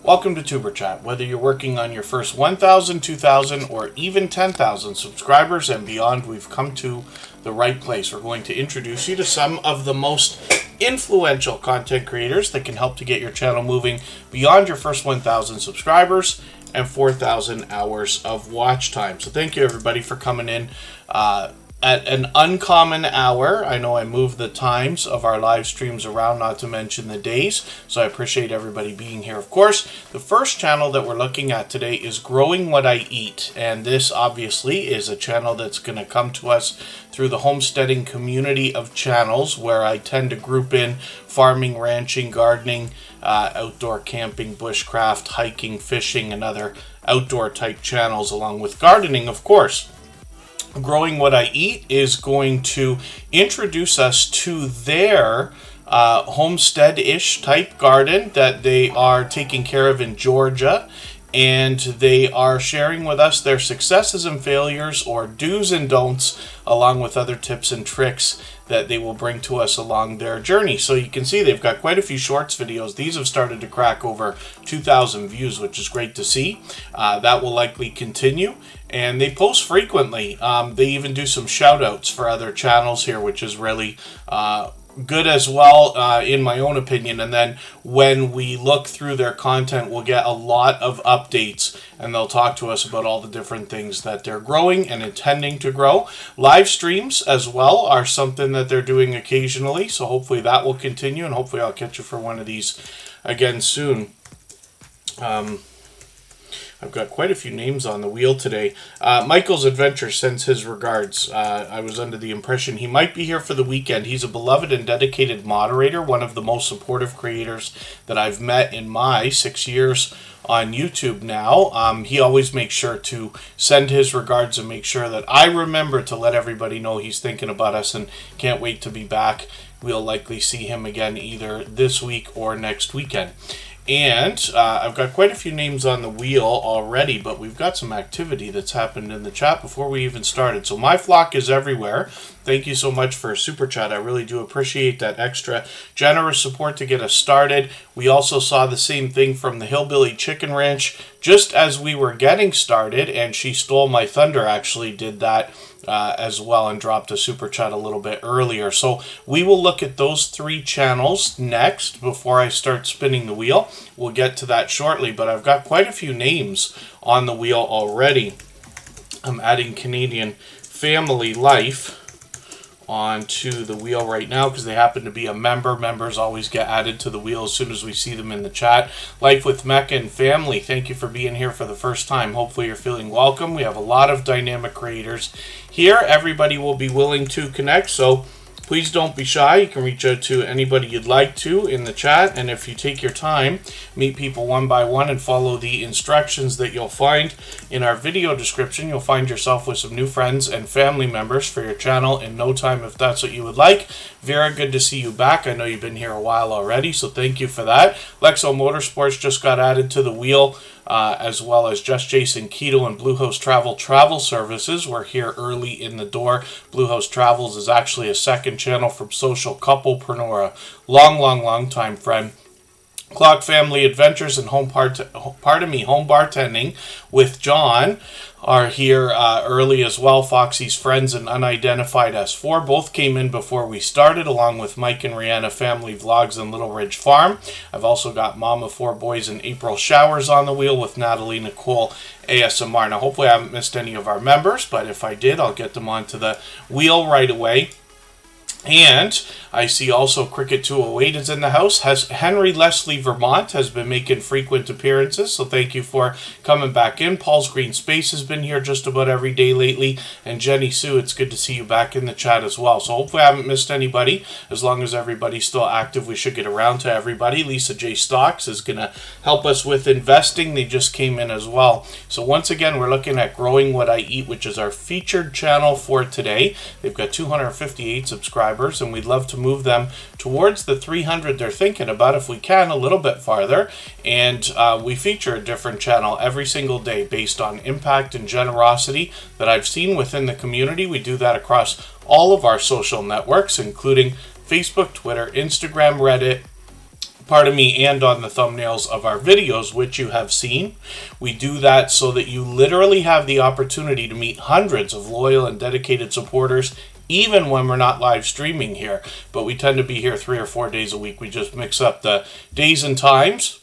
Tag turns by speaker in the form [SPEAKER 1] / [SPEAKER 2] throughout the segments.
[SPEAKER 1] Welcome to Superchat. Whether you're working on your first 1,000, 2,000, or even 10,000 subscribers and beyond, we've come to the right place. We're going to introduce you to some of the most influential content creators that can help to get your channel moving beyond your first 1,000 subscribers and 4,000 hours of watch time. So thank you everybody for coming in at an uncommon hour. I know I moved the times of our live streams around, not to mention the days, so I appreciate everybody being here. Of course, the first channel that we're looking at today is Growing What I Eat, and this obviously is a channel that's going to come to us through the homesteading community of channels, where I tend to group in farming, ranching, gardening, outdoor camping, bushcraft, hiking, fishing, and other outdoor type channels, along with gardening, of course. Growing What I Eat is going to introduce us to their homestead-ish type garden that they are taking care of in Georgia, and they are sharing with us their successes and failures, or do's and don'ts, along with other tips and tricks that they will bring to us along their journey. So you can see they've got quite a few shorts videos. These have started to crack over 2,000 views, which is great to see. That will likely continue. And they post frequently. They even do some shout outs for other channels here, which is really good as well, in my own opinion. And then when we look through their content, we'll get a lot of updates, and they'll talk to us about all the different things that they're growing and intending to grow. Live streams as well are something that they're doing occasionally, so hopefully that will continue, and hopefully I'll catch you for one of these again soon. I've got quite a few names on the wheel today. Michael's Adventure sends his regards. I was under the impression he might be here for the weekend. He's a beloved and dedicated moderator, one of the most supportive creators that I've met in my 6 years on YouTube now. He always makes sure to send his regards and make sure that I remember to let everybody know he's thinking about us, and can't wait to be back. We'll likely see him again either this week or next weekend. And I've got quite a few names on the wheel already, but we've got some activity that's happened in the chat before we even started. So My Flock is Everywhere. Thank you so much for Super Chat. I really do appreciate that extra generous support to get us started. We also saw the same thing from the Hillbilly Chicken Ranch just as we were getting started, and She Stole My Thunder actually did that as well and dropped a Super Chat a little bit earlier. So we will look at those three channels next before I start spinning the wheel. We'll get to that shortly, but I've got quite a few names on the wheel already. I'm adding Canadian Family Life onto the wheel right now because they happen to be a member. Members always get added to the wheel as soon as we see them in the chat. Life with Mecca and Family, thank you for being here for the first time. Hopefully you're feeling welcome. We have a lot of dynamic creators here. Everybody will be willing to connect, so please don't be shy. You can reach out to anybody you'd like to in the chat, and if you take your time, meet people one by one and follow the instructions that you'll find in our video description, you'll find yourself with some new friends and family members for your channel in no time if that's what you would like. Very good to see you back. I know you've been here a while already, so thank you for that. Lexo Motorsports just got added to the wheel, as well as Just Jason Keto and Bluehost Travel Services. We're here early in the door. Bluehost Travels is actually a second channel from Social Couplepreneur, a long time friend. Clock Family Adventures and Home Bartending with John are here early as well. Foxys Friends and Unidentified S4 both came in before we started, along with Mike and Rihanna Family Vlogs and Little Ridge Farm. I've also got Mama 4 Boys and April Showers on the wheel with Natalie Nicole ASMR. Now hopefully I haven't missed any of our members, but if I did, I'll get them onto the wheel right away. And I see also Cricket 208 is in the house. Henry Leslie Vermont has been making frequent appearances, so thank you for coming back in. Paul's Green Space has been here just about every day lately. And Jenny Sue, it's good to see you back in the chat as well. So hopefully I haven't missed anybody. As long as everybody's still active, we should get around to everybody. Lisa J. Stocks is going to help us with investing. They just came in as well. So once again, we're looking at Growing What I Eat, which is our featured channel for today. They've got 258 subscribers, and we'd love to move them towards the 300 they're thinking about, if we can, a little bit farther. And we feature a different channel every single day based on impact and generosity that I've seen within the community. We do that across all of our social networks, including Facebook, Twitter, Instagram, Reddit, pardon me, and on the thumbnails of our videos, which you have seen. We do that so that you literally have the opportunity to meet hundreds of loyal and dedicated supporters, even when we're not live streaming here. But we tend to be here 3 or 4 days a week. We just mix up the days and times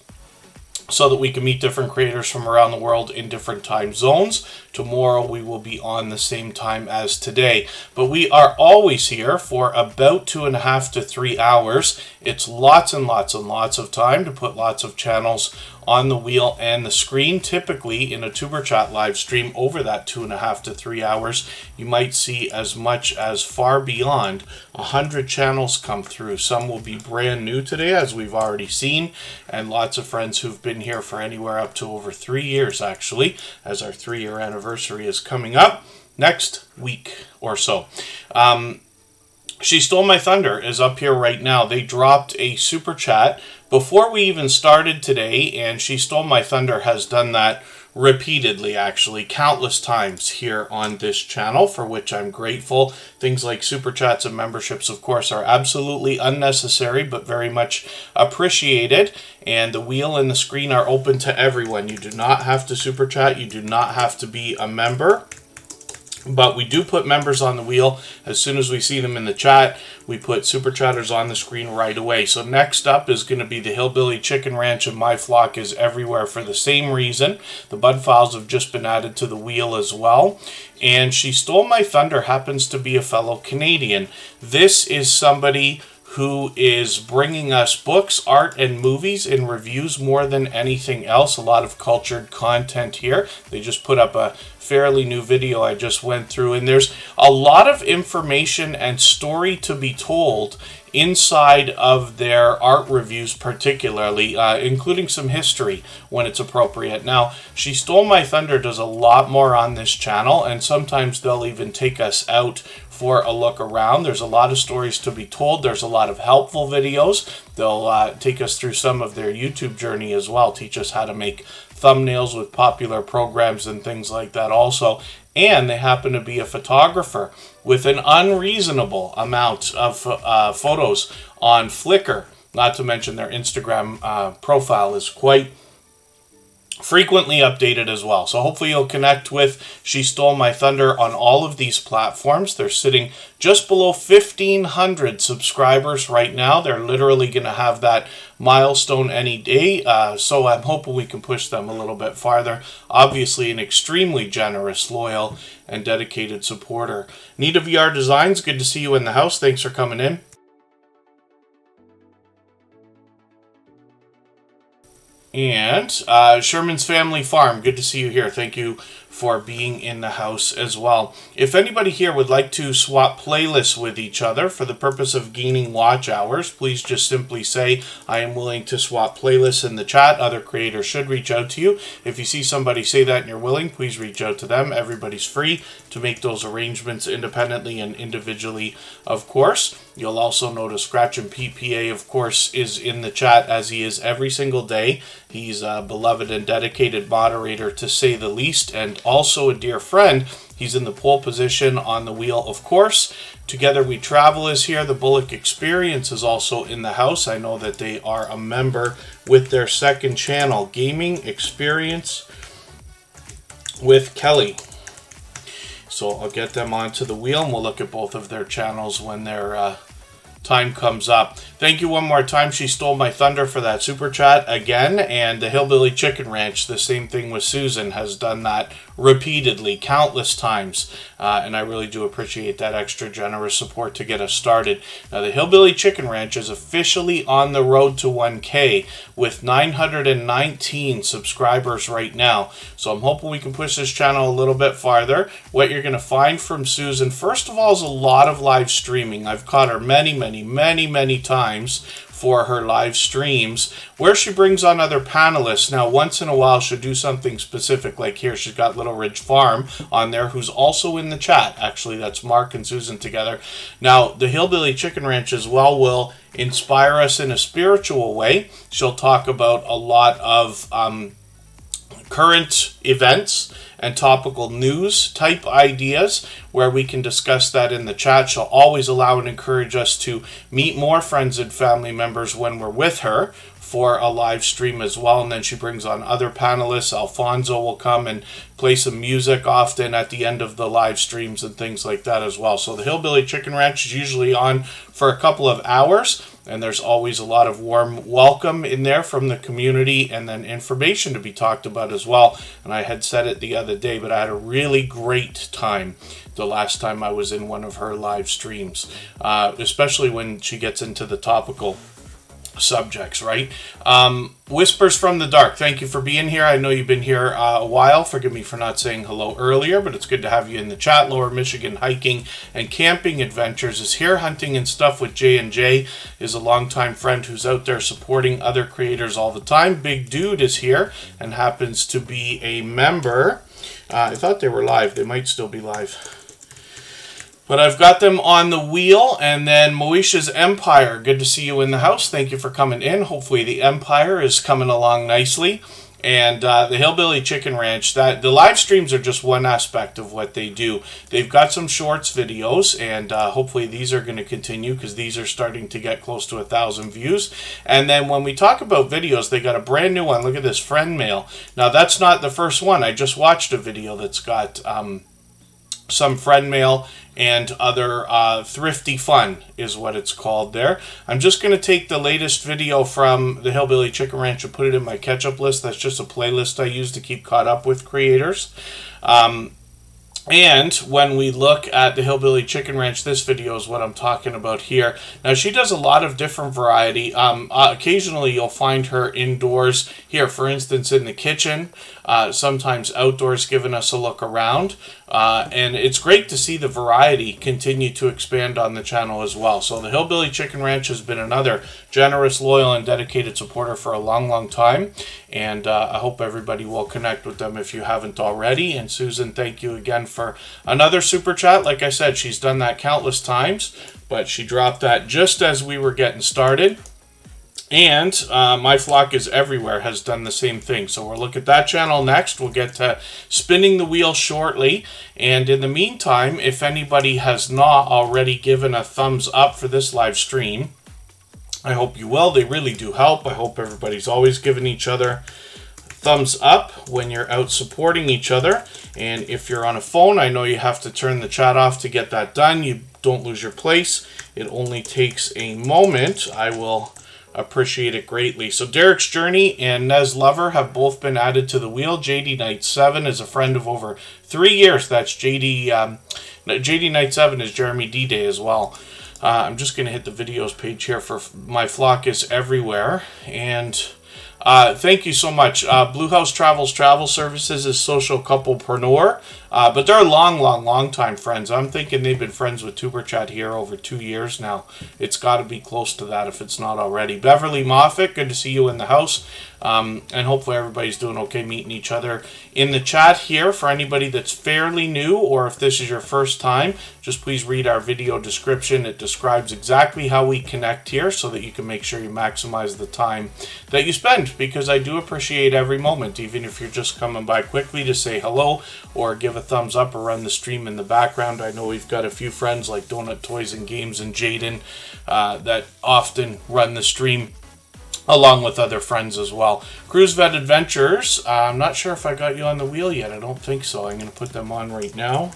[SPEAKER 1] so that we can meet different creators from around the world in different time zones. Tomorrow we will be on the same time as today. But we are always here for about 2.5 to 3 hours. It's lots and lots and lots of time to put lots of channels on the wheel and the screen. Typically in a Tuber Chat live stream over that 2.5 to 3 hours, you might see as much as far beyond 100 channels come through. Some will be brand new today, as we've already seen, and lots of friends who've been here for anywhere up to over 3 years, actually, as our 3-year anniversary is coming up next week or so. She Stole My Thunder is up here right now. They dropped a super chat before we even started today, and She Stole My Thunder has done that repeatedly, actually, countless times here on this channel, for which I'm grateful. Things like super chats and memberships, of course, are absolutely unnecessary, but very much appreciated. And the wheel and the screen are open to everyone. You do not have to super chat. You do not have to be a member. But we do put members on the wheel. As soon as we see them in the chat, we put super chatters on the screen right away. So next up is going to be the Hillbilly Chicken Ranch, and My Flock is everywhere for the same reason. The Bud Files have just been added to the wheel as well. And She Stole My Thunder happens to be a fellow Canadian. This is somebody who is bringing us books, art, and movies in reviews more than anything else. A lot of cultured content here. They just put up a fairly new video I just went through, and there's a lot of information and story to be told inside of their art reviews, particularly, including some history when it's appropriate. Now, She Stole My Thunder does a lot more on this channel, and sometimes they'll even take us out for a look around. There's a lot of stories to be told. There's a lot of helpful videos. They'll take us through some of their YouTube journey as well, teach us how to make thumbnails with popular programs and things like that also. And they happen to be a photographer with an unreasonable amount of photos on Flickr. Not to mention their Instagram profile is quite frequently updated as well. So hopefully you'll connect with She Stole My Thunder on all of these platforms. They're sitting just below 1,500 subscribers right now. They're literally going to have that milestone any day. So I'm hoping we can push them a little bit farther. Obviously an extremely generous, loyal, and dedicated supporter. Nita VR Designs, good to see you in the house. Thanks for coming in. And Sherman's Family Farm, good to see you here. Thank you for being in the house as well. If anybody here would like to swap playlists with each other for the purpose of gaining watch hours, please just simply say, I am willing to swap playlists in the chat. Other creators should reach out to you. If you see somebody say that and you're willing, please reach out to them. Everybody's free to make those arrangements independently and individually, of course. You'll also notice Scratch and PPA, of course, is in the chat, as he is every single day. He's a beloved and dedicated moderator, to say the least, and also a dear friend. He's in the pole position on the wheel, of course. Together We Travel is here. The Bullock Experience is also in the house. I know that they are a member with their second channel, Gaming Experience with Kelly. So I'll get them onto the wheel, and we'll look at both of their channels when their time comes up. Thank you one more time, She Stole My Thunder, for that super chat again. And the Hillbilly Chicken Ranch, the same thing with Susan, has done that repeatedly, countless times. And I really do appreciate that extra generous support to get us started. Now, the Hillbilly Chicken Ranch is officially on the road to 1K with 919 subscribers right now. So I'm hoping we can push this channel a little bit farther. What you're going to find from Susan, first of all, is a lot of live streaming. I've caught her many times for her live streams where she brings on other panelists. Now, once in a while, she'll do something specific, like here, she's got Little Ridge Farm on there, who's also in the chat. Actually, that's Mark and Susan together. Now, the Hillbilly Chicken Ranch as well will inspire us in a spiritual way. She'll talk about a lot of current events and topical news type ideas where we can discuss that in the chat. She'll always allow and encourage us to meet more friends and family members when we're with her for a live stream as well. And then she brings on other panelists. Alfonso will come and play some music often at the end of the live streams and things like that as well. So the Hillbilly Chicken Ranch is usually on for a couple of hours, and there's always a lot of warm welcome in there from the community, and then information to be talked about as well. And I had said it the other day, but I had a really great time the last time I was in one of her live streams, especially when she gets into the topical subjects, right? Whispers from the Dark, thank you for being here. I know you've been here a while. Forgive me for not saying hello earlier, but it's good to have you in the chat. Lower Michigan Hiking and Camping Adventures is here. Hunting and Stuff with J&J is a longtime friend who's out there supporting other creators all the time. Big Dude is here and happens to be a member. I thought they were live. They might still be live. But I've got them on the wheel. And then Moesha's Empire. Good to see you in the house. Thank you for coming in. Hopefully the Empire is coming along nicely. And the Hillbilly Chicken Ranch, that the live streams are just one aspect of what they do. They've got some shorts videos, and hopefully these are going to continue because these are starting to get close to 1,000 views. And then when we talk about videos, they got a brand new one. Look at this, friend mail. Now that's not the first one. I just watched a video that's got some friend mail and other thrifty fun is what it's called there. I'm just going to take the latest video from the Hillbilly Chicken Ranch and put it in my catch-up list. That's just a playlist I use to keep caught up with creators. And when we look at the Hillbilly Chicken Ranch, this video is what I'm talking about here. Now, she does a lot of different variety. Occasionally, you'll find her indoors here, for instance, in the kitchen. Sometimes outdoors, giving us a look around. And it's great to see the variety continue to expand on the channel as well. So the Hillbilly Chicken Ranch has been another generous, loyal, and dedicated supporter for a long, long time. And I hope everybody will connect with them if you haven't already. And Susan, thank you again for another super chat. Like I said, she's done that countless times, but she dropped that just as we were getting started. And My Flock is Everywhere has done the same thing. So we'll look at that channel next. We'll get to spinning the wheel shortly. And in the meantime, if anybody has not already given a thumbs up for this live stream, I hope you will. They really do help. I hope everybody's always giving each other thumbs up when you're out supporting each other. And if you're on a phone, I know you have to turn the chat off to get that done. You don't lose your place. It only takes a moment. I will appreciate it greatly. So Derek's Journey and Nez Lover have both been added to the wheel. JD Knight 7 is a friend of over 3 years. That's JD Knight 7 is Jeremy D-Day as well. I'm just going to hit the videos page here for My Flock is Everywhere. And thank you so much. Blue House Travels Travel Services is social couplepreneur. But they're long time friends. I'm thinking they've been friends with Superchat here over 2 years now. It's got to be close to that if it's not already. Beverly Moffitt, good to see you in the house. And hopefully everybody's doing okay meeting each other in the chat here. For anybody that's fairly new, or if this is your first time, just please read our video description. It describes exactly how we connect here so that you can make sure you maximize the time that you spend, because I do appreciate every moment, even if you're just coming by quickly to say hello or give a thumbs up or run the stream in the background. I know we've got a few friends like Donut Toys and Games and Jaden that often run the stream along with other friends as well. Cruise Vet Adventures, I'm not sure if I got you on the wheel yet. I don't think so. I'm going to put them on right now.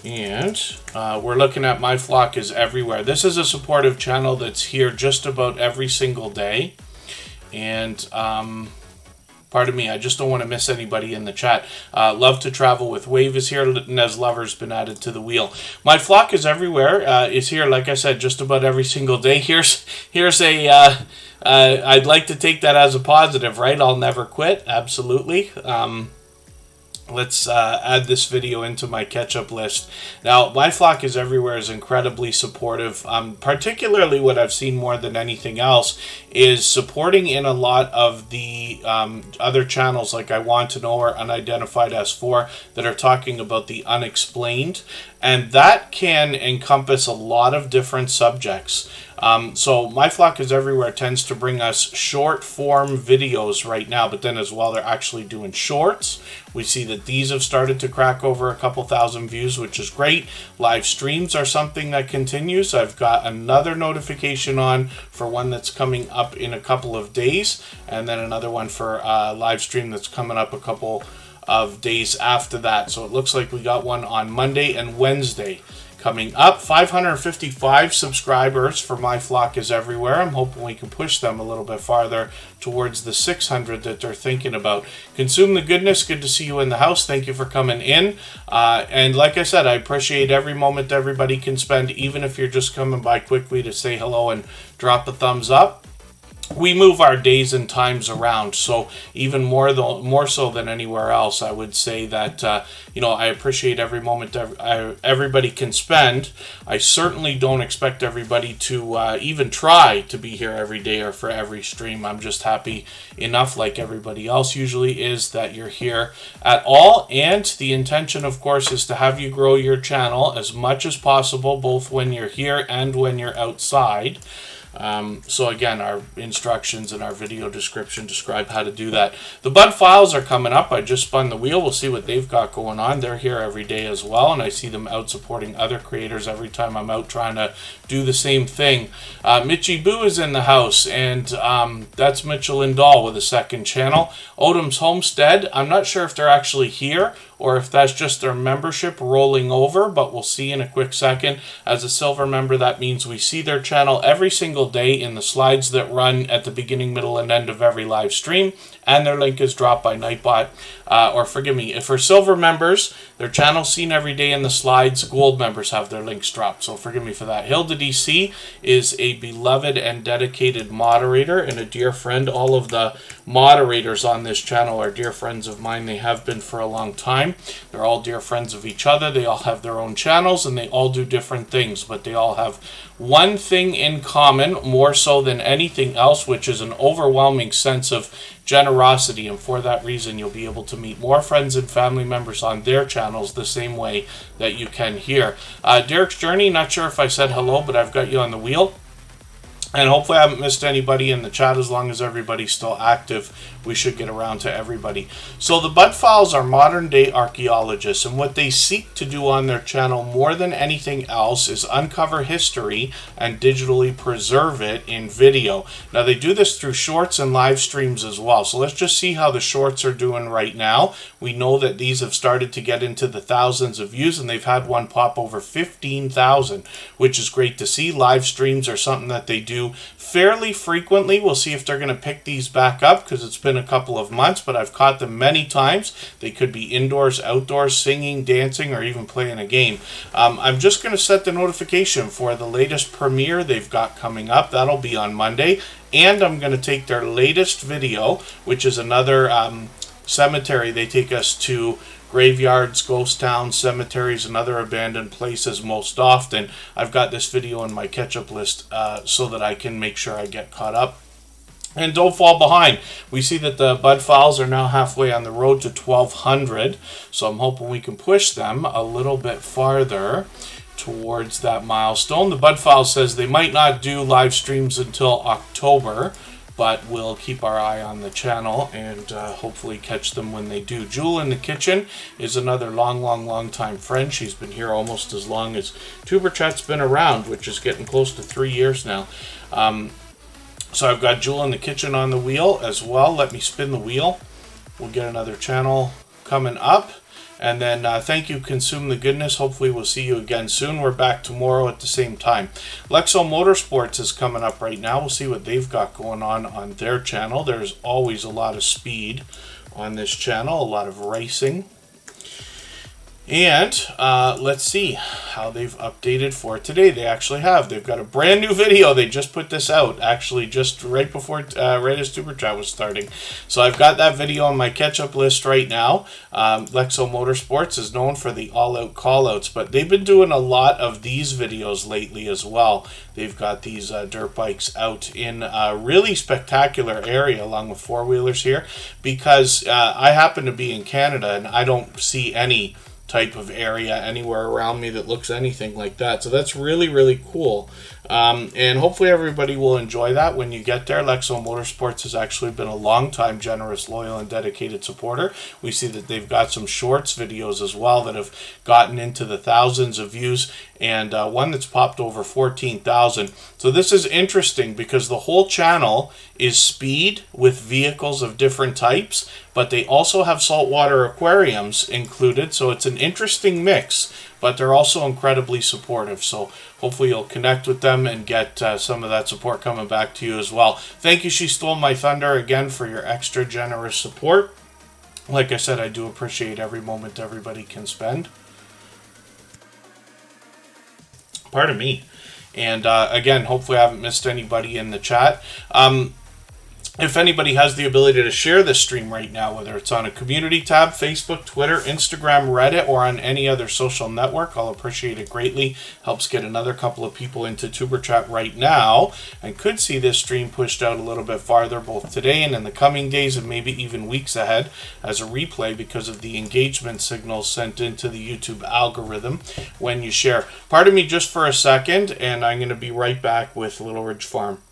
[SPEAKER 1] And we're looking at My Flock is Everywhere. This is a supportive channel that's here just about every single day. And pardon me, I just don't want to miss anybody in the chat. Love to Travel with Wave is here. Nez Lover's been added to the wheel. My Flock is Everywhere is here, like I said, just about every single day. Here's a, I'd like to take that as a positive, right? I'll never quit, absolutely. Let's add this video into my catch-up list. Now, My Flock is Everywhere is incredibly supportive. Particularly what I've seen more than anything else is supporting in a lot of the other channels like I Want to Know or Unidentified S4 that are talking about the unexplained. And that can encompass a lot of different subjects. So My Flock is Everywhere tends to bring us short form videos right now, but then as well they're actually doing shorts. We see that these have started to crack over a couple thousand views, which is great. Live streams are something that continues. I've got another notification on for one that's coming up in a couple of days, and then another one for a live stream that's coming up a couple of days after that. So it looks like we got one on Monday and Wednesday coming up. 555 subscribers for My Flock is Everywhere. I'm hoping we can push them a little bit farther towards the 600 that they're thinking about. Consume the Goodness, good to see you in the house. Thank you for coming in. And like I said, I appreciate every moment everybody can spend, even if you're just coming by quickly to say hello and drop a thumbs up. We move our days and times around, so even more so than anywhere else, I would say that I appreciate every moment everybody can spend. I certainly don't expect everybody to even try to be here every day or for every stream. I'm just happy enough, like everybody else usually is, that you're here at all. And the intention, of course, is to have you grow your channel as much as possible, both when you're here and when you're outside. So again, our instructions and our video description describe how to do that. The Bud Files are coming up. I just spun the wheel. We'll see what they've got going on. They're here every day as well, and I see them out supporting other creators every time I'm out trying to do the same thing. Mitchy Boo is in the house, and that's Mitchell and Dahl with a second channel. Odom's Homestead, I'm not sure if they're actually here or if that's just their membership rolling over, but we'll see in a quick second. As a silver member, that means we see their channel every single day in the slides that run at the beginning, middle, and end of every live stream, and their link is dropped by Nightbot. If for silver members, their channel's seen every day in the slides. Gold members have their links dropped, so forgive me for that. Hilda DC is a beloved and dedicated moderator and a dear friend. All of the moderators on this channel are dear friends of mine. They have been for a long time. They're all dear friends of each other. They all have their own channels, and they all do different things, but they all have one thing in common, more so than anything else, which is an overwhelming sense of generosity. And for that reason, you'll be able to meet more friends and family members on their channels the same way that you can here. Derek's Journey, not sure if I said hello, but I've got you on the wheel. And hopefully I haven't missed anybody in the chat. As long as everybody's still active, we should get around to everybody. So the Bud Files are modern day archaeologists, and what they seek to do on their channel more than anything else is uncover history and digitally preserve it in video. Now they do this through shorts and live streams as well. So let's just see how the shorts are doing right now. We know that these have started to get into the thousands of views, and they've had one pop over 15,000, which is great to see. Live streams are something that they do fairly frequently. We'll see if they're going to pick these back up, because it's been a couple of months, but I've caught them many times. They could be indoors, outdoors, singing, dancing, or even playing a game. I'm just going to set the notification for the latest premiere they've got coming up. That'll be on Monday. And I'm going to take their latest video, which is another cemetery. They take us to graveyards, ghost towns, cemeteries, and other abandoned places most often. I've got this video on my catch-up list so that I can make sure I get caught up. And don't fall behind. We see that the Bud Files are now halfway on the road to 1,200, so I'm hoping we can push them a little bit farther towards that milestone. The Bud Files says they might not do live streams until October, but we'll keep our eye on the channel and hopefully catch them when they do. Jewel in the Kitchen is another long time friend. She's been here almost as long as Superchat's been around, which is getting close to 3 years now. So I've got Jewel in the Kitchen on the wheel as well. Let me spin the wheel. We'll get another channel coming up. And then thank you, Consume the Goodness. Hopefully we'll see you again soon. We're back tomorrow at the same time. Lexo Motorsports is coming up right now. We'll see what they've got going on their channel. There's always a lot of speed on this channel, a lot of racing. And let's see how they've updated for today. They actually have. They've got a brand new video. They just put this out, actually, just right before, right as Super Chat was starting. So I've got that video on my catch-up list right now. Lexo Motorsports is known for the all-out call-outs, but they've been doing a lot of these videos lately as well. They've got these dirt bikes out in a really spectacular area along with four-wheelers here, because I happen to be in Canada and I don't see any type of area anywhere around me that looks anything like that. So that's really cool. And hopefully everybody will enjoy that when you get there. Lexo Motorsports has actually been a long-time generous, loyal, and dedicated supporter. We see that they've got some shorts videos as well that have gotten into the thousands of views, and one that's popped over 14,000. So this is interesting because the whole channel is speed with vehicles of different types, but they also have saltwater aquariums included, so it's an interesting mix, but they're also incredibly supportive. So hopefully you'll connect with them and get some of that support coming back to you as well. Thank you, She Stole My Thunder, again for your extra generous support. Like I said, I do appreciate every moment everybody can spend. Pardon me. And again, hopefully I haven't missed anybody in the chat. If anybody has the ability to share this stream right now, whether it's on a community tab, Facebook, Twitter, Instagram, Reddit, or on any other social network, I'll appreciate it greatly. Helps get another couple of people into Tuber Chat right now, and could see this stream pushed out a little bit farther, both today and in the coming days, and maybe even weeks ahead, as a replay because of the engagement signals sent into the YouTube algorithm when you share. Pardon me just for a second, and I'm going to be right back with Little Ridge Farm.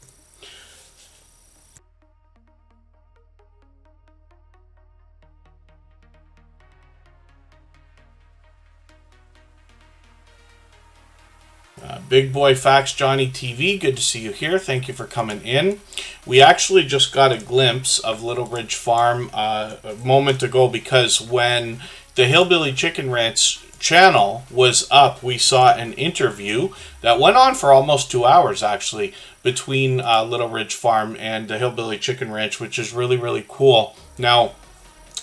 [SPEAKER 1] Big Boy Facts Johnny TV, good to see you here. Thank you for coming in. We actually just got a glimpse of Little Ridge Farm a moment ago, because when the Hillbilly Chicken Ranch channel was up, we saw an interview that went on for almost 2 hours actually between Little Ridge Farm and the Hillbilly Chicken Ranch, which is really, really cool. Now,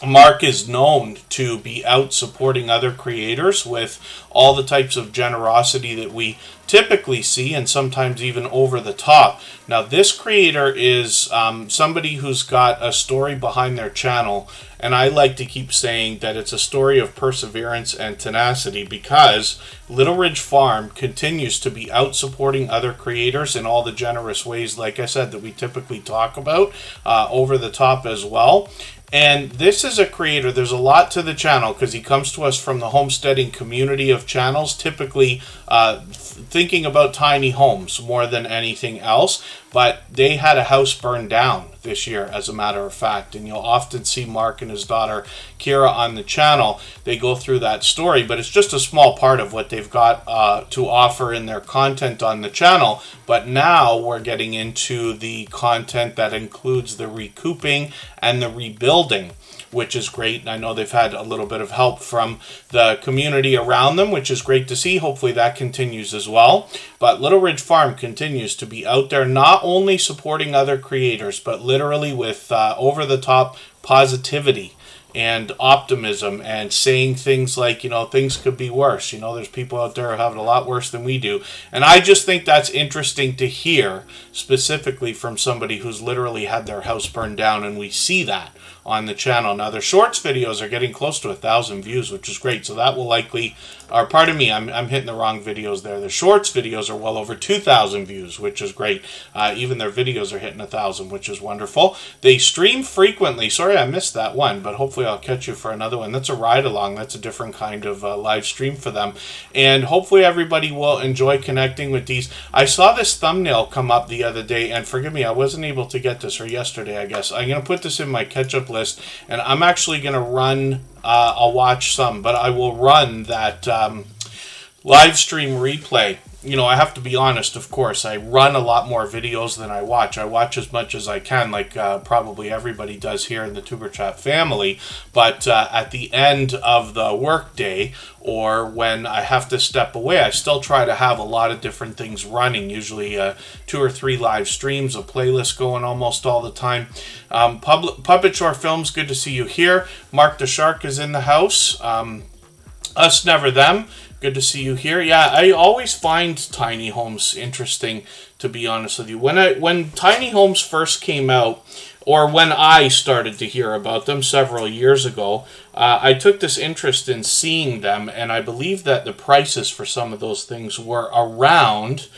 [SPEAKER 1] Mark is known to be out supporting other creators with all the types of generosity that we typically see, and sometimes even over the top. Now, this creator is somebody who's got a story behind their channel, and I like to keep saying that it's a story of perseverance and tenacity, because Little Ridge Farm continues to be out supporting other creators in all the generous ways, like I said, that we typically talk about, over the top as well. And this is a creator, there's a lot to the channel because he comes to us from the homesteading community of channels, typically thinking about tiny homes more than anything else. But they had a house burned down this year, as a matter of fact. And you'll often see Mark and his daughter Kira on the channel. They go through that story, but it's just a small part of what they've got to offer in their content on the channel. But now we're getting into the content that includes the recouping and the rebuilding, which is great. And I know they've had a little bit of help from the community around them, which is great to see. Hopefully that continues as well. But Little Ridge Farm continues to be out there, not only supporting other creators, but literally with over-the-top positivity and optimism, and saying things like, you know, things could be worse. You know, there's people out there who have it a lot worse than we do. And I just think that's interesting to hear, specifically from somebody who's literally had their house burned down, and we see that on the channel. Now, their shorts videos are getting close to 1,000 views, which is great. So that will likely, or pardon me, I'm hitting the wrong videos there. The shorts videos are well over 2,000 views, which is great. Even their videos are hitting 1,000, which is wonderful. They stream frequently. Sorry, I missed that one, but hopefully I'll catch you for another one. That's a ride along. That's a different kind of live stream for them. And hopefully everybody will enjoy connecting with these. I saw this thumbnail come up the other day, and forgive me, I wasn't able to get this, or yesterday, I guess. I'm going to put this in my catch-up list, and I'm actually going to run, I'll watch some, but I will run that live stream replay. You know, I have to be honest, of course, I run a lot more videos than I watch. I watch as much as I can, like probably everybody does here in the Tuber Chat family, but at the end of the workday, or when I have to step away, I still try to have a lot of different things running, usually 2 or 3 live streams, a playlist going almost all the time. Puppet Shore Films, good to see you here. Mark the Shark is in the house. Us Never Them, good to see you here. Yeah, I always find tiny homes interesting, to be honest with you. When tiny homes first came out, or when I started to hear about them several years ago, I took this interest in seeing them, and I believe that the prices for some of those things were around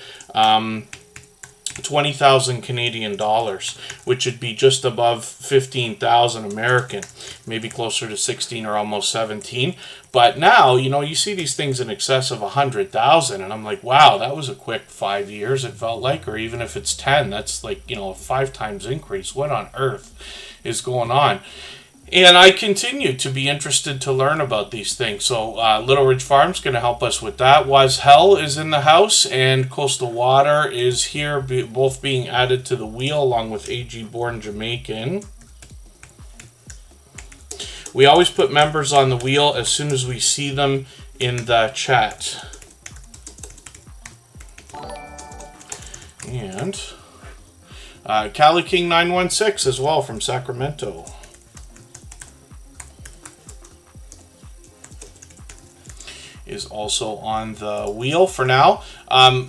[SPEAKER 1] 20,000 Canadian dollars, which would be just above 15,000 American, maybe closer to 16 or almost 17. But now, you know, you see these things in excess of 100,000, and I'm like, wow, that was a quick 5 years, it felt like, or even if it's 10, that's like, you know, a 5 times increase. What on earth is going on? And I continue to be interested to learn about these things. So Little Ridge Farm's going to help us with that. Was Hell is in the house, and Coastal Water is here, both being added to the wheel, along with AG Born Jamaican. We always put members on the wheel as soon as we see them in the chat. And Cali King 916 as well from Sacramento. Is also on the wheel for now.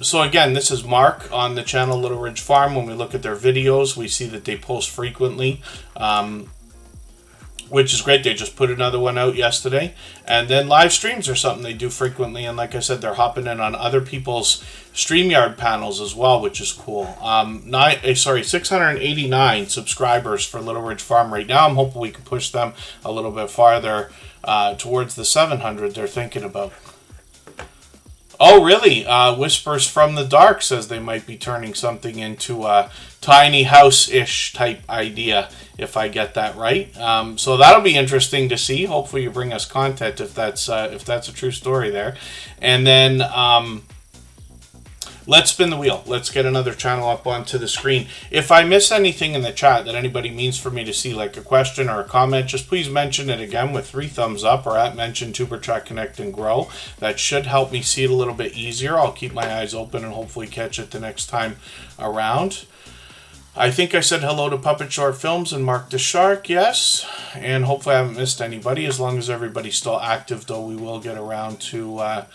[SPEAKER 1] So again, this is Mark on the channel Little Ridge Farm. When we look at their videos, we see that they post frequently, which is great. They just put another one out yesterday. And then live streams are something they do frequently. And like I said, they're hopping in on other people's StreamYard panels as well, which is cool. 689 subscribers for Little Ridge Farm right now. I'm hoping we can push them a little bit farther towards the 700 they're thinking about. Oh, really? Whispers from the Dark says they might be turning something into a tiny house-ish type idea, if I get that right. So that'll be interesting to see. Hopefully you bring us content if that's a true story there. And then let's spin the wheel. Let's get another channel up onto the screen. If I miss anything in the chat that anybody means for me to see, like a question or a comment, just please mention it again with 3 thumbs up, or at mention TuberChat Connect and Grow. That should help me see it a little bit easier. I'll keep my eyes open and hopefully catch it the next time around. I think I said hello to Puppet Short Films and Mark the Shark, yes. And hopefully I haven't missed anybody. As long as everybody's still active, though, we will get around to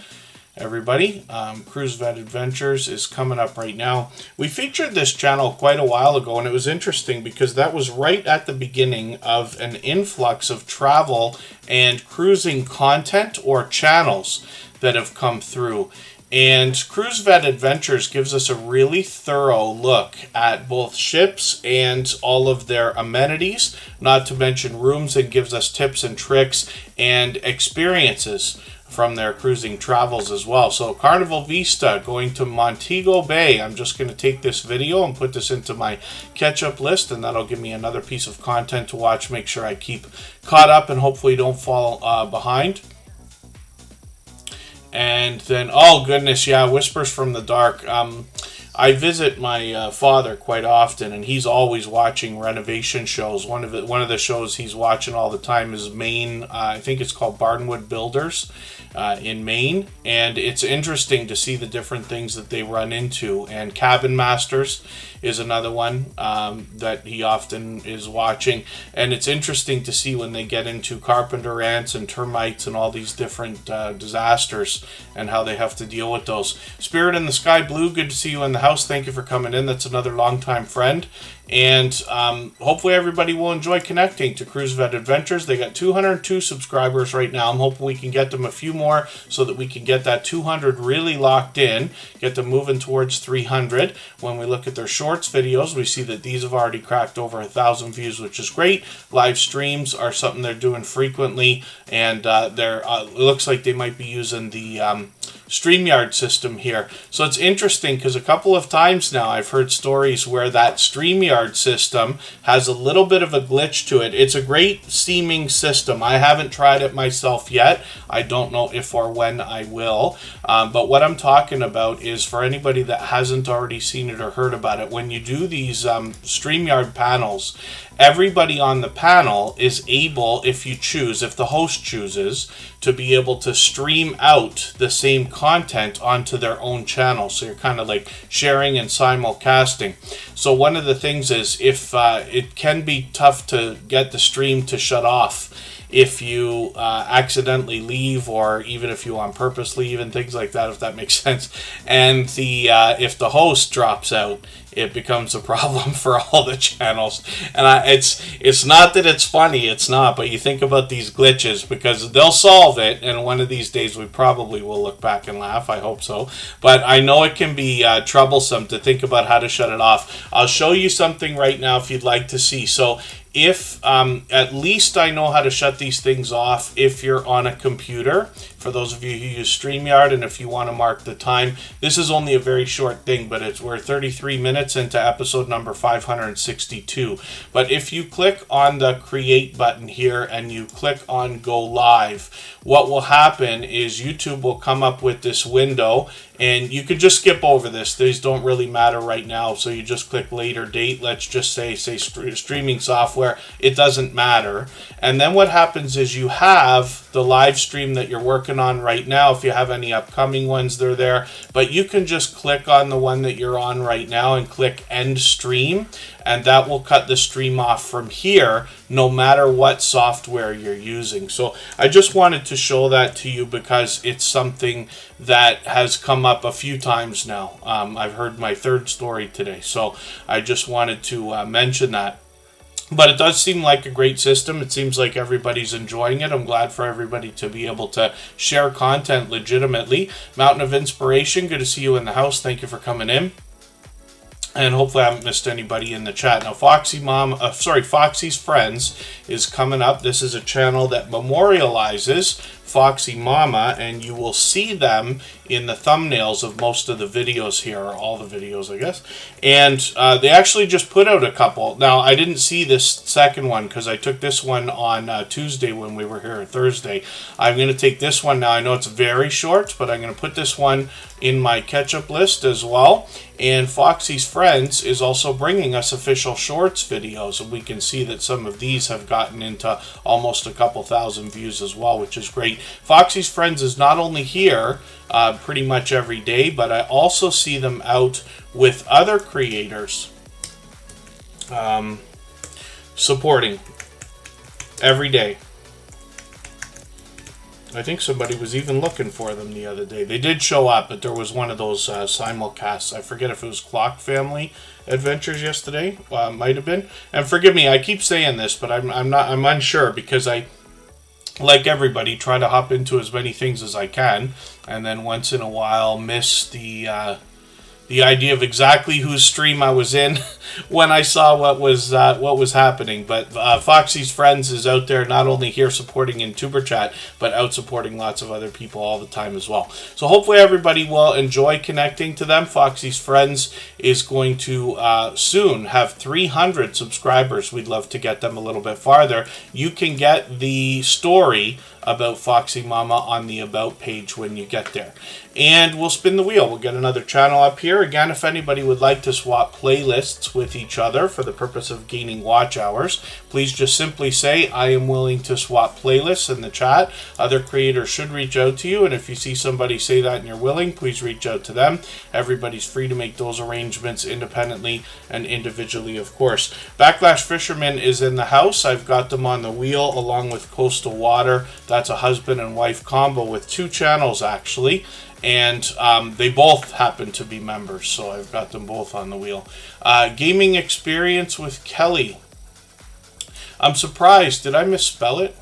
[SPEAKER 1] everybody. Cruise Vet Adventures is coming up right now. We featured this channel quite a while ago, and it was interesting because that was right at the beginning of an influx of travel and cruising content or channels that have come through. And Cruise Vet Adventures gives us a really thorough look at both ships and all of their amenities, not to mention rooms, and gives us tips and tricks and experiences from their cruising travels as well. So Carnival Vista going to Montego Bay. I'm just going to take this video and put this into my catch-up list, and that'll give me another piece of content to watch. Make sure I keep caught up and hopefully don't fall behind. And then, oh goodness, yeah, Whispers from the Dark. I visit my father quite often, and he's always watching renovation shows. One of the shows he's watching all the time is Maine. I think it's called Barnwood Builders in Maine, and it's interesting to see the different things that they run into. And Cabin Masters is another one that he often is watching, and it's interesting to see when they get into carpenter ants and termites and all these different disasters and how they have to deal with those. Spirit in the Sky Blue, good to see you in the house. Thank you for coming in. That's another longtime friend. And hopefully everybody will enjoy connecting to Cruise Vet Adventures. They got 202 subscribers right now. I'm hoping we can get them a few more so that we can get that 200 really locked in, get them moving towards 300. When we look at their shorts videos, we see that these have already cracked over 1,000 views, which is great. Live streams are something they're doing frequently, and it looks like they might be using the StreamYard system here. So it's interesting because a couple of times now I've heard stories where that StreamYard system has a little bit of a glitch to it. It's a great seeming system. I haven't tried it myself yet. I don't know if or when I will. But what I'm talking about is for anybody that hasn't already seen it or heard about it, when you do these StreamYard panels, everybody on the panel is able, if the host chooses, to be able to stream out the same content onto their own channel. So you're kind of like sharing and simulcasting. So one of the things is if it can be tough to get the stream to shut off. if you accidentally leave, or even if you on purpose leave and things like that, if that makes sense. And if the host drops out, it becomes a problem for all the channels. And it's not that it's funny, it's not, but you think about these glitches, because they'll solve it, and one of these days we probably will look back and laugh. I hope so. But I know it can be troublesome to think about how to shut it off. I'll show you something right now if you'd like to see. So if at least I know how to shut these things off if you're on a computer, for those of you who use StreamYard, and if you want to mark the time. This is only a very short thing, but we're 33 minutes into episode number 562. But if you click on the create button here and you click on go live, what will happen is YouTube will come up with this window, and you could just skip over this. These don't really matter right now, so you just click later date. Let's just say streaming software. It doesn't matter. And then what happens is you have the live stream that you're working on right now. If you have any upcoming ones, they're there. But you can just click on the one that you're on right now and click end stream, and that will cut the stream off from here, no matter what software you're using. So I just wanted to show that to you because it's something that has come up a few times now. I've heard my third story today, so I just wanted to mention that. But it does seem like a great system. It seems like everybody's enjoying it. I'm glad for everybody to be able to share content legitimately. Mountain of Inspiration, good to see you in the house. Thank you for coming in. And hopefully I haven't missed anybody in the chat. Now, Foxy's Friends is coming up. This is a channel that memorializes Foxy Mama, and you will see them in the thumbnails of most of the videos here, or all the videos, I guess. And they actually just put out a couple. Now, I didn't see this second one because I took this one on Tuesday when we were here, Thursday. I'm going to take this one now. I know it's very short, but I'm going to put this one in my catch-up list as well. And Foxy's Friends is also bringing us official shorts videos, and we can see that some of these have gotten into almost a couple thousand views as well, which is great. Foxy's Friends is not only here pretty much every day, but I also see them out with other creators supporting every day. I think somebody was even looking for them the other day. They did show up, but there was one of those simulcasts. I forget if it was Clock Family Adventures yesterday. Might have been. And forgive me, I keep saying this, but I'm unsure because I, like everybody, try to hop into as many things as I can, and then once in a while miss the idea of exactly whose stream I was in when I saw what was happening. But Foxy's Friends is out there, not only here supporting in Superchat, but out supporting lots of other people all the time as well. So hopefully everybody will enjoy connecting to them. Foxy's Friends is going to soon have 300 subscribers. We'd love to get them a little bit farther. You can get the story about Foxy Mama on the About page when you get there. And we'll spin the wheel. We'll get another channel up here. Again, if anybody would like to swap playlists with each other for the purpose of gaining watch hours, please just simply say, I am willing to swap playlists in the chat. Other creators should reach out to you, and if you see somebody say that and you're willing, please reach out to them. Everybody's free to make those arrangements independently and individually, of course. Backlash Fisherman is in the house. I've got them on the wheel along with Coastal Water. That's a husband and wife combo with 2 channels, actually. And they both happen to be members, so I've got them both on the wheel. Gaming Experience with Kelly. I'm surprised. Did I misspell it?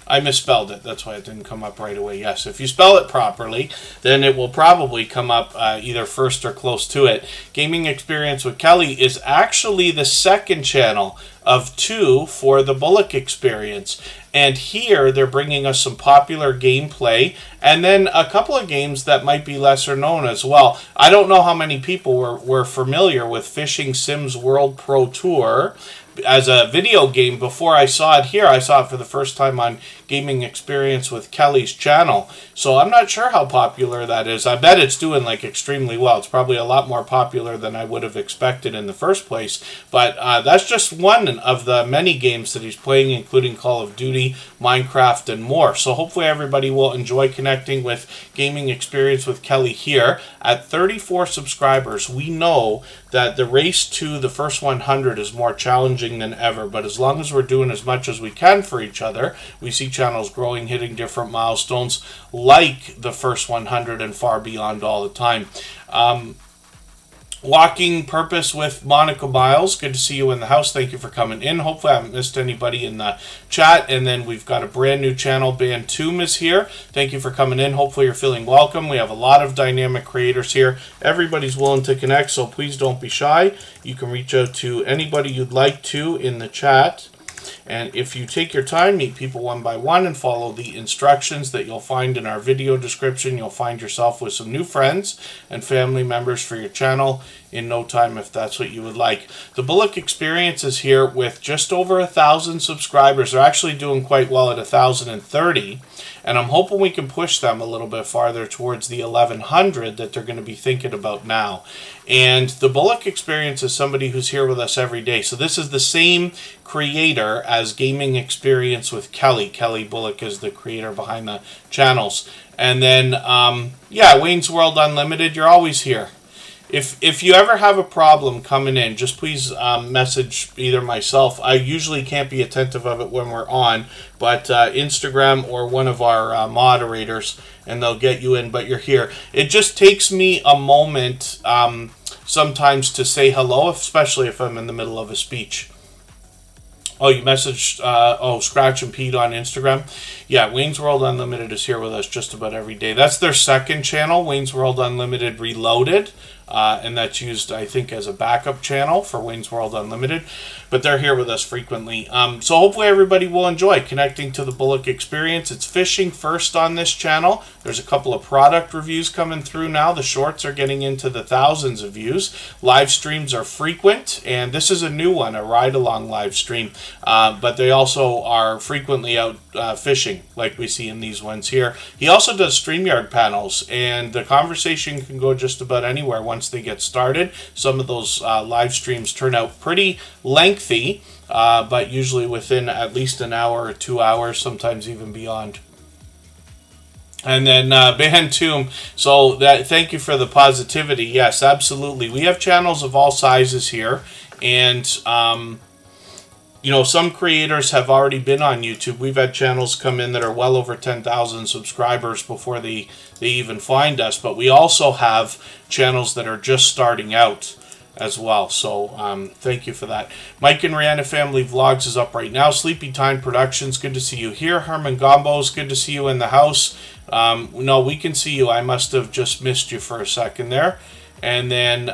[SPEAKER 1] I misspelled it. That's why it didn't come up right away. Yes, if you spell it properly, then it will probably come up either first or close to it. Gaming Experience with Kelly is actually the second channel of 2 for the Bullock Experience. And here they're bringing us some popular gameplay and then a couple of games that might be lesser known as well. I don't know how many people were familiar with Fishing Sims World Pro Tour as a video game before I saw it here. I saw it for the first time on Gaming Experience with Kelly's channel. So I'm not sure how popular that is. I bet it's doing like extremely well. It's probably a lot more popular than I would have expected in the first place. But that's just one of the many games that he's playing, including Call of Duty, Minecraft, and more. So hopefully everybody will enjoy connecting with Gaming Experience with Kelly here. At 34 subscribers, we know that the race to the first 100 is more challenging challenging than ever. But as long as we're doing as much as we can for each other, we see channels growing, hitting different milestones like the first 100 and far beyond all the time. Walking Purpose with Monica Miles, good to see you in the house. Thank you for coming in. Hopefully I haven't missed anybody in the chat. And then we've got a brand new channel, Band Tomb is here. Thank you for coming in. Hopefully you're feeling welcome. We have a lot of dynamic creators here. Everybody's willing to connect, so please don't be shy. You can reach out to anybody you'd like to in the chat. And if you take your time, meet people one by one and follow the instructions that you'll find in our video description, you'll find yourself with some new friends and family members for your channel in no time if that's what you would like. The Bullock Experience is here with just over 1,000 subscribers. They're actually doing quite well at 1,030. And I'm hoping we can push them a little bit farther towards the 1,100 that they're going to be thinking about now. And the Bullock Experience is somebody who's here with us every day. So this is the same creator as Gaming Experience with Kelly. Kelly Bullock is the creator behind the channels. And then, yeah, Wayne's World Unlimited, you're always here. If you ever have a problem coming in, just please message either myself. I usually can't be attentive of it when we're on, but Instagram or one of our moderators, and they'll get you in, but you're here. It just takes me a moment sometimes to say hello, especially if I'm in the middle of a speech. Oh, you messaged, Scratch and Pete on Instagram. Yeah, Wayne's World Unlimited is here with us just about every day. That's their second channel, Wayne's World Unlimited Reloaded. And that's used, I think, as a backup channel for Wayne's World Unlimited. But they're here with us frequently. So hopefully everybody will enjoy connecting to the Bullock Experience. It's fishing first on this channel. There's a couple of product reviews coming through now. The shorts are getting into the thousands of views. Live streams are frequent. And this is a new one, a ride-along live stream. But they also are frequently out fishing, like we see in these ones here. He also does StreamYard panels. And the conversation can go just about anywhere once they get started. Some of those live streams turn out pretty lengthy, but usually within at least an hour or 2 hours, sometimes even beyond. And then Band Tomb, so thank you for the positivity. Yes, absolutely. We have channels of all sizes here, and you know, some creators have already been on YouTube. We've had channels come in that are well over 10,000 subscribers before they even find us. But we also have channels that are just starting out as well. So thank you for that. Mike and Rihanna Family Vlogs is up right now. Sleepytime Productions, good to see you here. Herman Gombos, good to see you in the house. No, we can see you. I must have just missed you for a second there. And then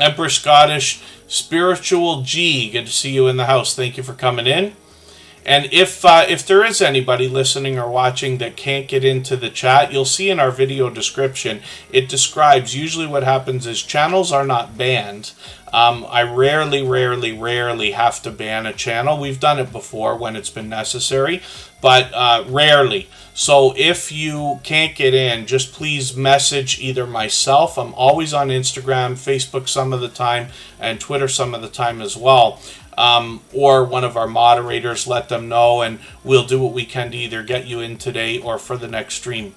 [SPEAKER 1] Emperor Scottish, Spiritual G, good to see you in the house. Thank you for coming in. And if there is anybody listening or watching that can't get into the chat, you'll see in our video description, it describes usually what happens is channels are not banned. I rarely have to ban a channel. We've done it before when it's been necessary, but rarely. So if you can't get in, just please message either myself. I'm always on Instagram, Facebook some of the time, and Twitter some of the time as well. Or one of our moderators, let them know, and we'll do what we can to either get you in today or for the next stream.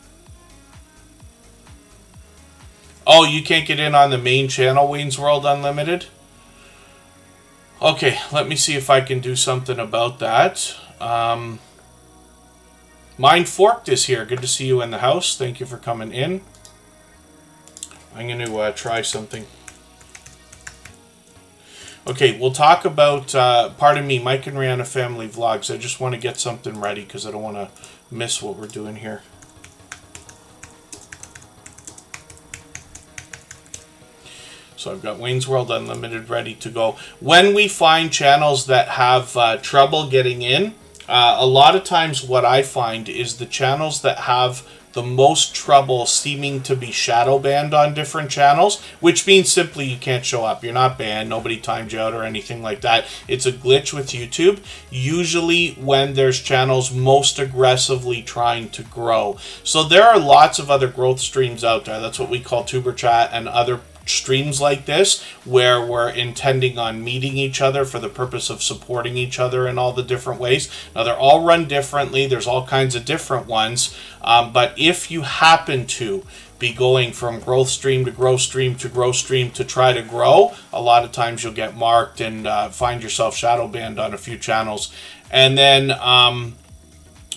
[SPEAKER 1] Oh, you can't get in on the main channel, Wayne's World Unlimited? Okay, let me see if I can do something about that. Mind Forked is here. Good to see you in the house. Thank you for coming in. I'm going to try something. Okay, we'll talk about, pardon me, Mike and Rihanna Family Vlogs. I just want to get something ready because I don't want to miss what we're doing here. So I've got Wayne's World Unlimited ready to go. When we find channels that have trouble getting in, a lot of times what I find is the channels that have the most trouble seeming to be shadow banned on different channels, which means simply you can't show up. You're not banned. Nobody timed you out or anything like that. It's a glitch with YouTube, usually when there's channels most aggressively trying to grow. So there are lots of other growth streams out there. That's what we call Tuber Chat and other streams like this where we're intending on meeting each other for the purpose of supporting each other in all the different ways. Now, they're all run differently. There's all kinds of different ones. But if you happen to be going from growth stream to growth stream to growth stream to try to grow, a lot of times you'll get marked and find yourself shadow banned on a few channels. And then,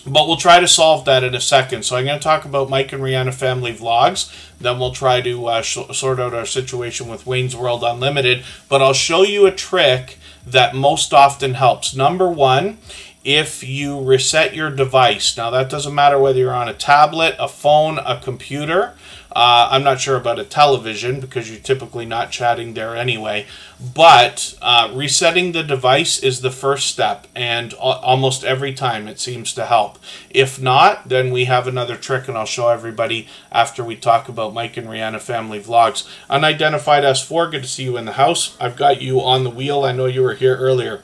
[SPEAKER 1] but we'll try to solve that in a second. So I'm going to talk about Mike and Rihanna Family Vlogs. Then we'll try to sort out our situation with Wayne's World Unlimited. But I'll show you a trick that most often helps. Number one, if you reset your device. Now, that doesn't matter whether you're on a tablet, a phone, a computer. I'm not sure about a television because you're typically not chatting there anyway. But resetting the device is the first step, and almost every time it seems to help. If not, then we have another trick, and I'll show everybody after we talk about Mike and Rihanna Family Vlogs. Unidentified S4, good to see you in the house. I've got you on the wheel. I know you were here earlier.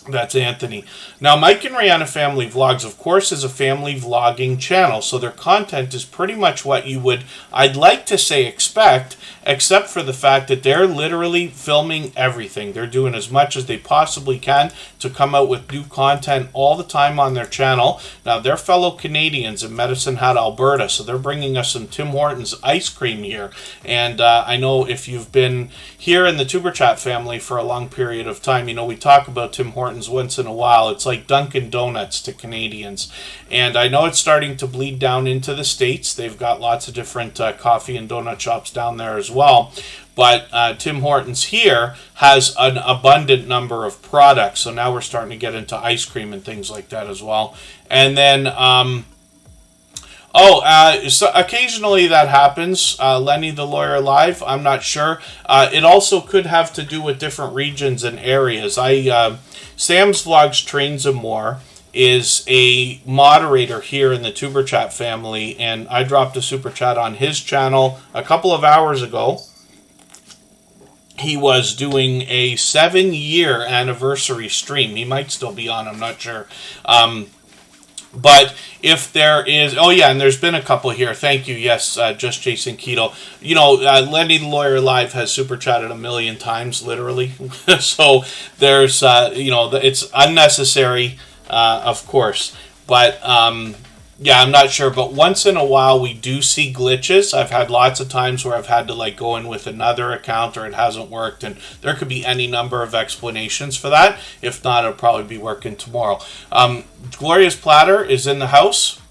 [SPEAKER 1] That's Anthony. Now, Mike and Rihanna Family Vlogs, of course, is a family vlogging channel, so their content is pretty much what you would, I'd like to say, expect, except for the fact that they're literally filming everything. They're doing as much as they possibly can to come out with new content all the time on their channel. Now, they're fellow Canadians in Medicine Hat, Alberta, so they're bringing us some Tim Hortons ice cream here. And I know if you've been here in the Tuber Chat family for a long period of time, you know we talk about Tim Hortons once in a while. It's like Dunkin' Donuts to Canadians. And I know it's starting to bleed down into the States. They've got lots of different coffee and donut shops down there as well. But Tim Hortons here has an abundant number of products. So now we're starting to get into ice cream and things like that as well. And then, so occasionally that happens. Lenny the Lawyer Live, I'm not sure. It also could have to do with different regions and areas. Sam's Vlogs Trains and More is a moderator here in the Tuber Chat family, and I dropped a super chat on his channel a couple of hours ago. He was doing a 7-year anniversary stream. He might still be on, I'm not sure. But if there is, oh yeah, and there's been a couple here. Thank you, yes, just Jason Keto. You know, Lenny the Lawyer Live has super chatted 1 million times, literally. So there's, you know, it's unnecessary, of course. But yeah, I'm not sure. But once in a while, we do see glitches. I've had lots of times where I've had to like go in with another account or it hasn't worked. And there could be any number of explanations for that. If not, it'll probably be working tomorrow. Gloria's Platter is in the house.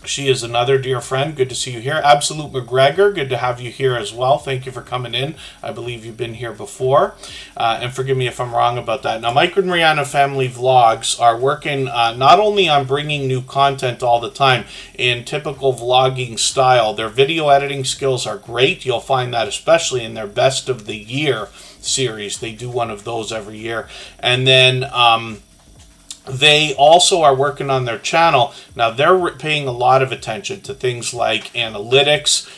[SPEAKER 1] She is another dear friend. Good to see you here. Absolute McGregor, good to have you here as well. Thank you for coming in. I believe you've been here before. And forgive me if I'm wrong about that. Now, Mike and Rihanna Family Vlogs are working not only on bringing new content all the time in typical vlogging style. Their video editing skills are great. You'll find that especially in their Best of the Year series. They do one of those every year. And then they also are working on their channel. Now, they're paying a lot of attention to things like analytics,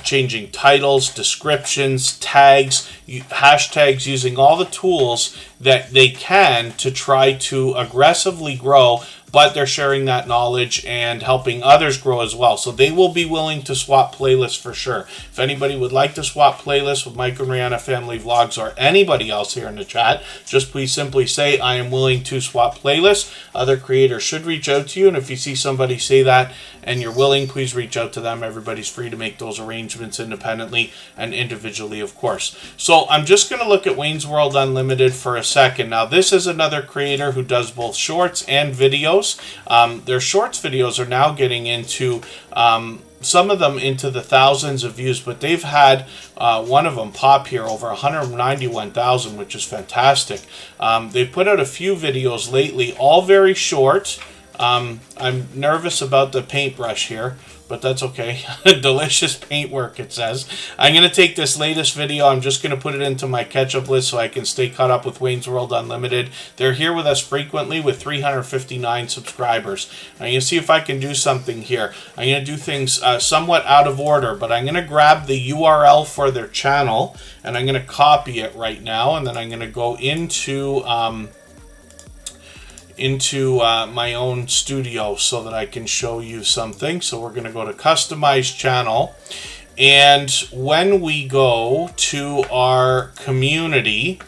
[SPEAKER 1] changing titles, descriptions, tags, hashtags, using all the tools that they can to try to aggressively grow, but they're sharing that knowledge and helping others grow as well. So they will be willing to swap playlists for sure. If anybody would like to swap playlists with Mike and Rihanna Family Vlogs or anybody else here in the chat, just please simply say, I am willing to swap playlists. Other creators should reach out to you. And if you see somebody say that and you're willing, please reach out to them. Everybody's free to make those arrangements independently and individually, of course. So I'm just going to look at Wayne's World Unlimited for a second. Now, this is another creator who does both shorts and videos. Their shorts videos are now getting into, some of them into the thousands of views, but they've had one of them pop here over 191,000, which is fantastic. They've put out a few videos lately, all very short. I'm nervous about the paintbrush here, but that's okay. Delicious paintwork, it says. I'm going to take this latest video. I'm just going to put it into my catch-up list so I can stay caught up with Wayne's World Unlimited. They're here with us frequently with 359 subscribers. I'm going to see if I can do something here. I'm going to do things somewhat out of order, but I'm going to grab the URL for their channel, and I'm going to copy it right now, and then I'm going to go into my own studio so that I can show you something. So we're going to go to Customize Channel, And when we go to our community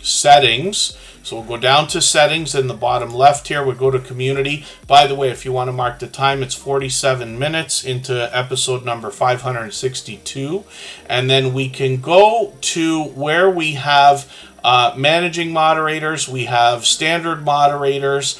[SPEAKER 1] settings, so we'll go down to settings in the bottom left here. We'll go to community. By the way, if you want to mark the time, it's 47 minutes into episode number 562. And then we can go to where we have managing moderators. We have standard moderators,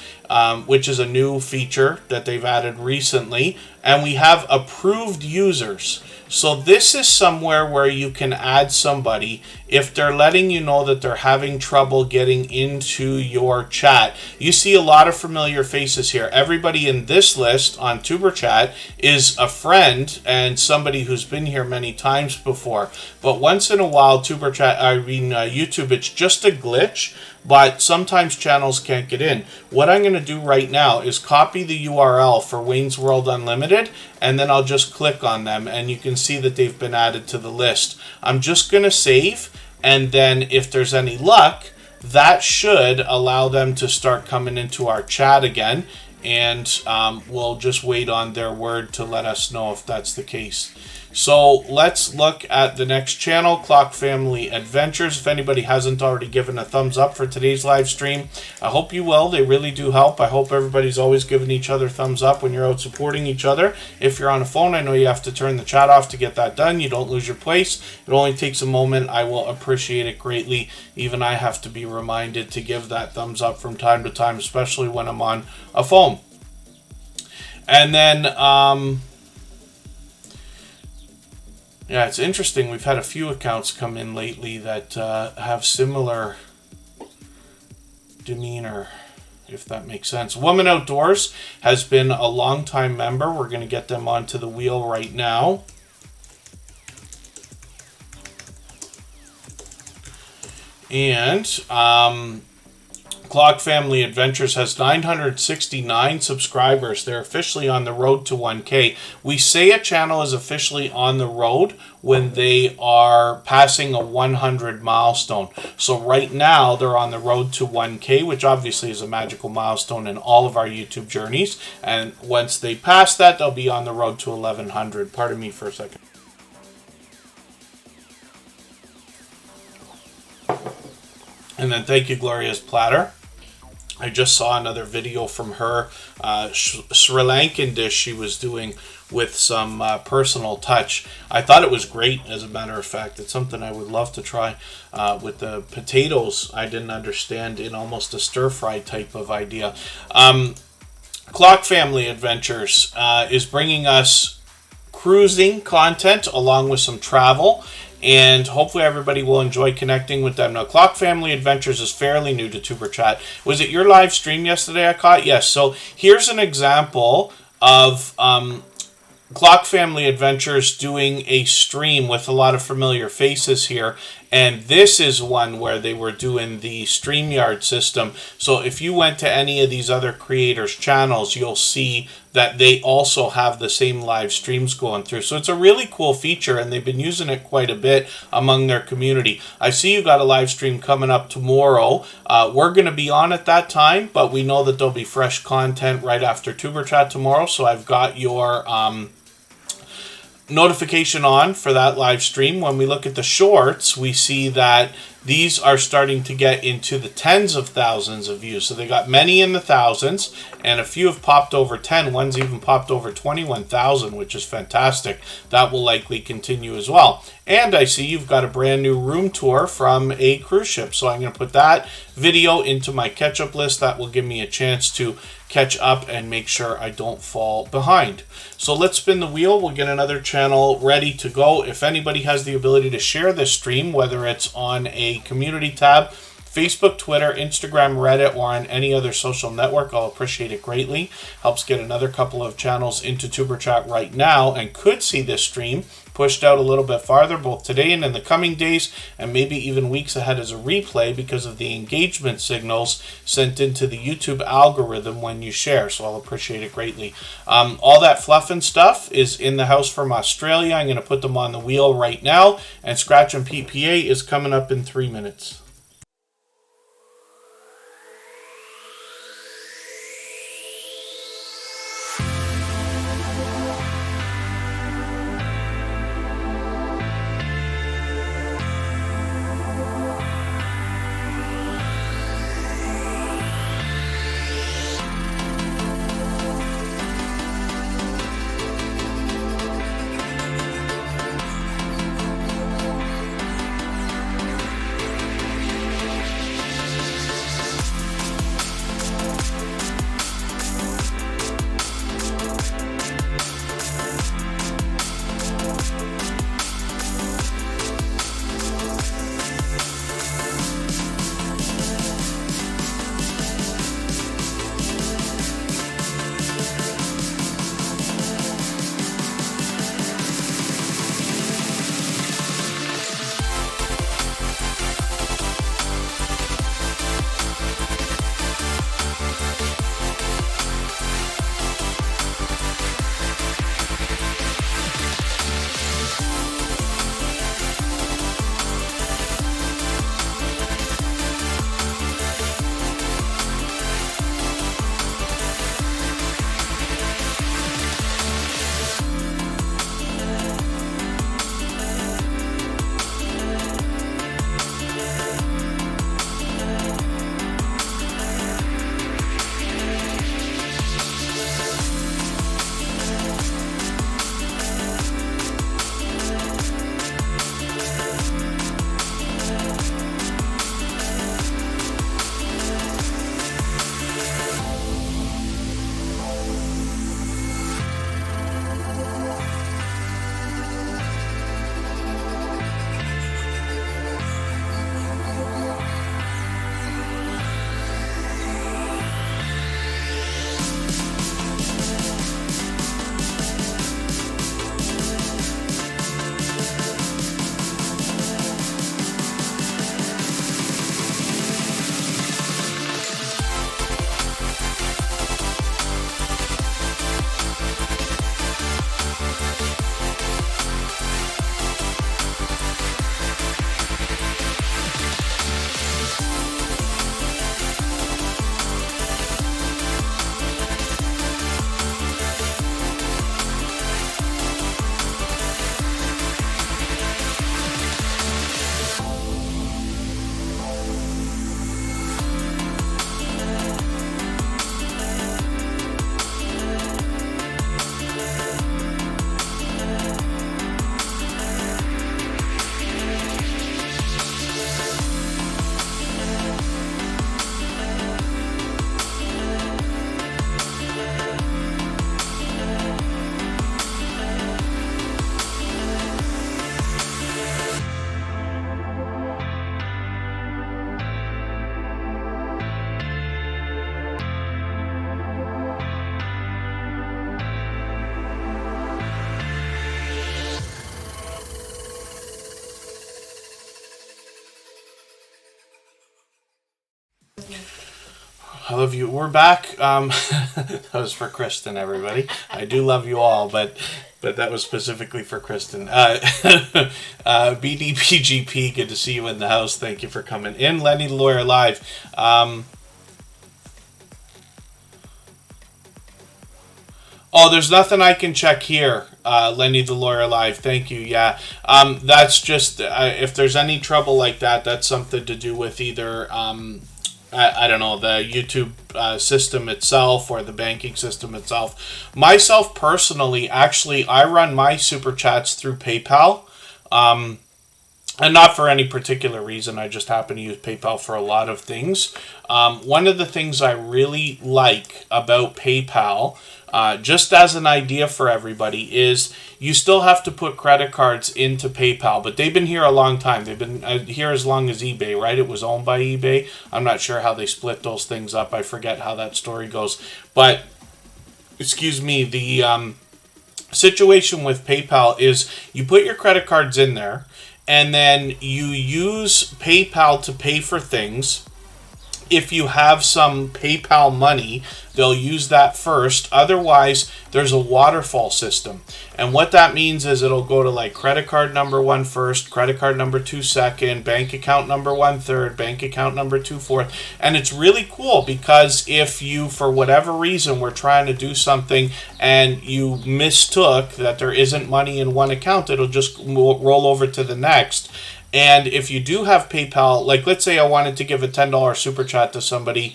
[SPEAKER 1] which is a new feature that they've added recently. And we have approved users. So this is somewhere where you can add somebody if they're letting you know that they're having trouble getting into your chat. You see a lot of familiar faces here. Everybody in this list on Superchat is a friend and somebody who's been here many times before. But once in a while, YouTube, it's just a glitch. But sometimes channels can't get in. What I'm going to do right now is copy the URL for Wayne's World Unlimited, and then I'll just click on them, and you can see that they've been added to the list. I'm just going to save, and then if there's any luck, that should allow them to start coming into our chat again, and we'll just wait on their word to let us know if that's the case. So let's look at the next channel, Clock Family Adventures. If anybody hasn't already given a thumbs up for today's live stream, I hope you will. They really do help. I hope everybody's always giving each other thumbs up when you're out supporting each other. If you're on a phone, I know you have to turn the chat off to get that done. You don't lose your place. It only takes a moment. I will appreciate it greatly. Even I have to be reminded to give that thumbs up from time to time, especially when I'm on a phone. And then, yeah, it's interesting. We've had a few accounts come in lately that have similar demeanor, if that makes sense. Woman Outdoors has been a long-time member. We're going to get them onto the wheel right now. And Clock Family Adventures has 969 subscribers. They're officially on the road to 1K. We say a channel is officially on the road when they are passing a 100 milestone. So right now they're on the road to 1K, which obviously is a magical milestone in all of our YouTube journeys. And once they pass that, they'll be on the road to 1100. Pardon me for a second. And then thank you, Gloria's Platter. I just saw another video from her Sri Lankan dish she was doing with some personal touch. I thought it was great, as a matter of fact. It's something I would love to try with the potatoes. I didn't understand in almost a stir-fry type of idea. Clock Family Adventures is bringing us cruising content along with some travel. And hopefully everybody will enjoy connecting with them. Now, Clock Family Adventures is fairly new to Tuber Chat. Was it your live stream yesterday I caught? Yes. So here's an example of Clock Family Adventures doing a stream with a lot of familiar faces here. And this is one where they were doing the StreamYard system. So if you went to any of these other creators' channels, you'll see that they also have the same live streams going through. So it's a really cool feature, and they've been using it quite a bit among their community. I see you got a live stream coming up tomorrow. We're going to be on at that time, but we know that there'll be fresh content right after Tuber Chat tomorrow. So I've got your notification on for that live stream. When we look at the shorts, we see that these are starting to get into the tens of thousands of views. So they got many in the thousands, and a few have popped over 10. One's even popped over 21,000, which is fantastic. That will likely continue as well. And I see you've got a brand new room tour from a cruise ship. So I'm going to put that video into my catch-up list. That will give me a chance to catch up and make sure I don't fall behind. So let's spin the wheel. We'll get another channel ready to go. If anybody has the ability to share this stream, whether it's on a community tab, Facebook, Twitter, Instagram, Reddit, or on any other social network, I'll appreciate it greatly. Helps get another couple of channels into Tuber Chat right now and could see this stream pushed out a little bit farther, both today and in the coming days, and maybe even weeks ahead as a replay because of the engagement signals sent into the YouTube algorithm when you share. So I'll appreciate it greatly. All that fluff and stuff is in the house from Australia. I'm going to put them on the wheel right now, and Scratch and PPA is coming up in 3 minutes. I love you. We're back. That was for Kristen, everybody. I do love you all, but that was specifically for Kristen. BDPGP, good to see you in the house. Thank you for coming in. Lenny the Lawyer Live. Oh, there's nothing I can check here. Lenny the Lawyer Live. Thank you. Yeah. That's just, if there's any trouble like that, that's something to do with either, I don't know, the YouTube system itself or the banking system itself. Myself personally, actually, I run my super chats through PayPal. And not for any particular reason. I just happen to use PayPal for a lot of things. One of the things I really like about PayPal, just as an idea for everybody, is you still have to put credit cards into PayPal, but they've been here a long time. They've been here as long as eBay, right? It was owned by eBay. I'm not sure how they split those things up. I forget how that story goes. But, excuse me, the situation with PayPal is you put your credit cards in there, and then you use PayPal to pay for things. If you have some PayPal money, they'll use that first. Otherwise, there's a waterfall system. And what that means is it'll go to like credit card number 1 first, credit card number 2 second, bank account number 1 third, bank account number 2 fourth. And it's really cool because if you, for whatever reason, were trying to do something and you mistook that there isn't money in one account, it'll just roll over to the next. And if you do have PayPal, like let's say I wanted to give a $10 super chat to somebody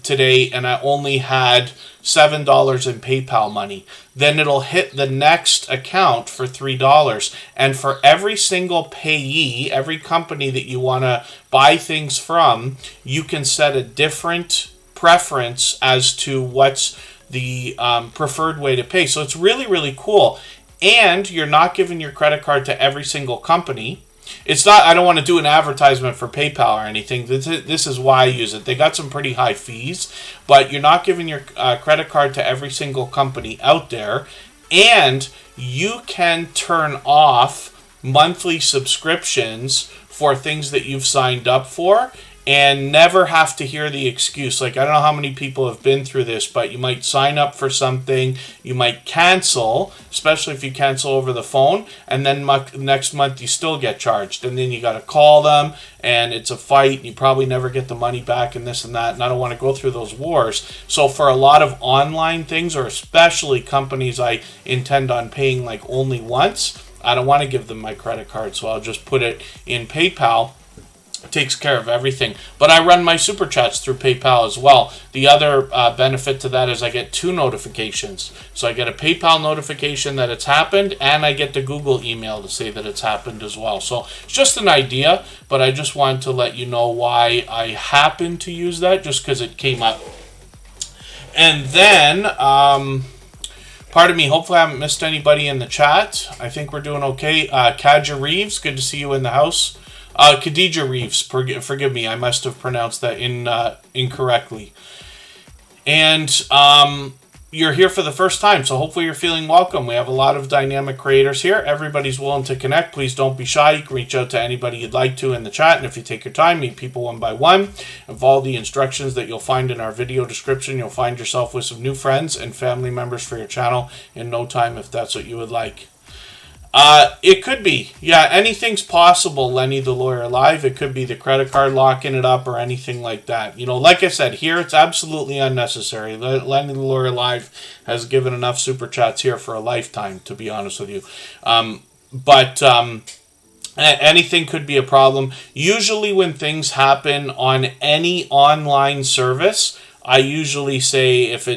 [SPEAKER 1] today and I only had $7 in PayPal money, then it'll hit the next account for $3. And for every single payee, every company that you want to buy things from, you can set a different preference as to what's the preferred way to pay. So it's really, really cool. And you're not giving your credit card to every single company. It's not, I don't want to do an advertisement for PayPal or anything. This is why I use it. They got some pretty high fees, but you're not giving your credit card to every single company out there. And you can turn off monthly subscriptions for things that you've signed up for and never have to hear the excuse. Like, I don't know how many people have been through this, but you might sign up for something, you might cancel, especially if you cancel over the phone, and then next month you still get charged. And then you got to call them, and it's a fight, and you probably never get the money back, and this and that, and I don't want to go through those wars. So for a lot of online things, or especially companies I intend on paying like only once, I don't want to give them my credit card, so I'll just put it in PayPal. Takes care of everything. But I run my super chats through PayPal as well. The other benefit to that is I get 2 notifications. So I get a PayPal notification that it's happened, and I get the Google email to say that it's happened as well. So it's just an idea, but I just wanted to let you know why I happen to use that, just because it came up. And then, pardon me, hopefully I haven't missed anybody in the chat. I think we're doing okay. Kaja Reeves, good to see you in the house. Khadija Reeves, forgive me, I must have pronounced that incorrectly. And you're here for the first time, so hopefully you're feeling welcome. We have a lot of dynamic creators here. Everybody's willing to connect. Please don't be shy. You can reach out to anybody you'd like to in the chat, and if you take your time, meet people one by one. And follow the instructions that you'll find in our video description. You'll find yourself with some new friends and family members for your channel in no time if that's what you would like. It could be. Yeah, anything's possible, Lenny the Lawyer Live. It could be the credit card locking it up or anything like that. You know, like I said, here it's absolutely unnecessary. Lenny the Lawyer Live has given enough super chats here for a lifetime, to be honest with you. But anything could be a problem. Usually when things happen on any online service, I usually say if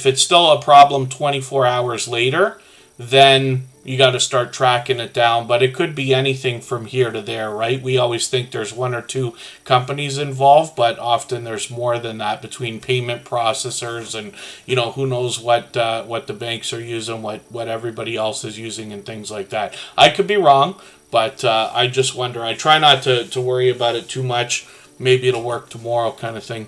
[SPEAKER 1] it's still a problem 24 hours later, then you got to start tracking it down. But it could be anything from here to there, right? We always think there's 1 or 2 companies involved, but often there's more than that between payment processors and, you know, who knows what the banks are using, what everybody else is using and things like that. I could be wrong, but I just wonder. I try not to worry about it too much. Maybe it'll work tomorrow kind of thing.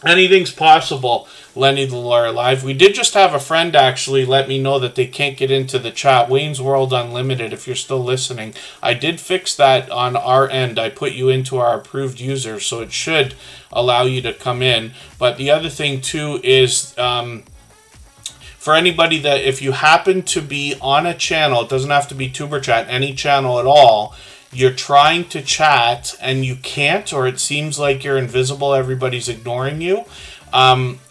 [SPEAKER 1] Anything's possible, Lenny the Lawyer Live. We did just have a friend actually let me know that they can't get into the chat. Wayne's World Unlimited, if you're still listening. I did fix that on our end. I put you into our approved users, so it should allow you to come in. But the other thing too is for anybody that if you happen to be on a channel, it doesn't have to be Tuber Chat, any channel at all, you're trying to chat and you can't, or it seems like you're invisible, everybody's ignoring you,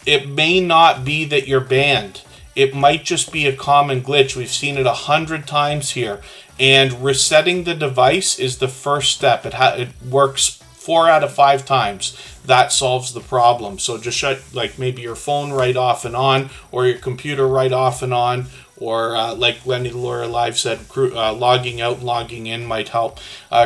[SPEAKER 1] it may not be that you're banned. It might just be a common glitch. We've seen it 100 times here. And resetting the device is the first step. It works 4 out of 5 times. That solves the problem. So just shut like maybe your phone right off and on, or your computer right off and on, or like Lenny the Lawyer Live said, logging out and logging in might help.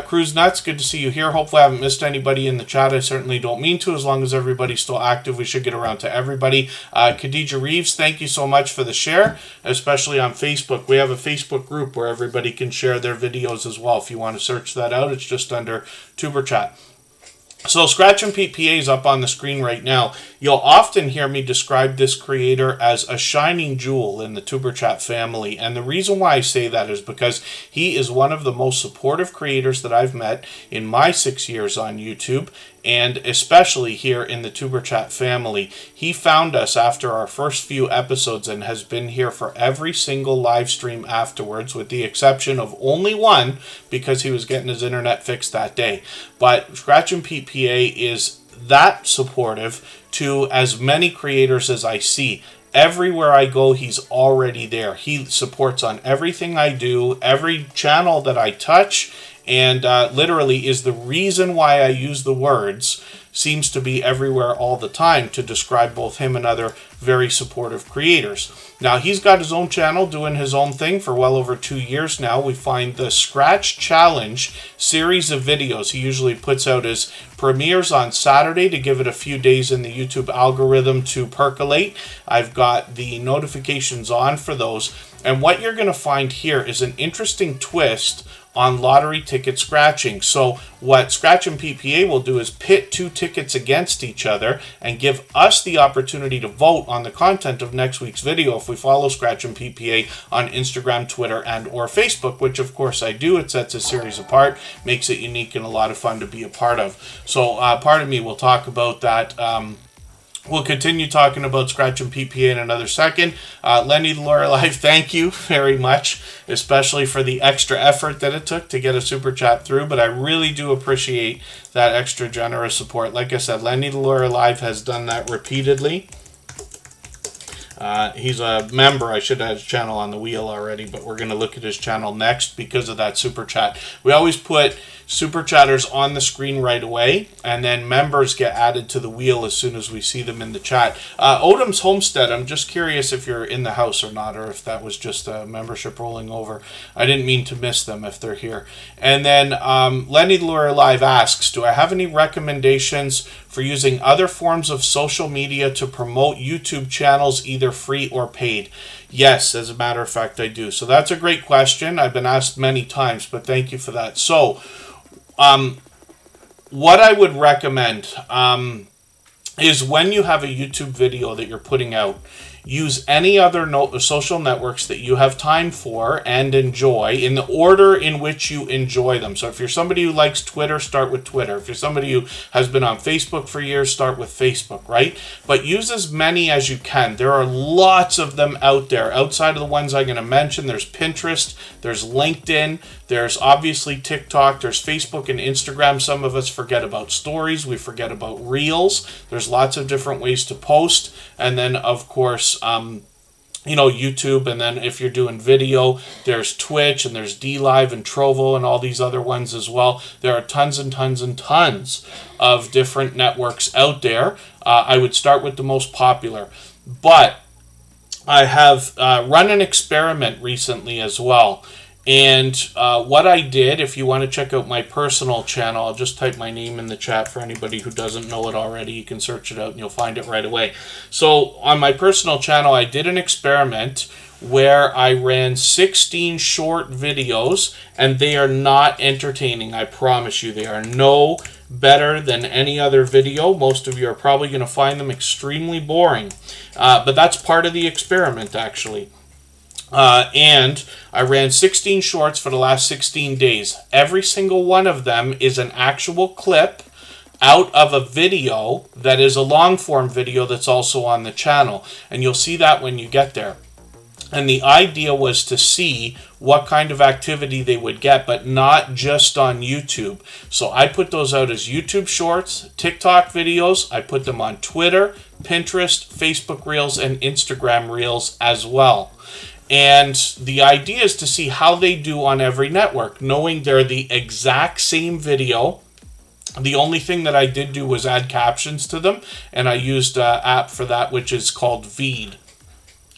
[SPEAKER 1] Cruise Nuts, good to see you here. Hopefully I haven't missed anybody in the chat. I certainly don't mean to. As long as everybody's still active, we should get around to everybody. Khadija Reeves, thank you so much for the share, especially on Facebook. We have a Facebook group where everybody can share their videos as well. If you want to search that out, it's just under Tuber Chat. So Scratch and PPA is up on the screen right now. You'll often hear me describe this creator as a shining jewel in the Tuber Chat family. And the reason why I say that is because he is one of the most supportive creators that I've met in my 6 years on YouTube, and especially here in the Tuber Chat family. He found us after our first few episodes and has been here for every single live stream afterwards, with the exception of only one because he was getting his internet fixed that day. But Scratch and PPA is that supportive to as many creators as I see. Everywhere I go, he's already there. He supports on everything I do, every channel that I touch, and literally is the reason why I use the words seems to be everywhere all the time to describe both him and other very supportive creators. Now, he's got his own channel doing his own thing for well over 2 years now. We find the Scratch Challenge series of videos. He usually puts out his premieres on Saturday to give it a few days in the YouTube algorithm to percolate. I've got the notifications on for those. And what you're going to find here is an interesting twist on lottery ticket scratching. So what Scratch and PPA will do is pit 2 tickets against each other and give us the opportunity to vote on the content of next week's video if we follow Scratch and PPA on Instagram, Twitter, and or Facebook, which of course I do. It sets a series apart, makes it unique and a lot of fun to be a part of. So pardon me, we'll talk about that. We'll continue talking about Scratch and PPA in another second. Lenny the Lawyer Live, thank you very much, especially for the extra effort that it took to get a super chat through. But I really do appreciate that extra generous support. Like I said, Lenny the Lawyer Live has done that repeatedly. He's a member. I should have his channel on the wheel already, but we're going to look at his channel next because of that super chat. We always put super chatters on the screen right away, and then members get added to the wheel as soon as we see them in the chat. Odom's Homestead, I'm just curious if you're in the house or not, or if that was just a membership rolling over. I didn't mean to miss them if they're here. And then Lenny the Lawyer Live asks, do I have any recommendations for using other forms of social media to promote YouTube channels, either free or paid? Yes, as a matter of fact, I do. So that's a great question. I've been asked many times, but thank you for that. So, what I would recommend is when you have a YouTube video that you're putting out, use any other social networks that you have time for and enjoy in the order in which you enjoy them. So if you're somebody who likes Twitter, start with Twitter. If you're somebody who has been on Facebook for years, start with Facebook, right? But use as many as you can. There are lots of them out there. Outside of the ones I'm going to mention, there's Pinterest, there's LinkedIn, there's obviously TikTok, there's Facebook and Instagram. Some of us forget about stories. We forget about Reels. There's lots of different ways to post. And then, of course, YouTube, and then if you're doing video, there's Twitch, and there's DLive and Trovo and all these other ones as well. There are tons and tons and tons of different networks out there. I would start with the most popular. But I have run an experiment recently as well. And what I did, if you want to check out my personal channel, I'll just type my name in the chat for anybody who doesn't know it already. You can search it out and you'll find it right away. So on my personal channel, I did an experiment where I ran 16 short videos, and they are not entertaining. I promise you, they are no better than any other video. Most of you are probably going to find them extremely boring. But that's part of the experiment, actually. And I ran 16 shorts for the last 16 days. Every single one of them is an actual clip out of a video that is a long form video that's also on the channel. And you'll see that when you get there. And the idea was to see what kind of activity they would get, but not just on YouTube. So I put those out as YouTube Shorts, TikTok videos. I put them on Twitter, Pinterest, Facebook Reels, and Instagram Reels as well. And the idea is to see how they do on every network, knowing they're the exact same video. The only thing that I did do was add captions to them, and I used an app for that, which is called Veed.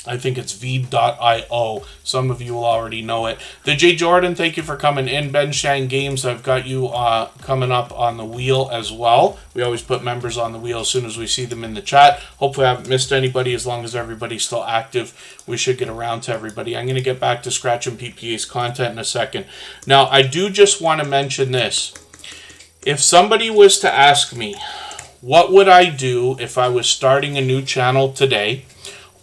[SPEAKER 1] I think it's Veed.io. Some of you will already know it. The J. Jordan, thank you for coming in. Ben Shang Games, I've got you coming up on the wheel as well. We always put members on the wheel as soon as we see them in the chat. Hopefully I haven't missed anybody. As long as everybody's still active, we should get around to everybody. I'm going to get back to Scratch and PPA's content in a second. Now, I do just want to mention this. If somebody was to ask me, what would I do if I was starting a new channel today,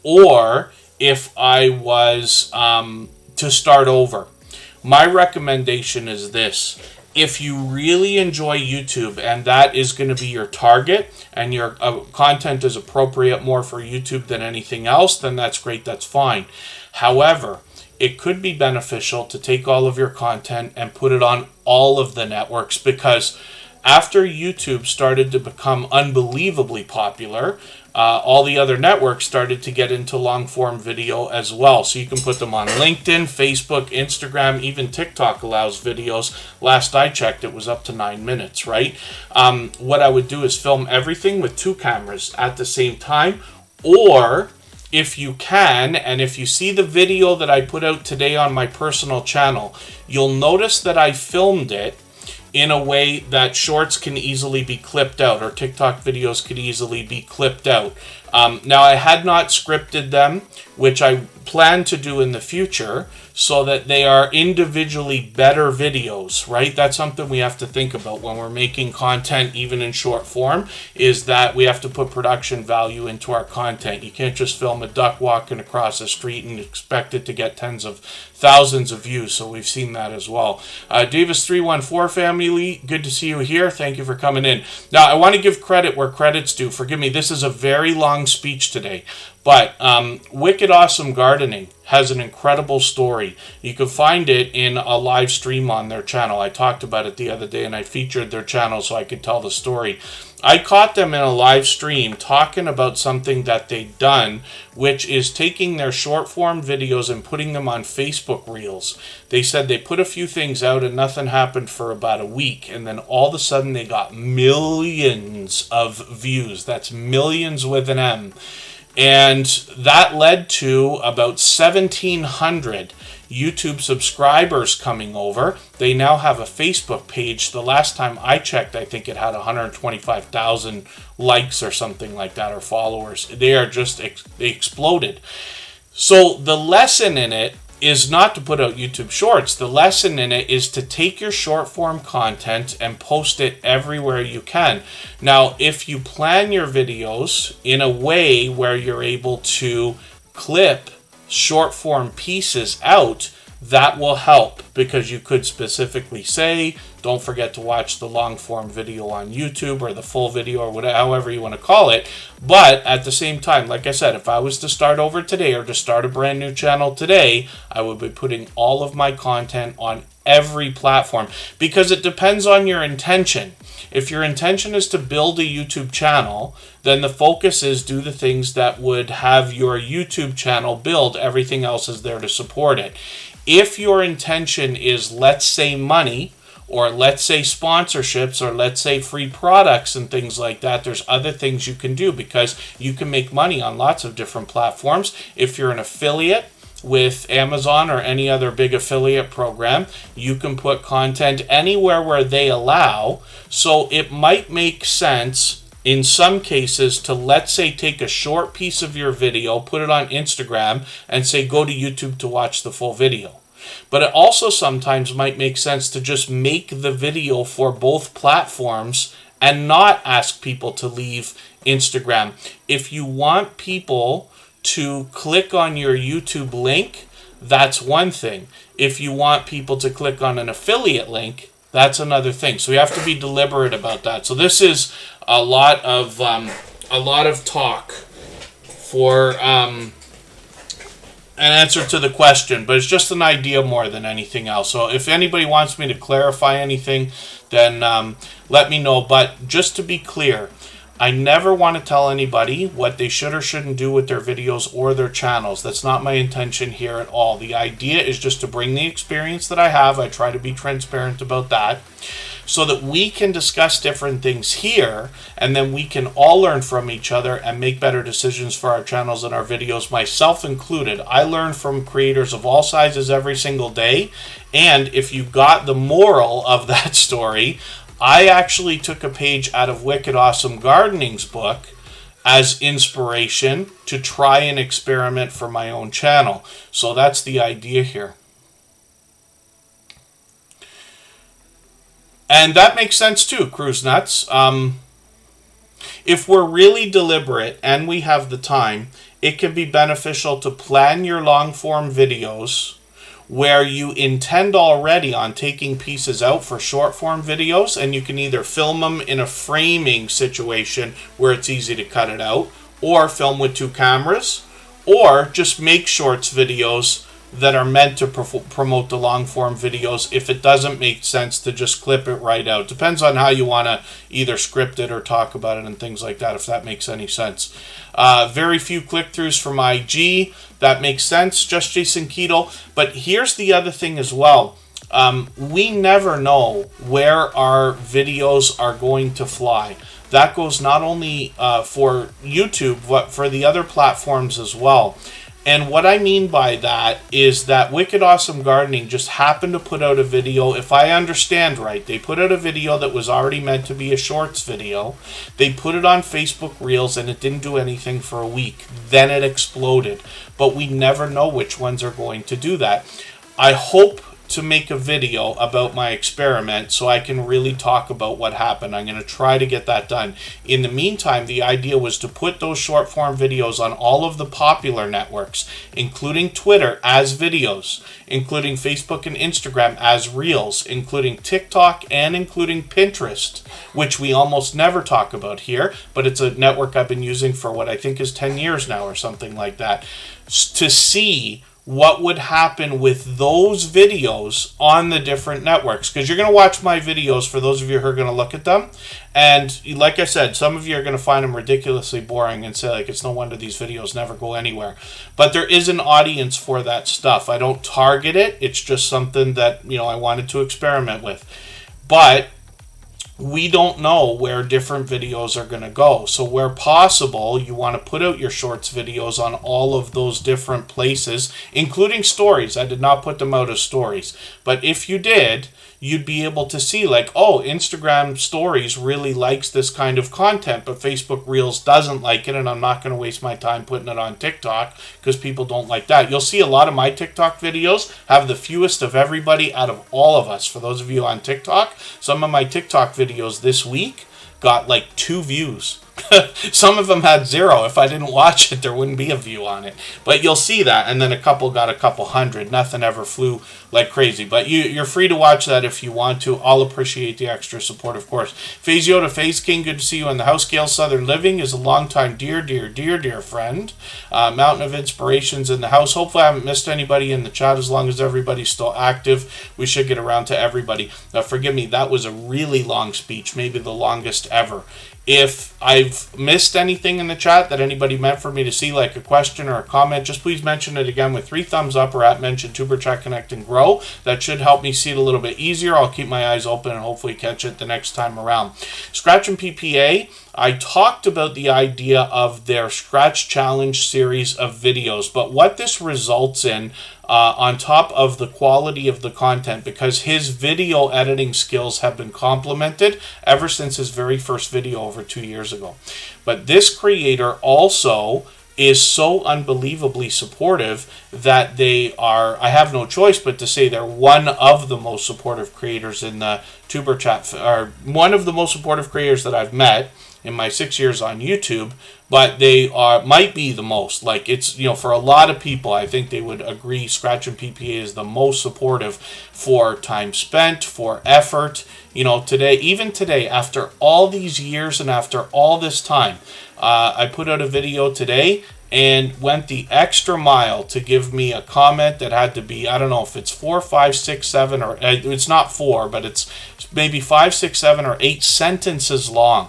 [SPEAKER 1] or if I was to start over? My recommendation is this. If you really enjoy YouTube and that is going to be your target and your content is appropriate more for YouTube than anything else, then that's great, that's fine. However, it could be beneficial to take all of your content and put it on all of the networks, because after YouTube started to become unbelievably popular, all the other networks started to get into long-form video as well. So you can put them on LinkedIn, Facebook, Instagram, even TikTok allows videos. Last I checked, it was up to 9 minutes, right? What I would do is film everything with 2 cameras at the same time, or if you can, and if you see the video that I put out today on my personal channel, you'll notice that I filmed it in a way that shorts can easily be clipped out, or TikTok videos could easily be clipped out. Now, I had not scripted them, which I plan to do in the future, so that they are individually better videos, right? That's something we have to think about when we're making content, even in short form, is that we have to put production value into our content. You can't just film a duck walking across the street and expect it to get tens of thousands of views, so we've seen that as well. Davis314 family, good to see you here. Thank you for coming in. Now, I want to give credit where credit's due. Forgive me, this is a very long speech today, but Wicked Awesome Gardening has an incredible story. You can find it in a live stream on their channel. I talked about it the other day, and I featured their channel so I could tell the story. I caught them in a live stream talking about something that they'd done, which is taking their short form videos and putting them on Facebook Reels. They said they put a few things out and nothing happened for about a week, and then all of a sudden they got millions of views. That's millions with an M. And that led to about 1,700 YouTube subscribers coming over. They now have a Facebook page. The last time I checked, I think it had 125,000 likes or something like that, or followers. They are just, they exploded. So the lesson in it is not to put out YouTube Shorts. The lesson in it is to take your short form content and post it everywhere you can. Now, if you plan your videos in a way where you're able to clip short form pieces out, that will help, because you could specifically say, don't forget to watch the long form video on YouTube, or the full video, or whatever, however you want to call it. But at the same time, like I said, if I was to start over today, or to start a brand new channel today, I would be putting all of my content on every platform, because it depends on your intention. If your intention is to build a YouTube channel, then the focus is do the things that would have your YouTube channel build. Everything else is there to support it. If your intention is, let's say, money, or let's say sponsorships, or let's say free products and things like that, there's other things you can do, because you can make money on lots of different platforms. If you're an affiliate with Amazon or any other big affiliate program, you can put content anywhere where they allow. So it might make sense in some cases to, let's say, take a short piece of your video, put it on Instagram, and say, go to YouTube to watch the full video. But it also sometimes might make sense to just make the video for both platforms and not ask people to leave Instagram. If you want people to click on your YouTube link, that's one thing. If you want people to click on an affiliate link, that's another thing. So you have to be deliberate about that. So this is a lot of talk for an answer to the question, but it's just an idea more than anything else. So if anybody wants me to clarify anything, then let me know. But just to be clear, I never want to tell anybody what they should or shouldn't do with their videos or their channels. That's not my intention here at all. The idea is just to bring the experience that I have. I try to be transparent about that so that we can discuss different things here, and then we can all learn from each other and make better decisions for our channels and our videos, myself included. I learn from creators of all sizes every single day, and if you got the moral of that story, I actually took a page out of Wicked Awesome Gardening's book as inspiration to try and experiment for my own channel. So that's the idea here. And that makes sense too, Cruise Nuts. If we're really deliberate and we have the time, it can be beneficial to plan your long form videos where you intend already on taking pieces out for short form videos, and you can either film them in a framing situation where it's easy to cut it out, or film with 2 cameras, or just make shorts videos that are meant to promote the long form videos if it doesn't make sense to just clip it right out. Depends on how you want to either script it or talk about it and things like that, if that makes any sense. Very few click-throughs from IG. That makes sense, just Jason Keto. But here's the other thing as well. We never know where our videos are going to fly. That goes not only for YouTube, but for the other platforms as well. And what I mean by that is that Wicked Awesome Gardening just happened to put out a video, if I understand right. They put out a video that was already meant to be a shorts video. They put it on Facebook Reels and it didn't do anything for a week. Then it exploded. But we never know which ones are going to do that. I hope to make a video about my experiment so I can really talk about what happened. I'm going to try to get that done. In the meantime, the idea was to put those short form videos on all of the popular networks, including Twitter as videos, including Facebook and Instagram as Reels, including TikTok, and including Pinterest, which we almost never talk about here, but it's a network I've been using for what I think is 10 years now or something like that, to see what would happen with those videos on the different networks. Because you're going to watch my videos, for those of you who are going to look at them, and like I said, some of you are going to find them ridiculously boring and say, like, it's no wonder these videos never go anywhere. But there is an audience for that stuff. I don't target it. It's just something that, I wanted to experiment with. But we don't know where different videos are going to go. So where possible, you want to put out your shorts videos on all of those different places, including stories. I did not put them out as stories. But if you did, you'd be able to see, like, oh, Instagram stories really likes this kind of content, but Facebook Reels doesn't like it, and I'm not going to waste my time putting it on TikTok because people don't like that. You'll see a lot of my TikTok videos have the fewest of everybody out of all of us. For those of you on TikTok, some of my TikTok videos this week got like 2 views. Some of them had 0. If I didn't watch it, there wouldn't be a view on it. But you'll see that. And then a couple got a couple hundred. Nothing ever flew like crazy. But you're free to watch that if you want to. I'll appreciate the extra support, of course. Phase Yoda, Phase King, good to see you in the house. Gail Southern Living is a longtime dear friend. Mountain of Inspirations in the house. Hopefully I haven't missed anybody in the chat. As long as everybody's still active, we should get around to everybody. Now, forgive me, that was a really long speech. Maybe the longest ever. If I've missed anything in the chat that anybody meant for me to see, like a question or a comment, just please mention it again with 3 thumbs up or at mention Tuber Chat Connect and Grow. That should help me see it a little bit easier. I'll keep my eyes open and hopefully catch it the next time around. Scratch and PPA, I talked about the idea of their Scratch Challenge series of videos, but what this results in, on top of the quality of the content, because his video editing skills have been complemented ever since his very first video over 2 years ago. But this creator also is so unbelievably supportive that they are, I have no choice but to say they're one of the most supportive creators in the Tuber Chat, or one of the most supportive creators that I've met in my 6 years on YouTube, but they might be the most. Like, it's, for a lot of people, I think they would agree Scratch and PPA is the most supportive for time spent, for effort. Even today, after all these years and after all this time, I put out a video today and went the extra mile to give me a comment that had to be, I don't know if it's 4, 5, 6, 7, or it's not 4, but it's maybe 5, 6, 7, or 8 sentences long.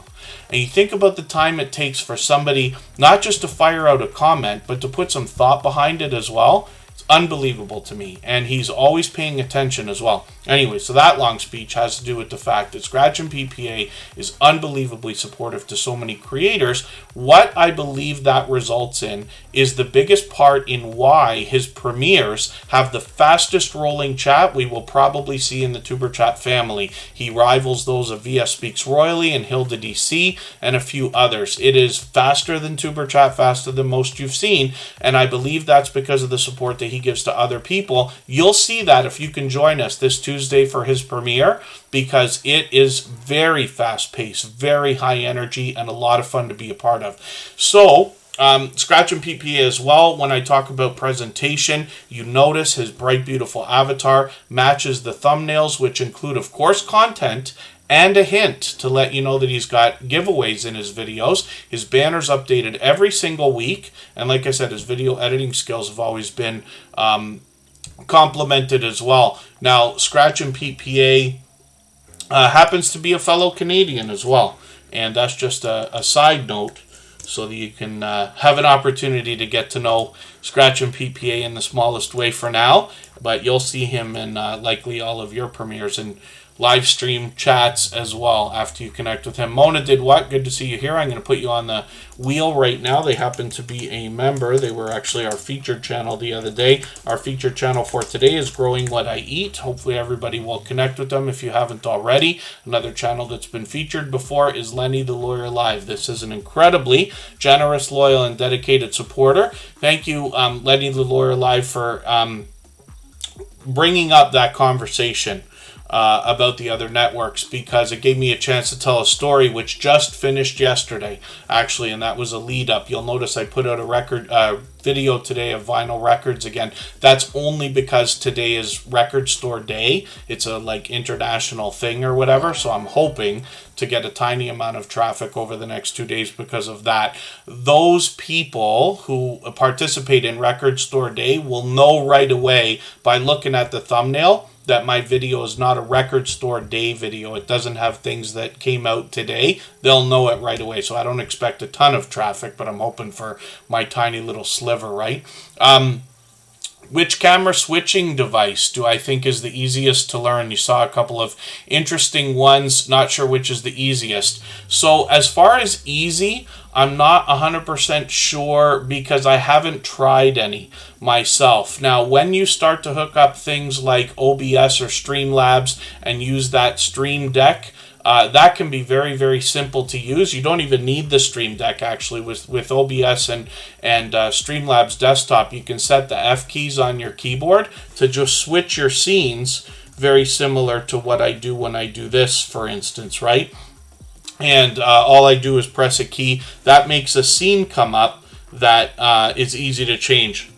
[SPEAKER 1] And you think about the time it takes for somebody not just to fire out a comment, but to put some thought behind it as well. It's unbelievable to me. And he's always paying attention as well. Anyway, so that long speech has to do with the fact that Scratch and PPA is unbelievably supportive to so many creators. What I believe that results in is the biggest part in why his premieres have the fastest rolling chat we will probably see in the Tuber Chat family. He rivals those of VS Speaks Royally and Hilda DC and a few others. It is faster than Tuber Chat, faster than most you've seen, and I believe that's because of the support that he gives to other people. You'll see that if you can join us this Tuesday for his premiere, because it is very fast-paced, very high energy, and a lot of fun to be a part of. So, Scratch and PPA as well, when I talk about presentation, you notice his bright, beautiful avatar matches the thumbnails, which include, of course, content and a hint to let you know that he's got giveaways in his videos. His banner's updated every single week, and like I said, his video editing skills have always been complimented as well. Now, Scratch and PPA happens to be a fellow Canadian as well, and that's just a side note so that you can have an opportunity to get to know Scratch and PPA in the smallest way for now, but you'll see him in likely all of your premieres and live stream chats as well after you connect with him. Mona did what? Good to see you here. I'm going to put you on the wheel right now. They happen to be a member. They were actually our featured channel the other day. Our featured channel for today is Growing What I Eat. Hopefully everybody will connect with them if you haven't already. Another channel that's been featured before is Lenny the Lawyer Live. This is an incredibly generous, loyal, and dedicated supporter. Thank you, Lenny the Lawyer Live, for bringing up that conversation about the other networks, because it gave me a chance to tell a story which just finished yesterday, actually, and that was a lead up. You'll notice I put out a record video today of vinyl records again. That's only because today is Record Store Day. It's a international thing or whatever, so I'm hoping to get a tiny amount of traffic over the next 2 days because of that. Those people who participate in Record Store Day will know right away by looking at the thumbnail that my video is not a Record Store Day video. It doesn't have things that came out today. They'll know it right away. So I don't expect a ton of traffic, but I'm hoping for my tiny little sliver, right? Which camera switching device do I think is the easiest to learn? You saw a couple of interesting ones. Not sure which is the easiest. So as far as easy, I'm not 100% sure because I haven't tried any myself. Now, when you start to hook up things like OBS or Streamlabs and use that Stream Deck, that can be very, very simple to use. You don't even need the Stream Deck, actually. With OBS and Streamlabs desktop, you can set the F keys on your keyboard to just switch your scenes, very similar to what I do when I do this, for instance, right? And all I do is press a key. That makes a scene come up that is easy to change.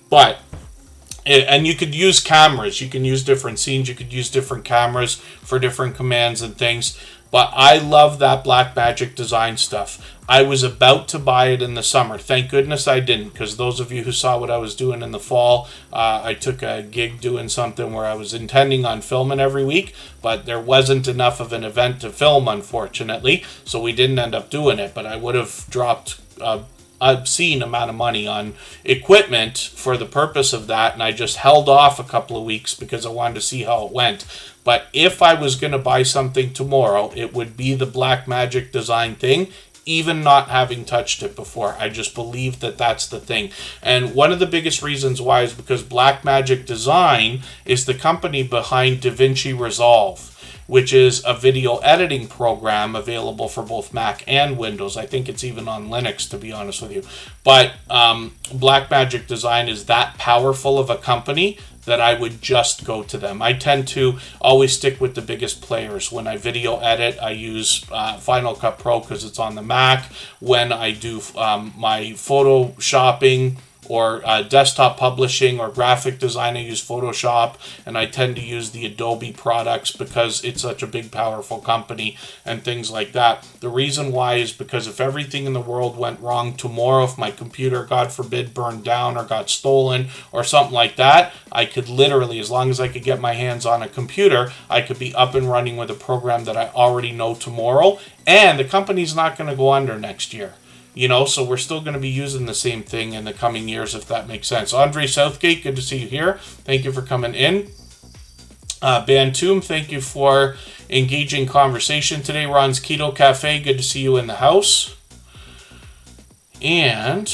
[SPEAKER 1] And you could use cameras. You can use different scenes. You could use different cameras for different commands and things. But I love that Blackmagic design stuff. I was about to buy it in the summer. Thank goodness I didn't, because those of you who saw what I was doing in the fall, I took a gig doing something where I was intending on filming every week, but there wasn't enough of an event to film, unfortunately, so we didn't end up doing it. But I would have dropped a obscene amount of money on equipment for the purpose of that, and I just held off a couple of weeks because I wanted to see how it went. But if I was going to buy something tomorrow, it would be the Blackmagic design thing, even not having touched it before. I just believe that that's the thing. And one of the biggest reasons why is because Blackmagic Design is the company behind DaVinci Resolve.
[SPEAKER 2] which is a video editing program available for both Mac and Windows. I think it's even on Linux, to be honest with you. But Blackmagic Design is that powerful of a company that I would just go to them. I tend to always stick with the biggest players. When I video edit, I use Final Cut Pro because it's on the Mac. When I do my photoshopping or desktop publishing or graphic design, I use Photoshop, and I tend to use the Adobe products because it's such a big, powerful company and things like that. The reason why is because if everything in the world went wrong tomorrow, if my computer, God forbid, burned down or got stolen or something like that, I could literally, as long as I could get my hands on a computer, I could be up and running with a program that I already know tomorrow, and the company's not going to go under next year. You know, so we're still going to be using the same thing in the coming years, if that makes sense. Andre Southgate, good to see you here. Thank you for coming in. Bantoom, thank you for engaging conversation today. Ron's Keto Cafe, good to see you in the house. And,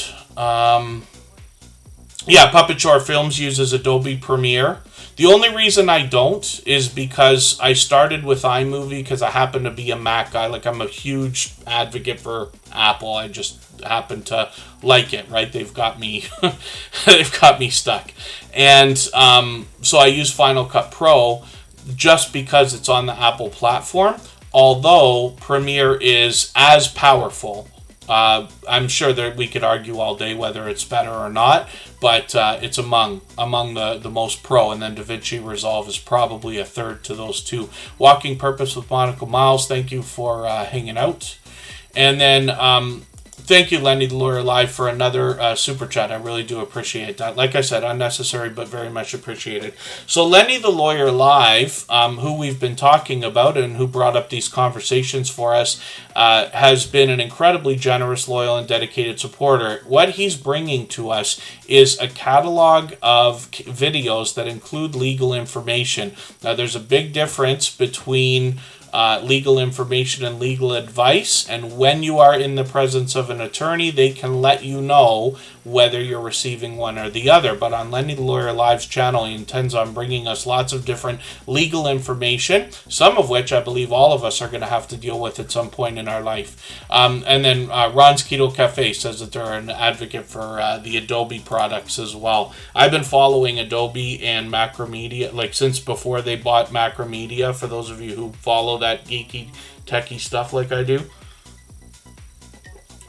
[SPEAKER 2] Puppet Short Films uses Adobe Premiere. The only reason I don't is because I started with iMovie because I happen to be a Mac guy. Like, I'm a huge advocate for Apple. I just happen to like it, right? They've got me stuck. And so I use Final Cut Pro just because it's on the Apple platform. Although Premiere is as powerful. I'm sure that we could argue all day whether it's better or not, but it's among the most pro, and then DaVinci Resolve is probably a third to those two. Walking Purpose with Monica Miles, thank you for hanging out. And then thank you, Lenny the Lawyer Live, for another super chat. I really do appreciate that. Like I said, unnecessary, but very much appreciated. So Lenny the Lawyer Live, who we've been talking about and who brought up these conversations for us, has been an incredibly generous, loyal, and dedicated supporter. What he's bringing to us is a catalog of videos that include legal information. Now, there's a big difference between legal information and legal advice, and when you are in the presence of an attorney, they can let you know whether you're receiving one or the other. But on Lenny the Lawyer Live's channel, he intends on bringing us lots of different legal information, some of which I believe all of us are going to have to deal with at some point in our life. And then Ron's Keto Cafe says that they're an advocate for the Adobe products as well. I've been following Adobe and Macromedia like since before they bought Macromedia, for those of you who follow that geeky, techie stuff like I do.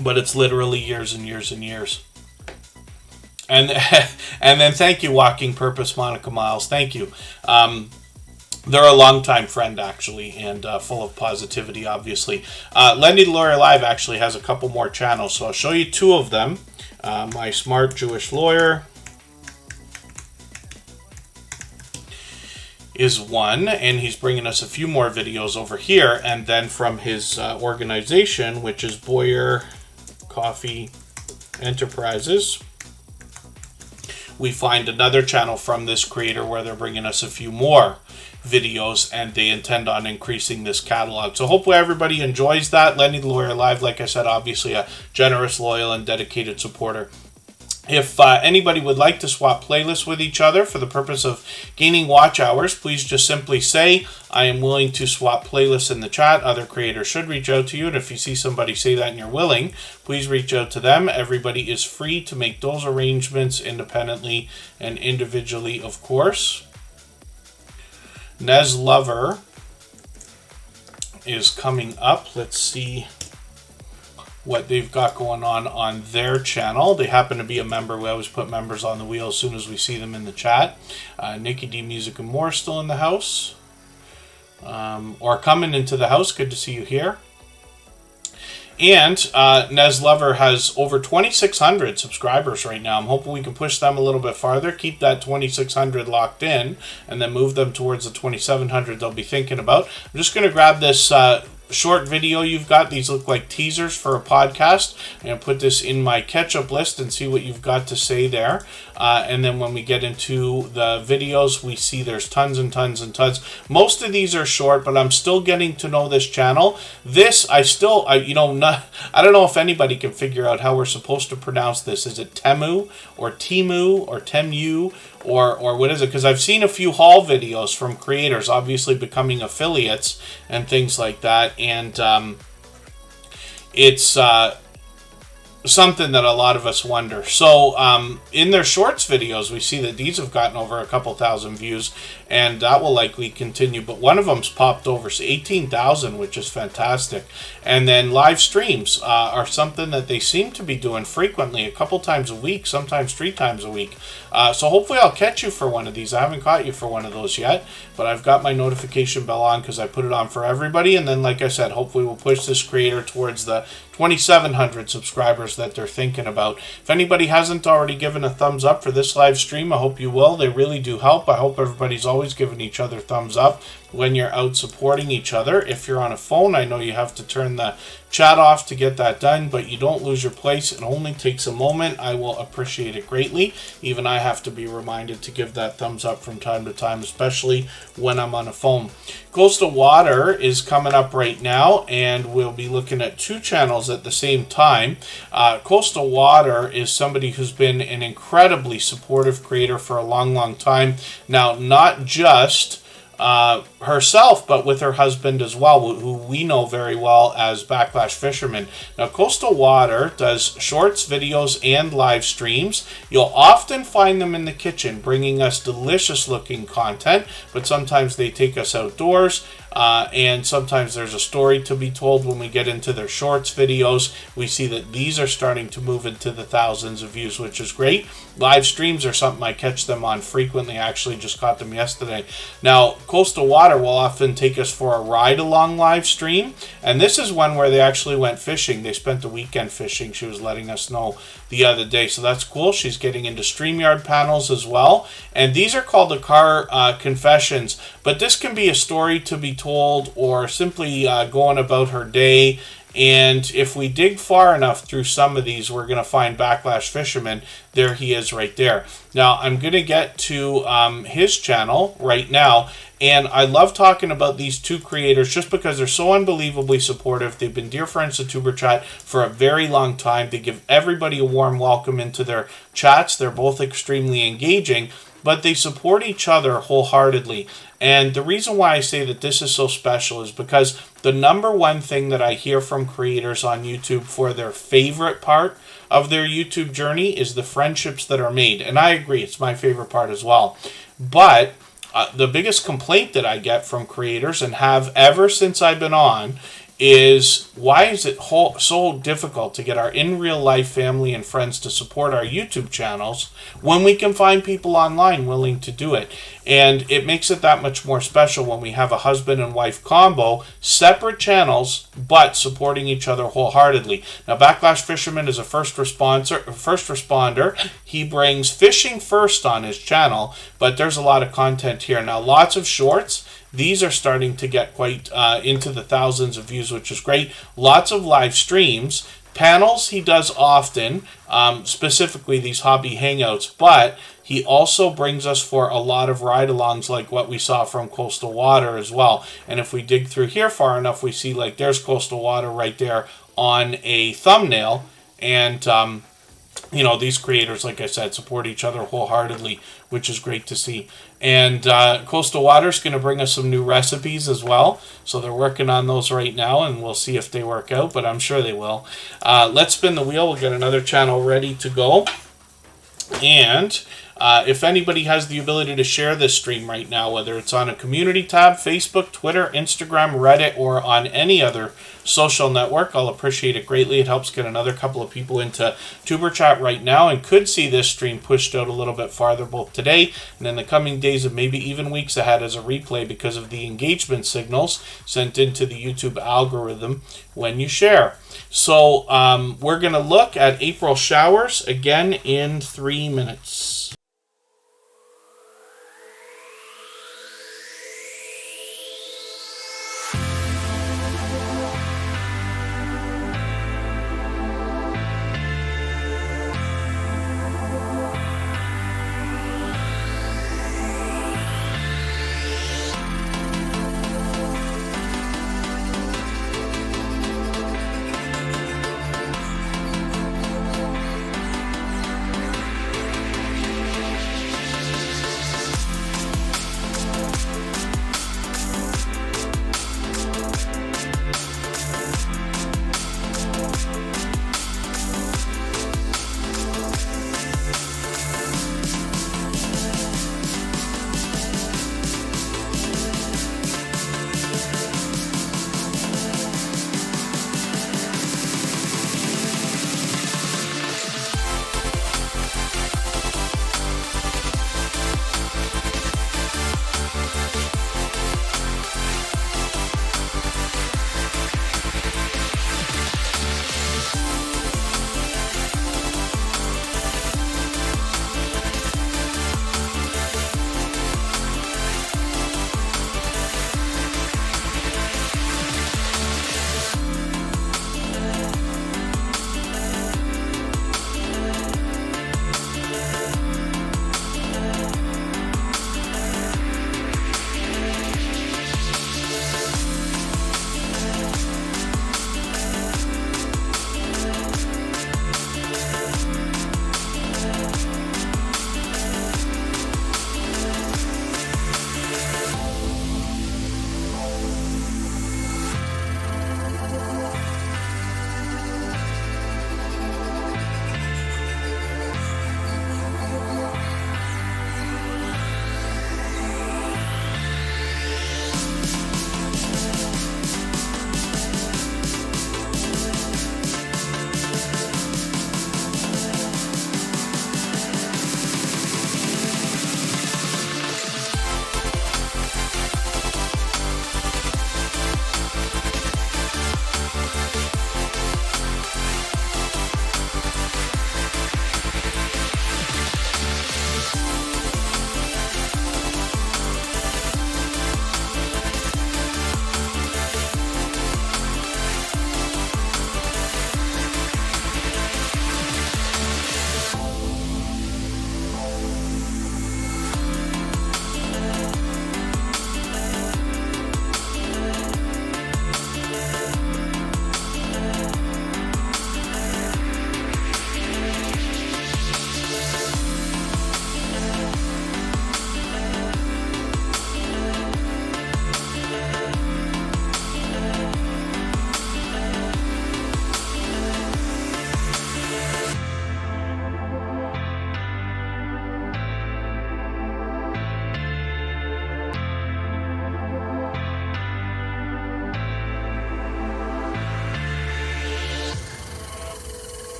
[SPEAKER 2] But it's literally years and years and years. And then thank you, Walking Purpose, Monica Miles. Thank you. They're a longtime friend, actually, and full of positivity, obviously. Lenny the Lawyer Live actually has a couple more channels, so I'll show you two of them. My Smart Jewish Lawyer is one, and he's bringing us a few more videos over here. And then from his organization, which is Boyer Coffee Enterprises, we find another channel from this creator where they're bringing us a few more videos, and they intend on increasing this catalog. So hopefully everybody enjoys that. Lenny the Lawyer Live, like I said, obviously a generous, loyal, and dedicated supporter. If anybody would like to swap playlists with each other for the purpose of gaining watch hours, please just simply say, I am willing to swap playlists in the chat. Other creators should reach out to you, and if you see somebody say that and you're willing, please reach out to them. Everybody is free to make those arrangements independently and individually, of course. Nez Lover is coming up. Let's see what they've got going on their channel. They happen to be a member. We always put members on the wheel as soon as we see them in the chat. Nikki D Music and More still in the house. Or coming into the house. Good to see you here. And Nez Lover has over 2,600 subscribers right now. I'm hoping we can push them a little bit farther, keep that 2,600 locked in, and then move them towards the 2,700 they'll be thinking about. I'm just going to grab this short video you've got. These look like teasers for a podcast. I'm going to put this in my catch-up list and see what you've got to say there. And then when we get into the videos, we see there's tons and tons and tons. Most of these are short, but I'm still getting to know this channel. I don't know if anybody can figure out how we're supposed to pronounce this. Is it Temu or Timu or Temu or what is it? Because I've seen a few haul videos from creators, obviously becoming affiliates and things like that, and it's something that a lot of us wonder. So in their shorts videos, we see that these have gotten over a couple thousand views, and that will likely continue. But one of them's popped over 18,000, which is fantastic. And then live streams are something that they seem to be doing frequently, a couple times a week, sometimes 3 times a week. So hopefully I'll catch you for one of these. I haven't caught you for one of those yet, but I've got my notification bell on because I put it on for everybody. And then, like I said, hopefully we'll push this creator towards the 2,700 subscribers that they're thinking about. If anybody hasn't already given a thumbs up for this live stream, I hope you will. They really do help. I hope everybody's always giving each other thumbs up when you're out supporting each other. If you're on a phone, I know you have to turn the chat off to get that done, but you don't lose your place. It only takes a moment. I will appreciate it greatly. Even I have to be reminded to give that thumbs up from time to time, especially when I'm on a phone. Coastal Water is coming up right now, and we'll be looking at 2 channels at the same time. Coastal Water is somebody who's been an incredibly supportive creator for a long, long time. Now, not just herself, but with her husband as well, who we know very well as Backlash Fisherman. Now, Coastal Water does shorts, videos, and live streams. You'll often find them in the kitchen bringing us delicious looking content, but sometimes they take us outdoors. And sometimes there's a story to be told when we get into their shorts videos. We see that these are starting to move into the thousands of views, which is great. Live streams are something I catch them on frequently. I actually just caught them yesterday. Now, Coastal Water will often take us for a ride-along live stream, and this is one where they actually went fishing. They spent the weekend fishing, she was letting us know the other day, so that's cool. She's getting into StreamYard panels as well, and these are called the car confessions, but this can be a story to be told or simply going about her day. And if we dig far enough through some of these, we're going to find Backlash Fisherman. There he is right there. Now, I'm going to get to his channel right now. And I love talking about these 2 creators just because they're so unbelievably supportive. They've been dear friends to Tuber Chat for a very long time. They give everybody a warm welcome into their chats. They're both extremely engaging, but they support each other wholeheartedly. And the reason why I say that this is so special is because the number one thing that I hear from creators on YouTube for their favorite part of their YouTube journey is the friendships that are made. And I agree, it's my favorite part as well. But the biggest complaint that I get from creators, and have ever since I've been on, is why is it so difficult to get our in real life family and friends to support our YouTube channels when we can find people online willing to do it? And it makes it that much more special when we have a husband and wife combo, separate channels, but supporting each other wholeheartedly. Now, Backlash Fisherman is a first responder. He brings fishing first on his channel, but there's a lot of content here. Now, lots of shorts. These are starting to get quite into the thousands of views, which is great. Lots of live streams. Panels he does often, specifically these hobby hangouts, but he also brings us for a lot of ride-alongs like what we saw from Coastal Water as well. And if we dig through here far enough, we see like there's Coastal Water right there on a thumbnail. And you know, these creators, like I said, support each other wholeheartedly, which is great to see. And Coastal Water is going to bring us some new recipes as well. So they're working on those right now, and we'll see if they work out, but I'm sure they will. Let's spin the wheel. We'll get another channel ready to go. And if anybody has the ability to share this stream right now, whether it's on a community tab, Facebook, Twitter, Instagram, Reddit, or on any other social network, I'll appreciate it greatly. It helps get another couple of people into Tuber Chat right now and could see this stream pushed out a little bit farther both today and in the coming days and maybe even weeks ahead as a replay because of the engagement signals sent into the YouTube algorithm when you share. So we're going to look at April showers again in 3 minutes.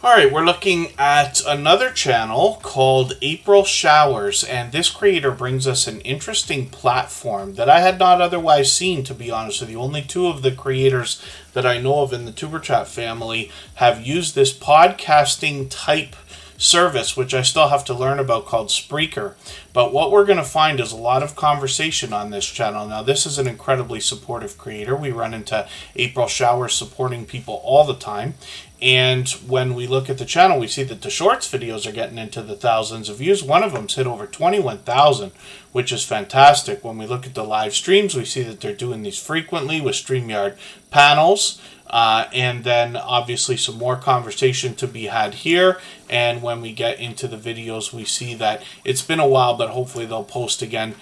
[SPEAKER 2] Alright, we're looking at another channel called April Showers, and this creator brings us an interesting platform that I had not otherwise seen, to be honest with you. Only two of the creators that I know of in the Superchat family have used this podcasting type service, which I still have to learn about, called Spreaker. But what we're going to find is a lot of conversation on this channel. Now, this is an incredibly supportive creator. We run into April Showers supporting people all the time. And when we look at the channel, we see that the shorts videos are getting into the thousands of views. One of them's hit over 21,000, which is fantastic. When we look at the live streams, we see that they're doing these frequently with StreamYard panels. And then obviously some more conversation to be had here. And when we get into the videos, we see that it's been a while, but hopefully they'll post again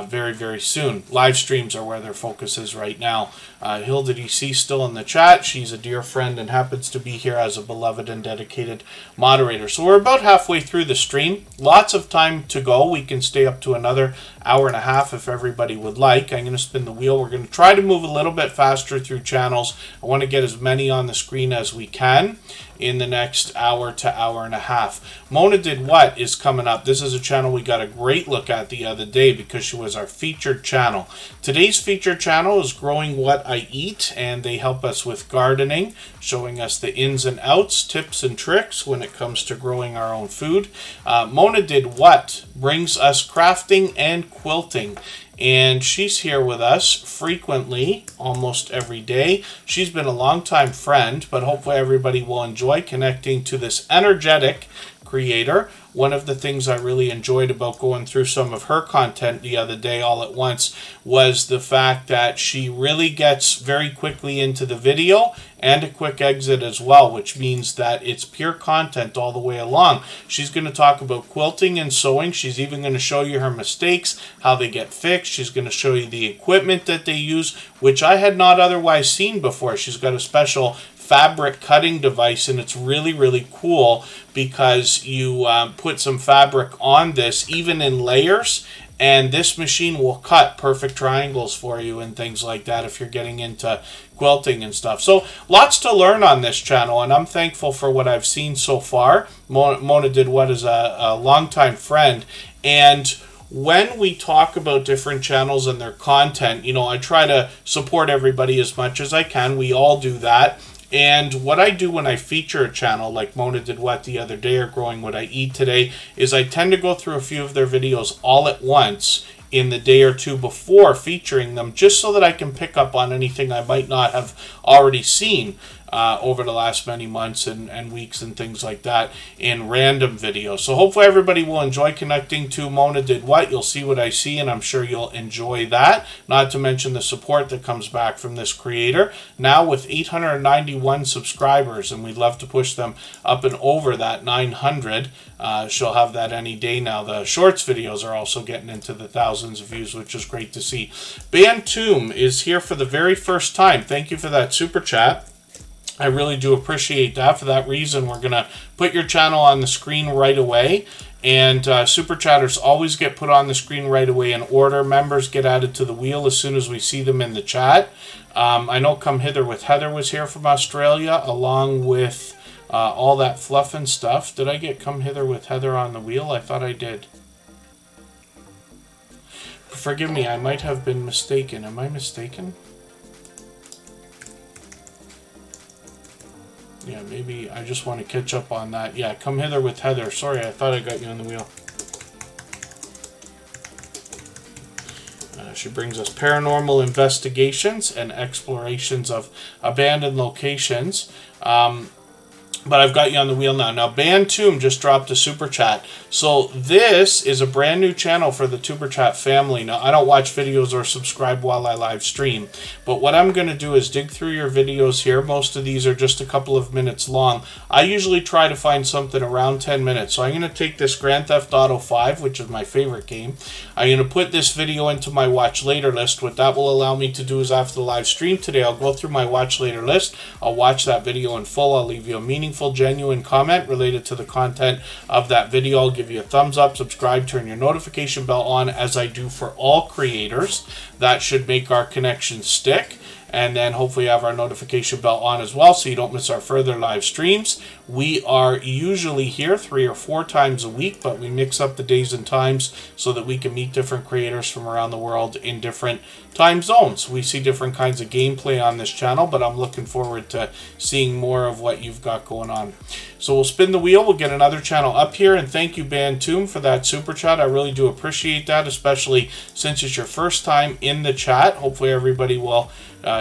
[SPEAKER 2] very, very soon. Live streams are where their focus is right now. Hilda DC still in the chat. She's a dear friend and happens to be here as a beloved and dedicated moderator. So we're about halfway through the stream. Lots of time to go. We can stay up to another hour and a half if everybody would like. I'm going to spin the wheel. We're going to try to move a little bit faster through channels. I want to get as many on the screen as we can in the next hour to hour and a half. Mona Did What is coming up. This is a channel we got a great look at the other day because she was our featured channel. Today's featured channel is Growing What I Eat, and they help us with gardening, showing us the ins and outs, tips and tricks when it comes to growing our own food. Mona Did What brings us crafting and quilting. And she's here with us frequently, almost every day. She's been a longtime friend, but hopefully everybody will enjoy connecting to this energetic creator. One of the things I really enjoyed about going through some of her content the other day all at once was the fact that she really gets very quickly into the video and a quick exit as well, which means that it's pure content all the way along. She's going to talk about quilting and sewing. She's even going to show you her mistakes, how they get fixed. She's going to show you the equipment that they use, which I had not otherwise seen before. She's got a special fabric cutting device, and it's really, really cool because you put some fabric on this, even in layers, and this machine will cut perfect triangles for you and things like that if you're getting into quilting and stuff. So lots to learn on this channel, and I'm thankful for what I've seen so far. Mona Did What is a longtime friend, and when we talk about different channels and their content, you know, I try to support everybody as much as I can. We all do that. And what I do when I feature a channel like Mona Did What the other day or Growing What I Eat today is I tend to go through a few of their videos all at once in the day or two before featuring them, just so that I can pick up on anything I might not have already seen over the last many months and weeks and things like that in random videos. So hopefully everybody will enjoy connecting to Mona Did What. You'll see what I see, and I'm sure you'll enjoy that. Not to mention the support that comes back from this creator. Now with 891 subscribers, and we'd love to push them up and over that 900. She'll have that any day now. The shorts videos are also getting into the thousands of views, which is great to see. Bantoom is here for the very first time. Thank you for that super chat. I really do appreciate that. For that reason, we're going to put your channel on the screen right away. And super chatters always get put on the screen right away in order. Members get added to the wheel as soon as we see them in the chat. I know Come Hither with Heather was here from Australia, along with all that fluff and stuff. Did I get Come Hither with Heather on the wheel? I thought I did. Forgive me, I might have been mistaken. Am I mistaken? Yeah, maybe I just want to catch up on that. Yeah, Come Hither with Heather. Sorry, I thought I got you on the wheel. She brings us paranormal investigations and explorations of abandoned locations. But I've got you on the wheel now. Now, Bantoom just dropped a super chat. So this is a brand new channel for the Tuber Chat family. Now, I don't watch videos or subscribe while I live stream. But what I'm going to do is dig through your videos here. Most of these are just a couple of minutes long. I usually try to find something around 10 minutes. So I'm going to take this Grand Theft Auto 5, which is my favorite game. I'm going to put this video into my watch later list. What that will allow me to do is after the live stream today, I'll go through my watch later list. I'll watch that video in full. I'll leave you a meaningful, genuine comment related to the content of that video. I'll give you a thumbs up, subscribe, turn your notification bell on, as I do for all creators. That should make our connection stick. and then hopefully have our notification bell on as well so you don't miss our further live streams. We are usually here 3 or 4 times a week, but we mix up the days and times so that we can meet different creators from around the world in different time zones. We see different kinds of gameplay on this channel, but I'm looking forward to seeing more of what you've got going on. So we'll spin the wheel, we'll get another channel up here, and thank you Bantoom for that super chat. I really do appreciate that, especially since it's your first time in the chat. Hopefully everybody will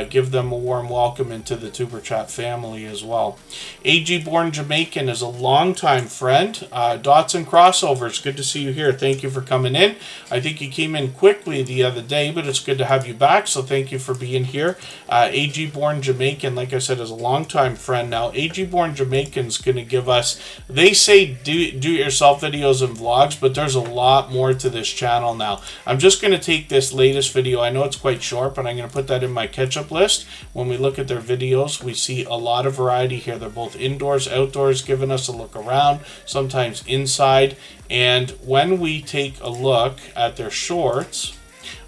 [SPEAKER 2] give them a warm welcome into the Super Chat family as well. AG Born Jamaican is a longtime friend. Dots and Crossovers, good to see you here. Thank you for coming in. I think you came in quickly the other day, but it's good to have you back, so thank you for being here. AG Born Jamaican, like I said, is a longtime friend now. AG Born Jamaican's going to give us, they say do-it-yourself videos and vlogs, but there's a lot more to this channel now. I'm just going to take this latest video. I know it's quite short, but I'm going to put that in my catch-up list. When we look at their videos, we see a lot of variety here. They're both indoors, outdoors, giving us a look around, sometimes inside. And when we take a look at their shorts,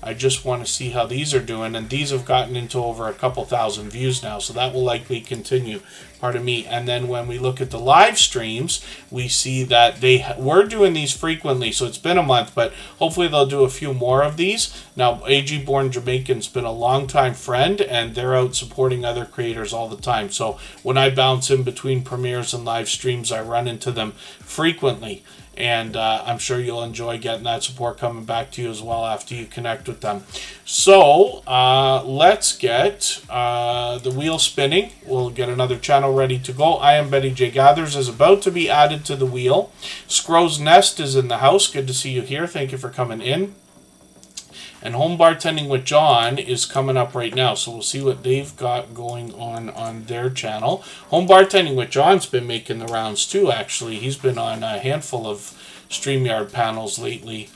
[SPEAKER 2] I just want to see how these are doing, and these have gotten into over a couple thousand views now, so that will likely continue. Pardon me. And then when we look at the live streams, we see that they were doing these frequently, so it's been a month, but hopefully they'll do a few more of these. Now, AG Born Jamaican's been a longtime friend, and they're out supporting other creators all the time. So when I bounce in between premieres and live streams, I run into them frequently. And I'm sure you'll enjoy getting that support coming back to you as well after you connect with them. So let's get the wheel spinning. We'll get another channel ready to go. I Am Betty J Gathers is about to be added to the wheel. Scrow's Nest is in the house. Good to see you here. Thank you for coming in. And Home Bartending with John is coming up right now, so we'll see what they've got going on their channel. Home Bartending with John's been making the rounds too, actually. He's been on a handful of StreamYard panels lately.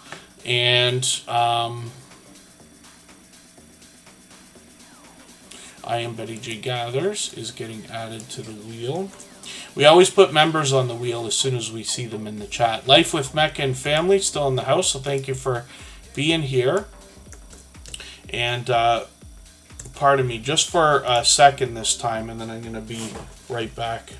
[SPEAKER 2] And I Am Betty J Gathers is getting added to the wheel. We always put members on the wheel as soon as we see them in the chat. Life with Mecca and Family still in the house, so thank you for being here. And pardon me, just for a second this time, and then I'm going to be right back.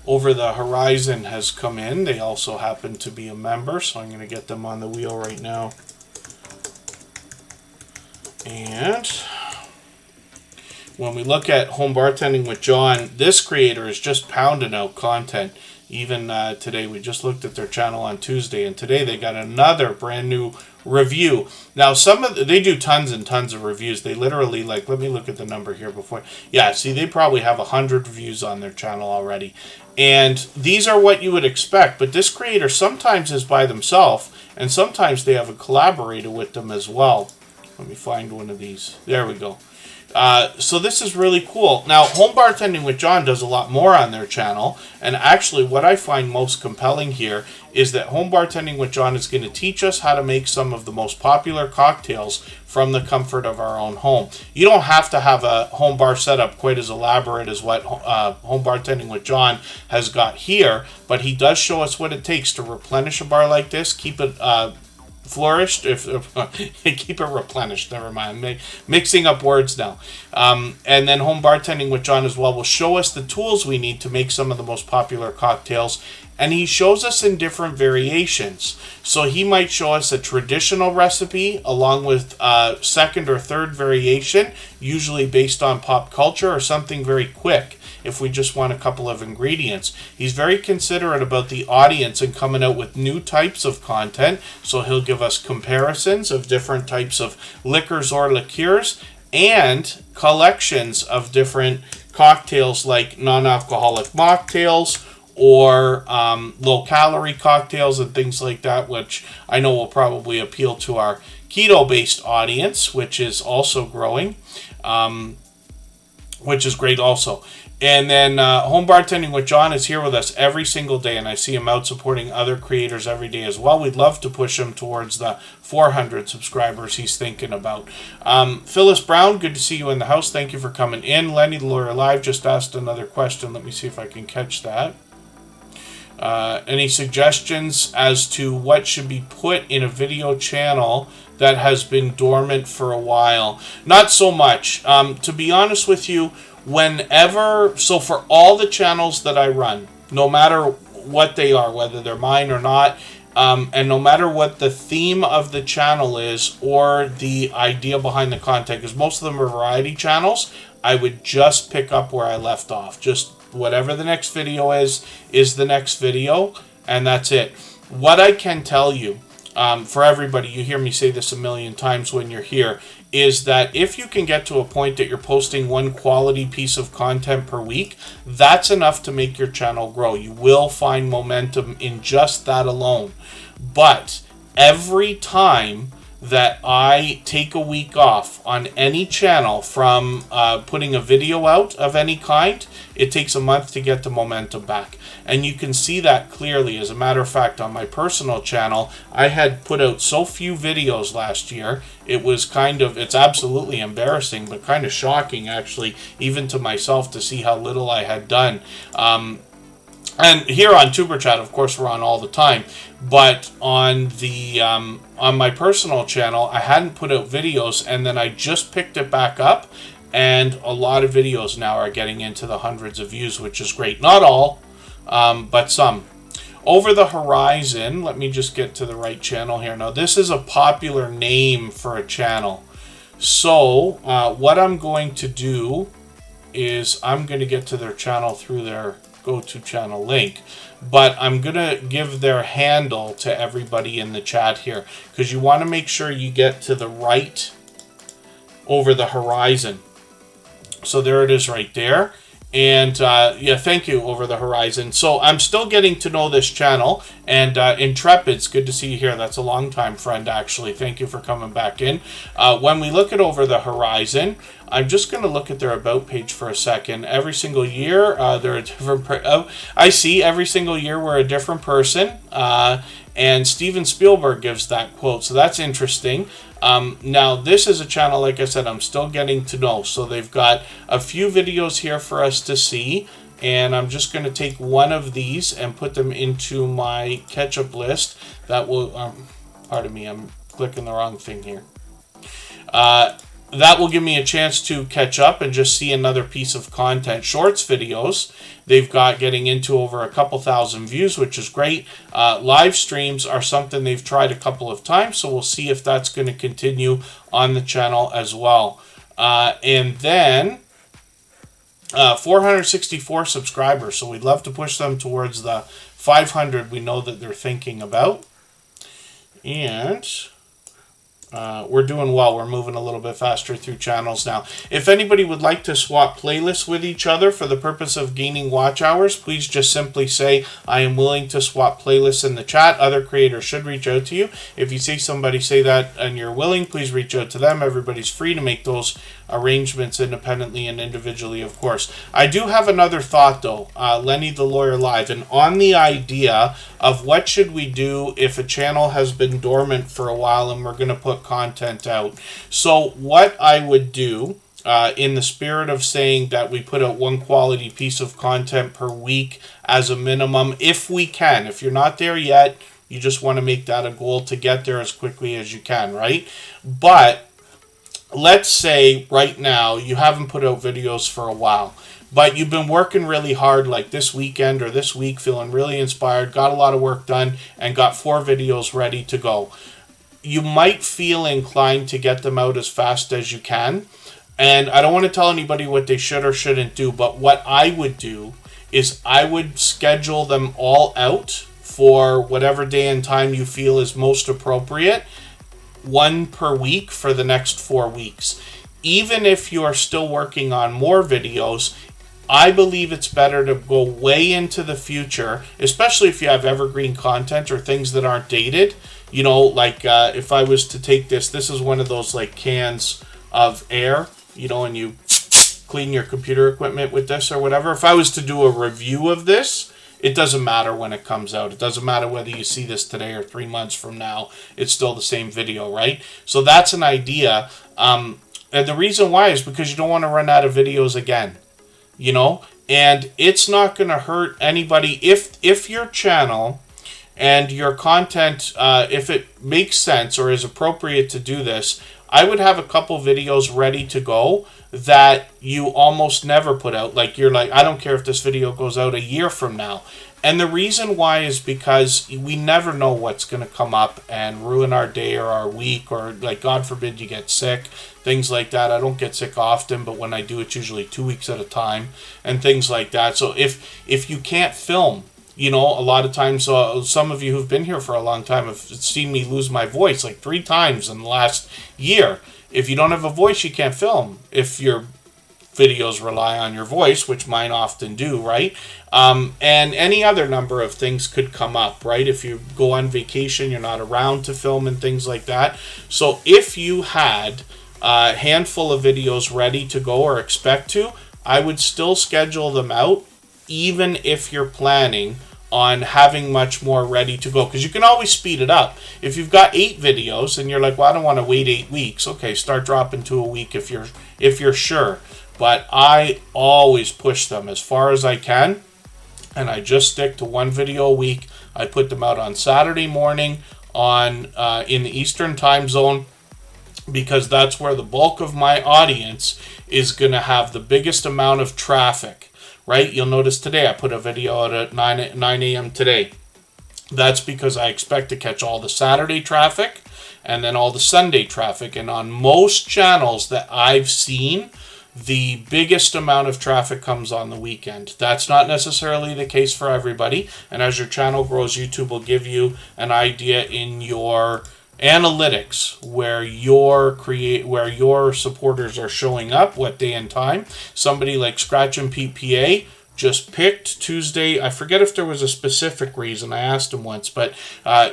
[SPEAKER 2] Over the Horizon has come in. They also happen to be a member, so I'm going to get them on the wheel right now. And when we look at Home Bartending with John, this creator is just pounding out content. Even today, we just looked at their channel on Tuesday, and today they got another brand new review. Now, they do tons and tons of reviews. They literally, like, let me look at the number here before. Yeah, see, they probably have 100 reviews on their channel already. And these are what you would expect, but this creator sometimes is by themselves, and sometimes they have a collaborator with them as well. Let me find one of these. There we go. So this is really cool. Now, Home Bartending with John does a lot more on their channel, and actually what I find most compelling here is that Home Bartending with John is going to teach us how to make some of the most popular cocktails from the comfort of our own home. You don't have to have a home bar setup quite as elaborate as what Home Bartending with John has got here, but he does show us what it takes to replenish a bar like this, keep it flourished, keep it replenished, never mind, mixing up words now. And then Home Bartending with John as well will show us the tools we need to make some of the most popular cocktails, and he shows us in different variations. So he might show us a traditional recipe along with second or third variation, usually based on pop culture, or something very quick if we just want a couple of ingredients. He's very considerate about the audience and coming out with new types of content, so he'll give us comparisons of different types of liquors or liqueurs and collections of different cocktails like non-alcoholic mocktails or low-calorie cocktails and things like that, which I know will probably appeal to our keto-based audience, which is also growing. Which is great also. And then Home Bartending with John is here with us every single day, and I see him out supporting other creators every day as well. We'd love to push him towards the 400 subscribers he's thinking about. Phyllis Brown, good to see you in the house. Thank you for coming in. Lenny the Lawyer Live just asked another question. Let me see if I can catch that. Any suggestions as to what should be put in a video channel that has been dormant for a while? Not so much. To be honest with you, so for all the channels that I run, no matter what they are, whether they're mine or not, and no matter what the theme of the channel is or the idea behind the content, because most of them are variety channels, I would just pick up where I left off. Just whatever the next video is the next video, and that's it. What I can tell you, for everybody, you hear me say this a million times when you're here, is that if you can get to a point that you're posting one quality piece of content per week, that's enough to make your channel grow. You will find momentum in just that alone. But every time that I take a week off on any channel from putting a video out of any kind, it takes a month to get the momentum back. And you can see that clearly. As a matter of fact, on my personal channel, I had put out so few videos last year, it's absolutely embarrassing, but kind of shocking actually, even to myself, to see how little I had done. And here on Superchat, of course, we're on all the time. But on the on my personal channel, I hadn't put out videos, and then I just picked it back up, and a lot of videos now are getting into the hundreds of views, which is great. Not all, but some. Over the Horizon, let me just get to the right channel here. Now, this is a popular name for a channel. So, what I'm going to do is I'm going to get to their channel through their go-to channel link, but I'm going to give their handle to everybody in the chat here, because you want to make sure you get to the right Over the Horizon. So there it is right there. And yeah, thank you, Over the Horizon. So I'm still getting to know this channel. And Intrepid's good to see you here. That's a long-time friend, actually. Thank you for coming back in. When we look at Over the Horizon, I'm just going to look at their About page for a second. Every single year, they're a different... I see every single year we're a different person. And Steven Spielberg gives that quote. So that's interesting. Now, this is a channel, like I said, I'm still getting to know. So they've got a few videos here for us to see. And I'm just going to take one of these and put them into my catch-up list. That will... pardon me, I'm clicking the wrong thing here. That will give me a chance to catch up and just see another piece of content. Shorts videos, they've got getting into over a couple thousand views, which is great. Live streams are something they've tried a couple of times, so we'll see if that's going to continue on the channel as well. And then 464 subscribers, so we'd love to push them towards the 500 we know that they're thinking about. And... we're doing well. We're moving a little bit faster through channels now. If anybody would like to swap playlists with each other for the purpose of gaining watch hours, please just simply say, I am willing to swap playlists in the chat. Other creators should reach out to you. If you see somebody say that and you're willing, please reach out to them. Everybody's free to make those arrangements independently and individually, of course. I do have another thought, though. Lenny the Lawyer Live, and on the idea of what should we do if a channel has been dormant for a while and we're going to put content out. So what I would do, in the spirit of saying that we put out one quality piece of content per week as a minimum, if we can. If you're not there yet, you just want to make that a goal to get there as quickly as you can, right? But let's say right now you haven't put out videos for a while, but you've been working really hard, like this weekend or this week, feeling really inspired, got a lot of work done, and got 4 videos ready to go. You might feel inclined to get them out as fast as you can. And I don't want to tell anybody what they should or shouldn't do, but what I would do is I would schedule them all out for whatever day and time you feel is most appropriate, 1 per week for the next 4 weeks. Even if you are still working on more videos, I believe it's better to go way into the future, especially if you have evergreen content or things that aren't dated. You know, like if I was to take this is one of those like cans of air, you know, and you clean your computer equipment with this or whatever. If I was to do a review of this, it doesn't matter when it comes out. It doesn't matter whether you see this today or 3 months from now. It's still the same video, right? So that's an idea. And the reason why is because you don't want to run out of videos again, you know? And it's not going to hurt anybody if your channel and your content, if it makes sense or is appropriate to do this, I would have a couple videos ready to go that you almost never put out. Like, you're like, I don't care if this video goes out a year from now. And the reason why is because we never know what's going to come up and ruin our day or our week, or, like, God forbid you get sick, things like that. I don't get sick often, but when I do, it's usually 2 weeks at a time and things like that. So if you can't film, you know, a lot of times, some of you who've been here for a long time have seen me lose my voice like 3 times in the last year. If you don't have a voice, you can't film. If your videos rely on your voice, which mine often do, right? And any other number of things could come up, right? If you go on vacation, you're not around to film and things like that. So if you had a handful of videos ready to go or expect to, I would still schedule them out, even if you're planning on having much more ready to go, because you can always speed it up. If you've got 8 videos and you're like, well, I don't want to wait 8 weeks, okay, start dropping to a week if you're sure. But I always push them as far as I can, and I just stick to 1 video a week. I put them out on Saturday morning on in the Eastern time zone, because that's where the bulk of my audience is going to have the biggest amount of traffic. Right? You'll notice today I put a video out at 9 a.m. today. That's because I expect to catch all the Saturday traffic and then all the Sunday traffic. And on most channels that I've seen, the biggest amount of traffic comes on the weekend. That's not necessarily the case for everybody. And as your channel grows, YouTube will give you an idea in your analytics where your supporters are showing up, what day and time. Somebody like Scratch and PPA just picked Tuesday. I forget if there was a specific reason. I asked him once, but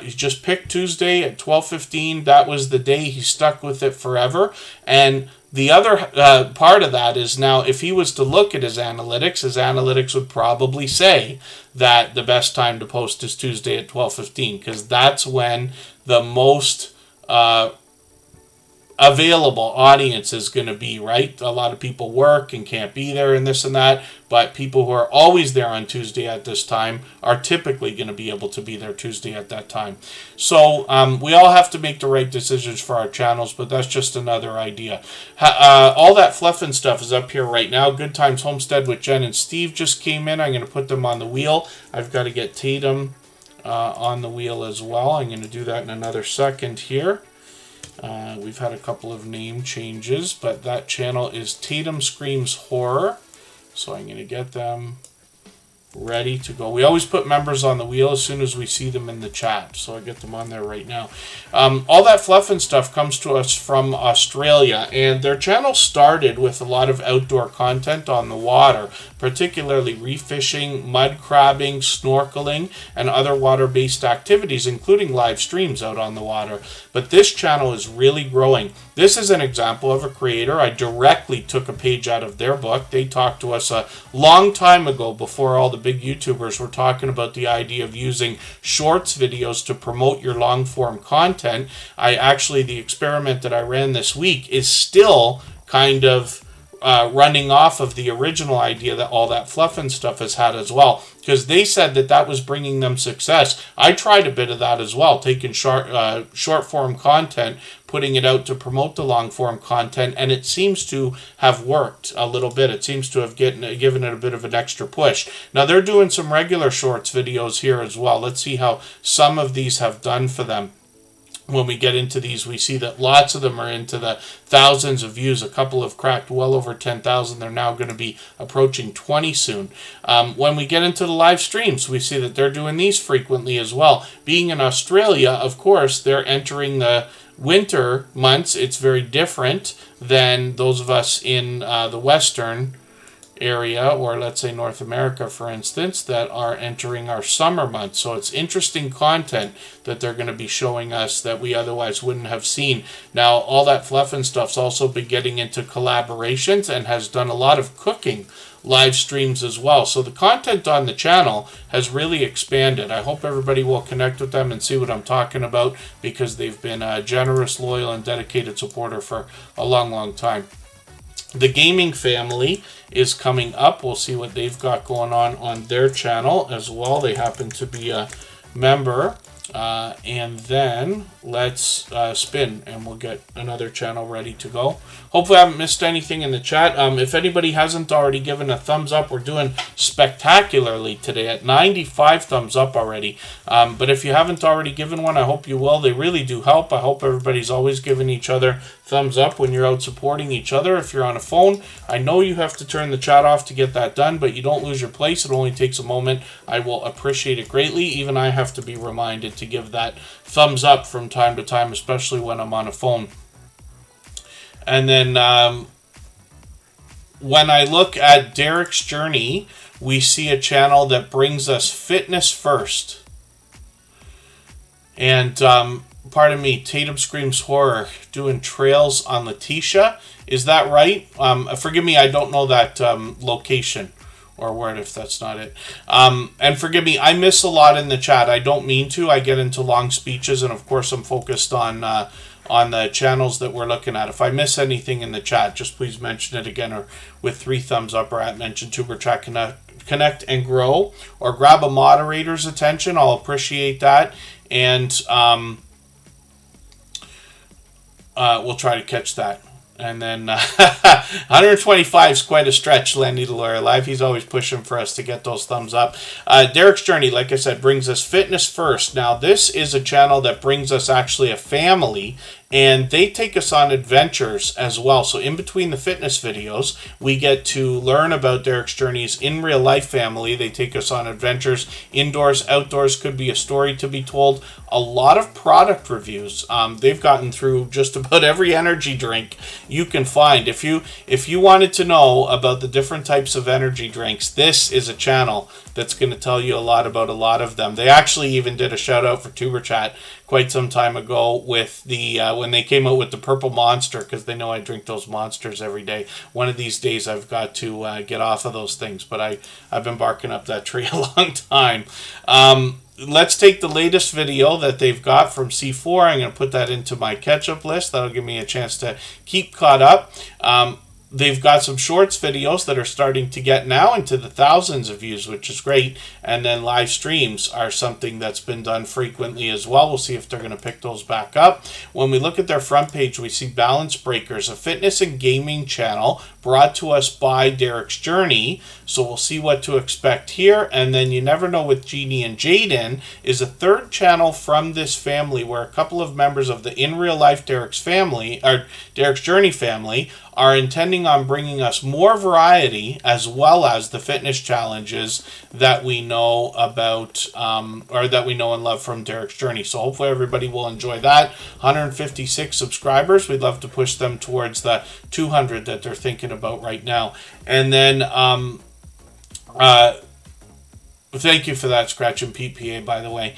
[SPEAKER 2] he just picked Tuesday at 12:15. That was the day. He stuck with it forever. And the other part of that is, now if he was to look at his analytics would probably say that the best time to post is Tuesday at 12:15, because that's when the most available audience is going to be, right? A lot of people work and can't be there and this and that, but people who are always there on Tuesday at this time are typically going to be able to be there Tuesday at that time. So we all have to make the right decisions for our channels, but that's just another idea. All that fluff and stuff is up here right now. Good Times Homestead with Jen and Steve just came in. I'm going to put them on the wheel. I've got to get Tatum on the wheel as well. I'm going to do that in another second here. We've had a couple of name changes, but that channel is Tatum Screams Horror. So I'm going to get them ready to go. We always put members on the wheel as soon as we see them in the chat, so I get them on there right now. All that fluff and stuff comes to us from Australia, and their channel started with a lot of outdoor content on the water, particularly reef fishing, mud crabbing, snorkeling, and other water-based activities, including live streams out on the water. But this channel is really growing. This is an example of a creator. I directly took a page out of their book. They talked to us a long time ago, before all the big YouTubers were talking about the idea of using shorts videos to promote your long form content. The experiment that I ran this week is still kind of running off of the original idea that all that fluff and stuff has had as well, because they said that that was bringing them success. I tried a bit of that as well, taking short form content, putting it out to promote the long form content, and it seems to have worked a little bit. It seems to have given it a bit of an extra push. Now they're doing some regular shorts videos here as well. Let's see how some of these have done for them. When we get into these, we see that lots of them are into the thousands of views. A couple have cracked well over 10,000. They're now going to be approaching 20 soon. When we get into the live streams, we see that they're doing these frequently as well. Being in Australia, of course, they're entering the winter months. It's very different than those of us in the Western area, or let's say North America, for instance, that are entering our summer months. So it's interesting content that they're going to be showing us that we otherwise wouldn't have seen. Now, all that fluff and stuff's also been getting into collaborations and has done a lot of cooking live streams as well. So the content on the channel has really expanded. I hope everybody will connect with them and see what I'm talking about, because they've been a generous, loyal, and dedicated supporter for a long, long time. The gaming family is coming up. We'll see what they've got going on their channel as well. They happen to be a member. And then let's spin, and we'll get another channel ready to go. Hopefully I haven't missed anything in the chat. If anybody hasn't already given a thumbs up, we're doing spectacularly today at 95 thumbs up already. But if you haven't already given one, I hope you will. They really do help. I hope everybody's always giving each other thumbs up when you're out supporting each other. If you're on a phone, I know you have to turn the chat off to get that done, but you don't lose your place. It only takes a moment. I will appreciate it greatly. Even I have to be reminded to give that thumbs up from time to time, especially when I'm on a phone. And then when I look at Derek's journey, we see a channel that brings us fitness first. And pardon me, Tatum Screams Horror doing trails on Letitia. Is that right? Forgive me, I don't know that location or word if that's not it. And forgive me, I miss a lot in the chat. I don't mean to. I get into long speeches, and of course I'm focused on the channels that we're looking at. If I miss anything in the chat, just please mention it again, or with 3 thumbs up, or at mention Superchat Connect and Grow, or grab a moderator's attention. I'll appreciate that. And we'll try to catch that. And then 125 is quite a stretch, Landy the Lawyer Live. He's always pushing for us to get those thumbs up. Derek's Journey, like I said, brings us fitness first. Now, this is a channel that brings us actually a family, and they take us on adventures as well. So in between the fitness videos, we get to learn about Derek's Journey's in real life family. They take us on adventures, indoors, outdoors, could be a story to be told. A lot of product reviews. They've gotten through just about every energy drink you can find. If you wanted to know about the different types of energy drinks, this is a channel that's going to tell you a lot about a lot of them. They actually even did a shout out for Tuber Chat quite some time ago with the when they came out with the Purple Monster, because they know I drink those monsters every day. One of these days I've got to get off of those things, but I've been barking up that tree a long time. Let's take the latest video that they've got from C4. I'm going to put that into my catch-up list. That'll give me a chance to keep caught up. They've got some shorts videos that are starting to get now into the thousands of views, which is great. And then live streams are something that's been done frequently as well. We'll see if they're going to pick those back up. When we look at their front page, we see Balance Breakers, a fitness and gaming channel brought to us by Derek's Journey. So we'll see what to expect here. And then You Never Know with Jeannie and Jaden is a third channel from this family, where a couple of members of the in real life Derek's Journey family are intending on bringing us more variety, as well as the fitness challenges that we know about, or that we know and love from Derek's Journey. So hopefully everybody will enjoy that. 156 subscribers. We'd love to push them towards the 200 that they're thinking about right now. And then thank you for that, Scratch and PPA, by the way.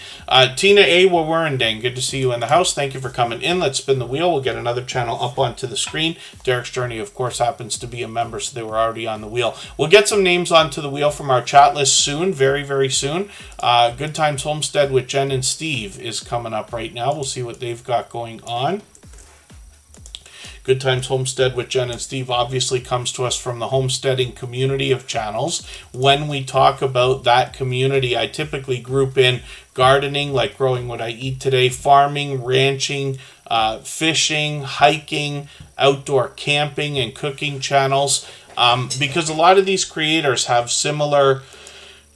[SPEAKER 2] Tina A. Warendang, good to see you in the house. Thank you for coming in. Let's spin the wheel. We'll get another channel up onto the screen. Derek's Journey, of course, happens to be a member, so they were already on the wheel. We'll get some names onto the wheel from our chat list soon, very, very soon. Good Times Homestead with Jen and Steve is coming up right now. We'll see what they've got going on. Good Times Homestead with Jen and Steve obviously comes to us from the homesteading community of channels. When we talk about that community, I typically group in gardening, like Growing What I Eat Today, farming, ranching, fishing, hiking, outdoor camping, and cooking channels, because a lot of these creators have similar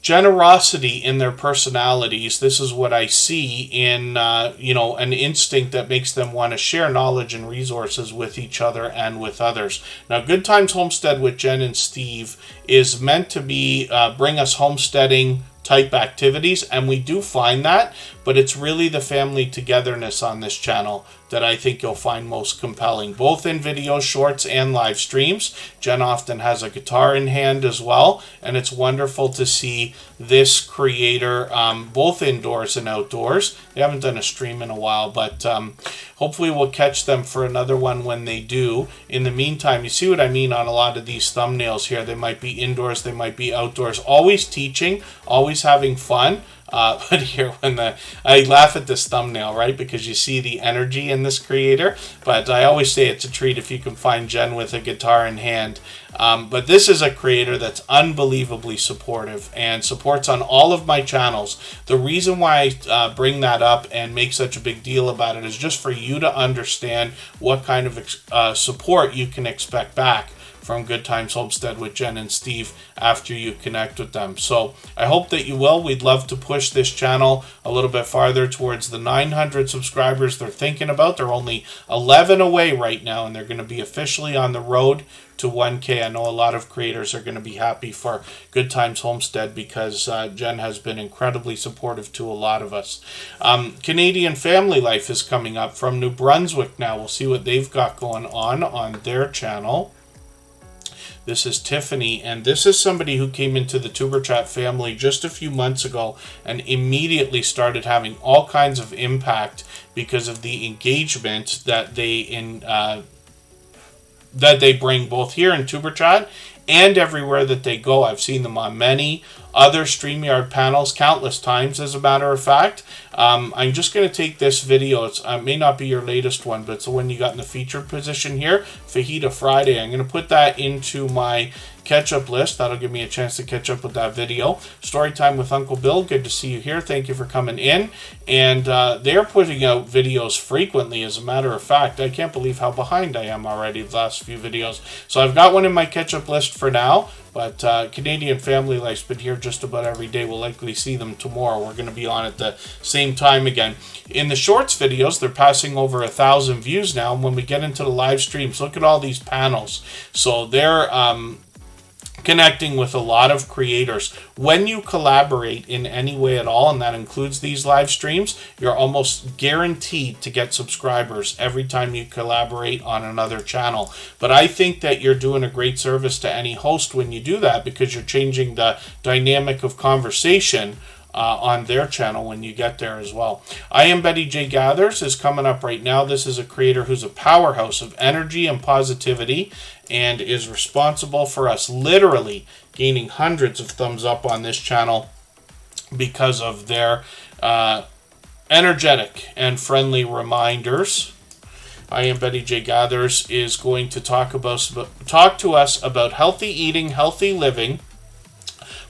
[SPEAKER 2] generosity in their personalities. This is what I see in, an instinct that makes them want to share knowledge and resources with each other and with others. Now, Good Times Homestead with Jen and Steve is meant to be bring us homesteading type activities, and we do find that, but it's really the family togetherness on this channel that I think you'll find most compelling, both in videos, shorts, and live streams. Jen often has a guitar in hand as well, and it's wonderful to see this creator both indoors and outdoors. They haven't done a stream in a while, but hopefully we'll catch them for another one when they do. In the meantime, you see what I mean on a lot of these thumbnails here. They might be indoors, they might be outdoors, always teaching, always having fun. But here, I laugh at this thumbnail, right? Because you see the energy in this creator. But I always say it's a treat if you can find Jen with a guitar in hand. But this is a creator that's unbelievably supportive and supports on all of my channels. The reason why I bring that up and make such a big deal about it is just for you to understand what kind of support you can expect back from Good Times Homestead with Jen and Steve after you connect with them. So I hope that you will. We'd love to push this channel a little bit farther towards the 900 subscribers they're thinking about. They're only 11 away right now, and they're going to be officially on the road to 1K. I know a lot of creators are going to be happy for Good Times Homestead because Jen has been incredibly supportive to a lot of us. Canadian Family Life is coming up from New Brunswick now. We'll see what they've got going on their channel. This is Tiffany, and this is somebody who came into the Superchat family just a few months ago and immediately started having all kinds of impact because of the engagement that they bring both here in Superchat and everywhere that they go. I've seen them on many other StreamYard panels countless times, as a matter of fact. I'm just going to take this video. It may not be your latest one, but it's the one you got in the featured position here, Fajita Friday. I'm going to put that into my catch-up list. That'll give me a chance to catch up with that video. Storytime with Uncle Bill. Good to see you here. Thank you for coming in. And they're putting out videos frequently, as a matter of fact. I can't believe how behind I am already the last few videos. So I've got one in my catch-up list for now. But Canadian Family Life's been here just about every day. We'll likely see them tomorrow. We're going to be on at the same time again. In the shorts videos, they're passing over 1,000 views now. And when we get into the live streams, look at all these panels. So they're connecting with a lot of creators. When you collaborate in any way at all, and that includes these live streams, you're almost guaranteed to get subscribers every time you collaborate on another channel. But I think that you're doing a great service to any host when you do that, because you're changing the dynamic of conversation on their channel when you get there as well. I Am Betty J Gathers is coming up right now. This is a creator who's a powerhouse of energy and positivity and is responsible for us literally gaining hundreds of thumbs up on this channel because of their energetic and friendly reminders. I Am Betty J Gathers is going to talk to us about healthy eating, healthy living,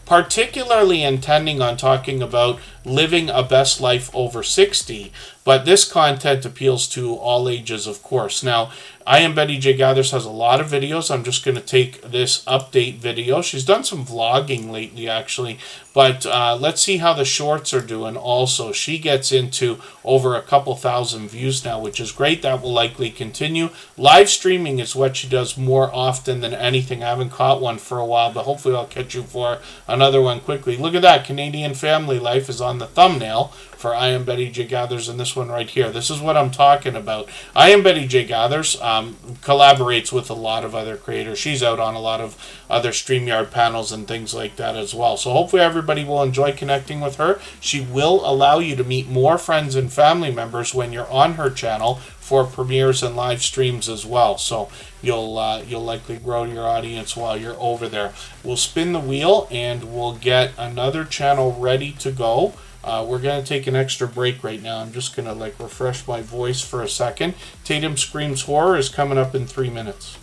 [SPEAKER 2] particularly intending on talking about living a best life over 60, but this content appeals to all ages, of course. Now, I Am Betty J Gathers has a lot of videos. I'm just going to take this update video. She's done some vlogging lately, actually, but let's see how the shorts are doing also. She gets into over a couple thousand views now, which is great. That will likely continue. Live streaming is what she does more often than anything. I haven't caught one for a while, but hopefully I'll catch you for another one quickly. Look at that. Canadian Family Life is on the thumbnail for I Am Betty J Gathers, and this one right here. This is what I'm talking about. I Am Betty J Gathers collaborates with a lot of other creators. She's out on a lot of other StreamYard panels and things like that as well. So hopefully everybody will enjoy connecting with her. She will allow you to meet more friends and family members when you're on her channel for premieres and live streams as well. So you'll likely grow your audience while you're over there. We'll spin the wheel and we'll get another channel ready to go. We're going to take an extra break right now. I'm just going to refresh my voice for a second. Tatum Screams Horror is coming up in 3 minutes.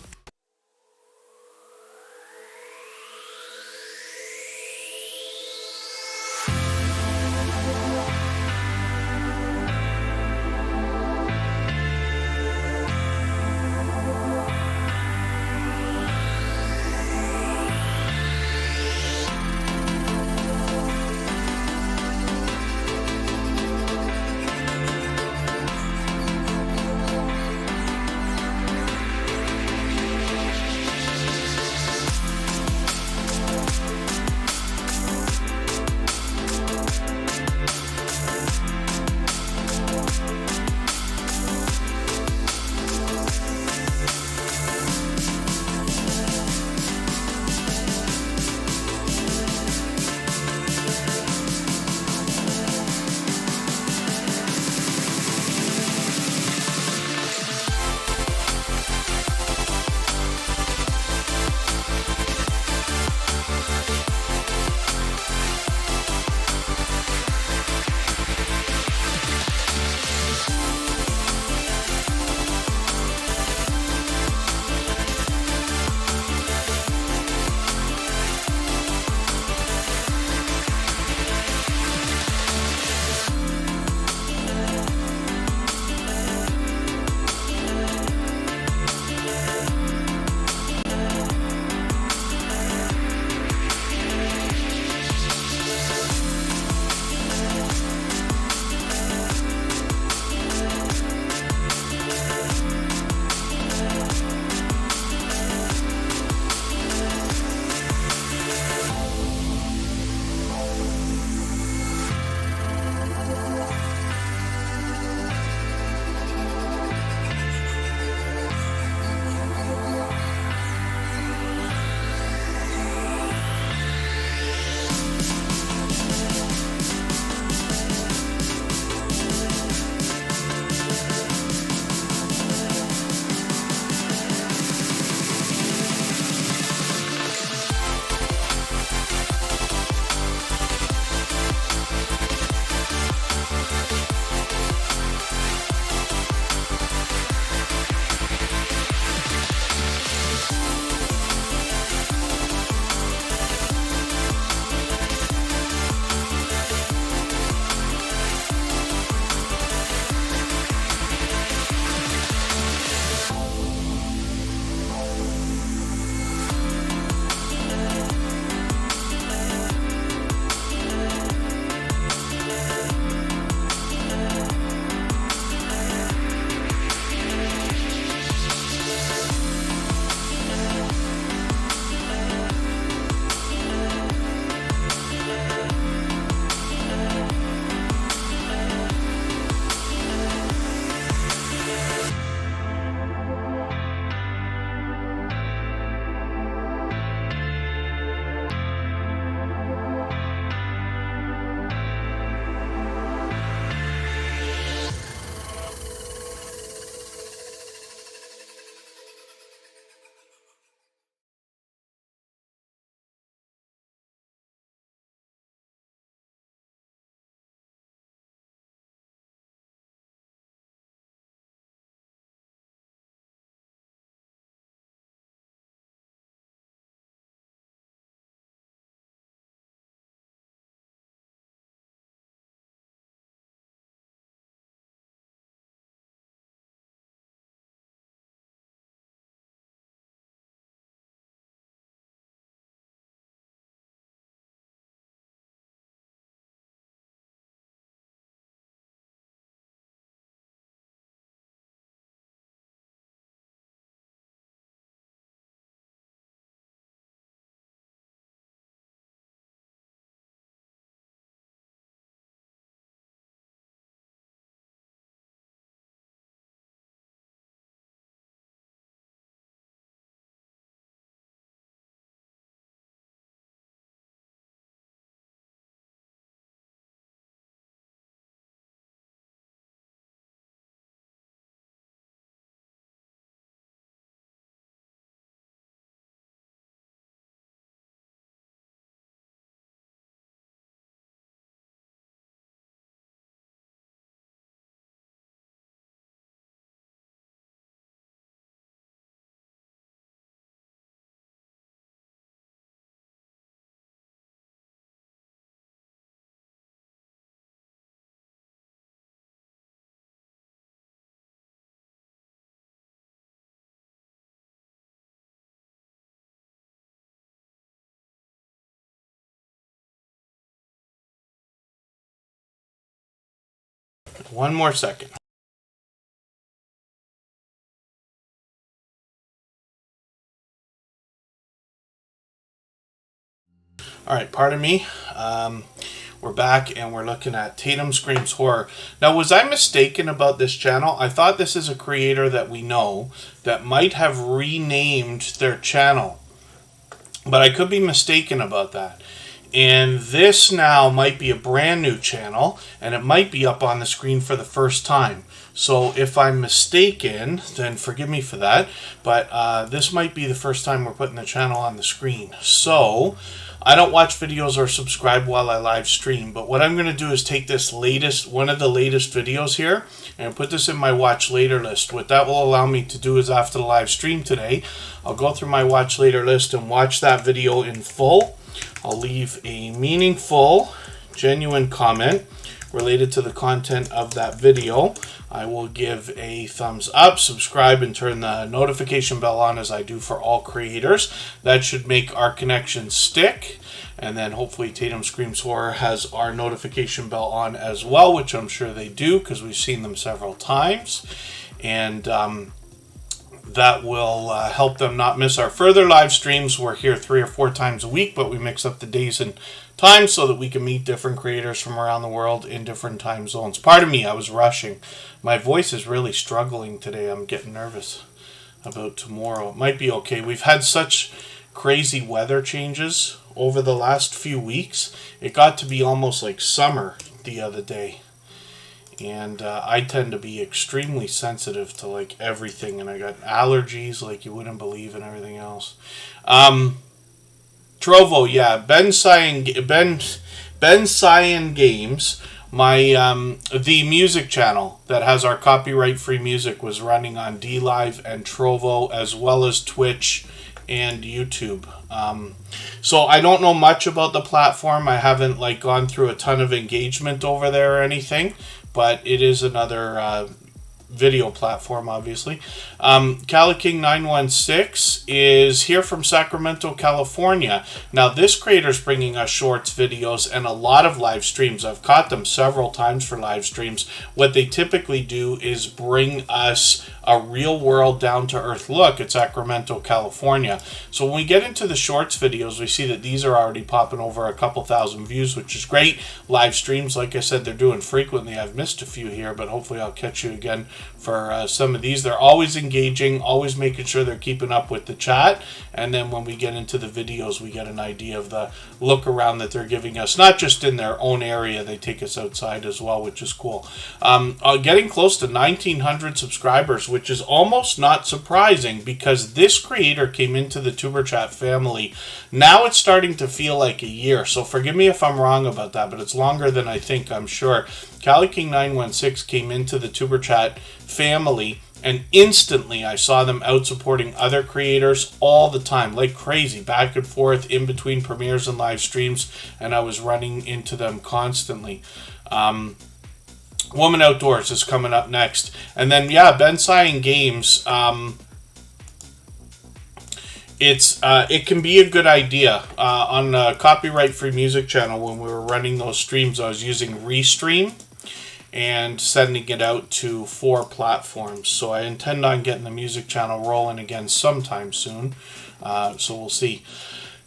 [SPEAKER 1] one more second. All right, pardon me. We're back and we're looking at Tatum Screams Horror. Now, was I mistaken about this channel? I thought this is a creator that we know that might have renamed their channel, but I could be mistaken about that. And this now might be a brand new channel, and it might be up on the screen for the first time. So if I'm mistaken, then forgive me for that. But this might be the first time we're putting the channel on the screen. So I don't watch videos or subscribe while I live stream. But what I'm going to do is take this one of the latest videos here, and put this in my watch later list. What that will allow me to do is after the live stream today, I'll go through my watch later list and watch that video in full. I'll leave a meaningful, genuine comment related to the content of that video. I will give a thumbs up, subscribe, and turn the notification bell on as I do for all creators. That should make our connection stick. And then hopefully Tatum Screams Horror has our notification bell on as well, which I'm sure they do because we've seen them several times. And that will help them not miss our further live streams. We're here 3 or 4 times a week, but we mix up the days and times so that we can meet different creators from around the world in different time zones. Pardon me, I was rushing. My voice is really struggling today. I'm getting nervous about tomorrow. It might be okay. We've had such crazy weather changes over the last few weeks. It got to be almost like summer the other day. And I tend to be extremely sensitive to like everything, and I got allergies like you wouldn't believe and everything else. Trovo, yeah, Ben Cyan Games, my the music channel that has our copyright-free music was running on DLive and Trovo as well as Twitch and YouTube. So I don't know much about the platform. I haven't like gone through a ton of engagement over there or anything. But it is another video platform, obviously. CaliKing916 is here from Sacramento, California. Now, this creator is bringing us shorts videos and a lot of live streams. I've caught them several times for live streams. What they typically do is bring us a real-world, down-to-earth look at Sacramento, California. So when we get into the shorts videos, we see that these are already popping over a couple thousand views, which is great. Live streams, like I said, they're doing frequently. I've missed a few here, but hopefully I'll catch you again for some of these. They're always engaging, always making sure they're keeping up with the chat. And then when we get into the videos, we get an idea of the look around that they're giving us, not just in their own area. They take us outside as well, which is cool. Getting close to 1,900 subscribers, which is almost not surprising because this creator came into the Superchat family. Now it's starting to feel like a year, so forgive me if I'm wrong about that, but it's longer than I think, I'm sure. CaliKing916 came into the Superchat family, and instantly I saw them out supporting other creators all the time, like crazy, back and forth in between premieres and live streams, and I was running into them constantly. Woman Outdoors is coming up next. And then, yeah, Ben Cyan Games. It can be a good idea. On a copyright-free music channel, when we were running those streams, I was using Restream and sending it out to 4 platforms. So I intend on getting the music channel rolling again sometime soon. So we'll see.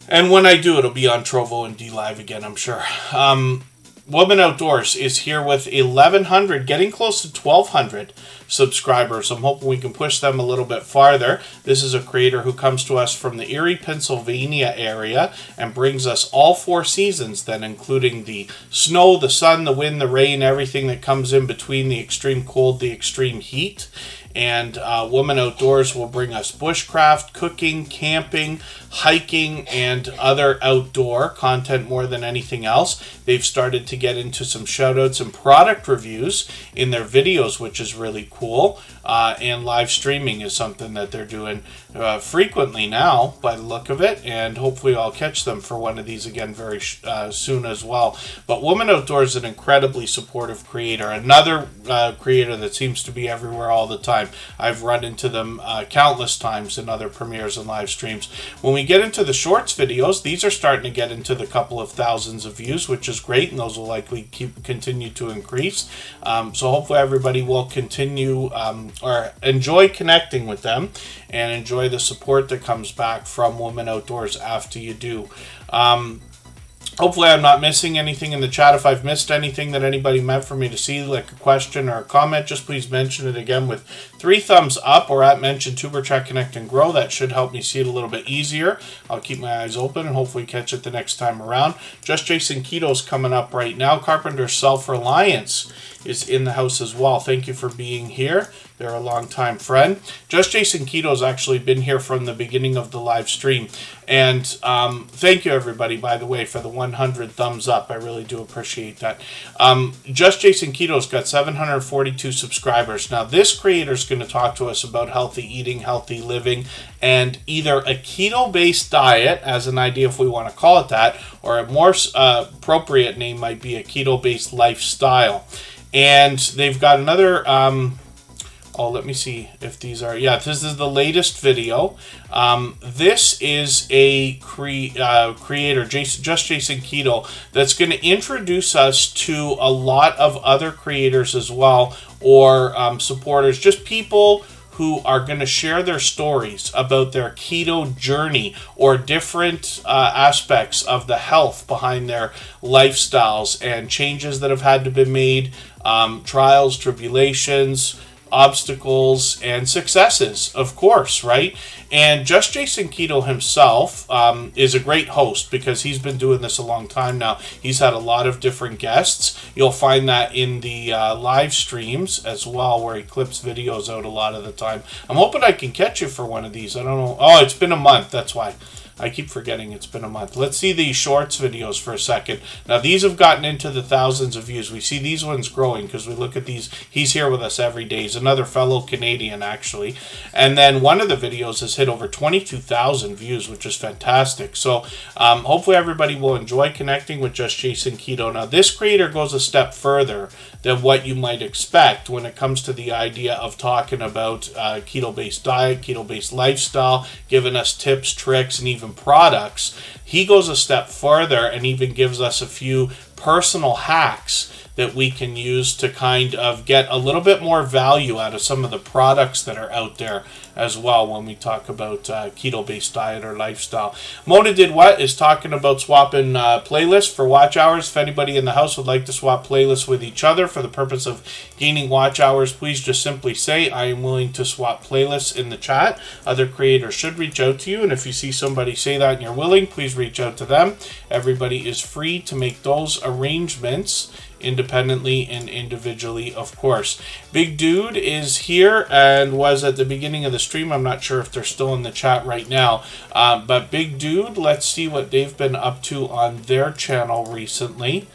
[SPEAKER 1] And when I do, it'll be on Trovo and DLive again, I'm sure. Woman Outdoors is here with 1,100, getting close to 1,200 subscribers. I'm hoping we can push them a little bit farther. This is a creator who comes to us from the Erie, Pennsylvania area and brings us all 4 seasons, then including the snow, the sun, the wind, the rain, everything that comes in between the extreme cold, the extreme heat. And Woman Outdoors will bring us bushcraft, cooking, camping, hiking, and other outdoor content more than anything else. They've started to get into some shout-outs and product reviews in their videos, which is really
[SPEAKER 2] cool. And live streaming is something that they're doing frequently now, by the look of it, and hopefully I'll catch them for one of these again very soon as well. But Woman Outdoors is an incredibly supportive creator, another creator that seems to be everywhere all the time. I've run into them countless times in other premieres and live streams. When we get into the shorts videos, these are starting to get into the couple of thousands of views, which is great, and those will likely continue to increase. So hopefully everybody will continue or enjoy connecting with them and enjoy the support that comes back from Women Outdoors after you do. Hopefully I'm not missing anything in the chat. If I've missed anything that anybody meant for me to see, like a question or a comment, just please mention it again with 3 thumbs up or at mention Tuber Chat Connect and Grow. That should help me see it a little bit easier. I'll keep my eyes open and hopefully catch it the next time around. Just Jason Keto's coming up right now. Carpenter Self-Reliance is in the house as well. Thank you for being here. They're a long-time friend. Just Jason Keto's actually been here from the beginning of the live stream. And thank you, everybody, by the way, for the 100 thumbs up. I really do appreciate that. Just Jason Keto's got 742 subscribers. Now, this creator is going to talk to us about healthy eating, healthy living, and either a keto-based diet, as an idea if we want to call it that, or a more appropriate name might be a keto-based lifestyle. And they've got another... let me see if these are... Yeah, this is the latest video. This is a creator, Just Jason Keto, that's going to introduce us to a lot of other creators as well, or supporters, just people who are going to share their stories about their keto journey or different aspects of the health behind their lifestyles and changes that have had to be made, trials, tribulations, obstacles, and successes, of course, right? And Just Jason Keto himself is a great host because he's been doing this a long time now. He's had a lot of different guests. You'll find that in the live streams as well, where he clips videos out a lot of the time. I'm hoping I can catch you for one of these. I don't know. Oh, it's been a month. That's why. I keep forgetting it's been a month. Let's see these shorts videos for a second. Now, these have gotten into the thousands of views. We see these ones growing because we look at these. He's here with us every day. He's another fellow Canadian, actually. And then one of the videos has hit over 22,000 views, which is fantastic. So hopefully everybody will enjoy connecting with Just Jason Keto. Now, this creator goes a step further than what you might expect when it comes to the idea of talking about keto-based diet, keto-based lifestyle, giving us tips, tricks, and even products. He goes a step further and even gives us a few personal hacks that we can use to kind of get a little bit more value out of some of the products that are out there as well when we talk about keto-based diet or lifestyle. Mona Did What is talking about swapping playlists for watch hours. If anybody in the house would like to swap playlists with each other for the purpose of gaining watch hours, please just simply say, I am willing to swap playlists in the chat. Other creators should reach out to you, and if you see somebody say that and you're willing, please reach out to them. Everybody is free to make those arrangements independently and individually, of course. Big Dude is here and was at the beginning of the stream. I'm not sure if they're still in the chat right now, but Big Dude, let's see what they've been up to on their channel recently.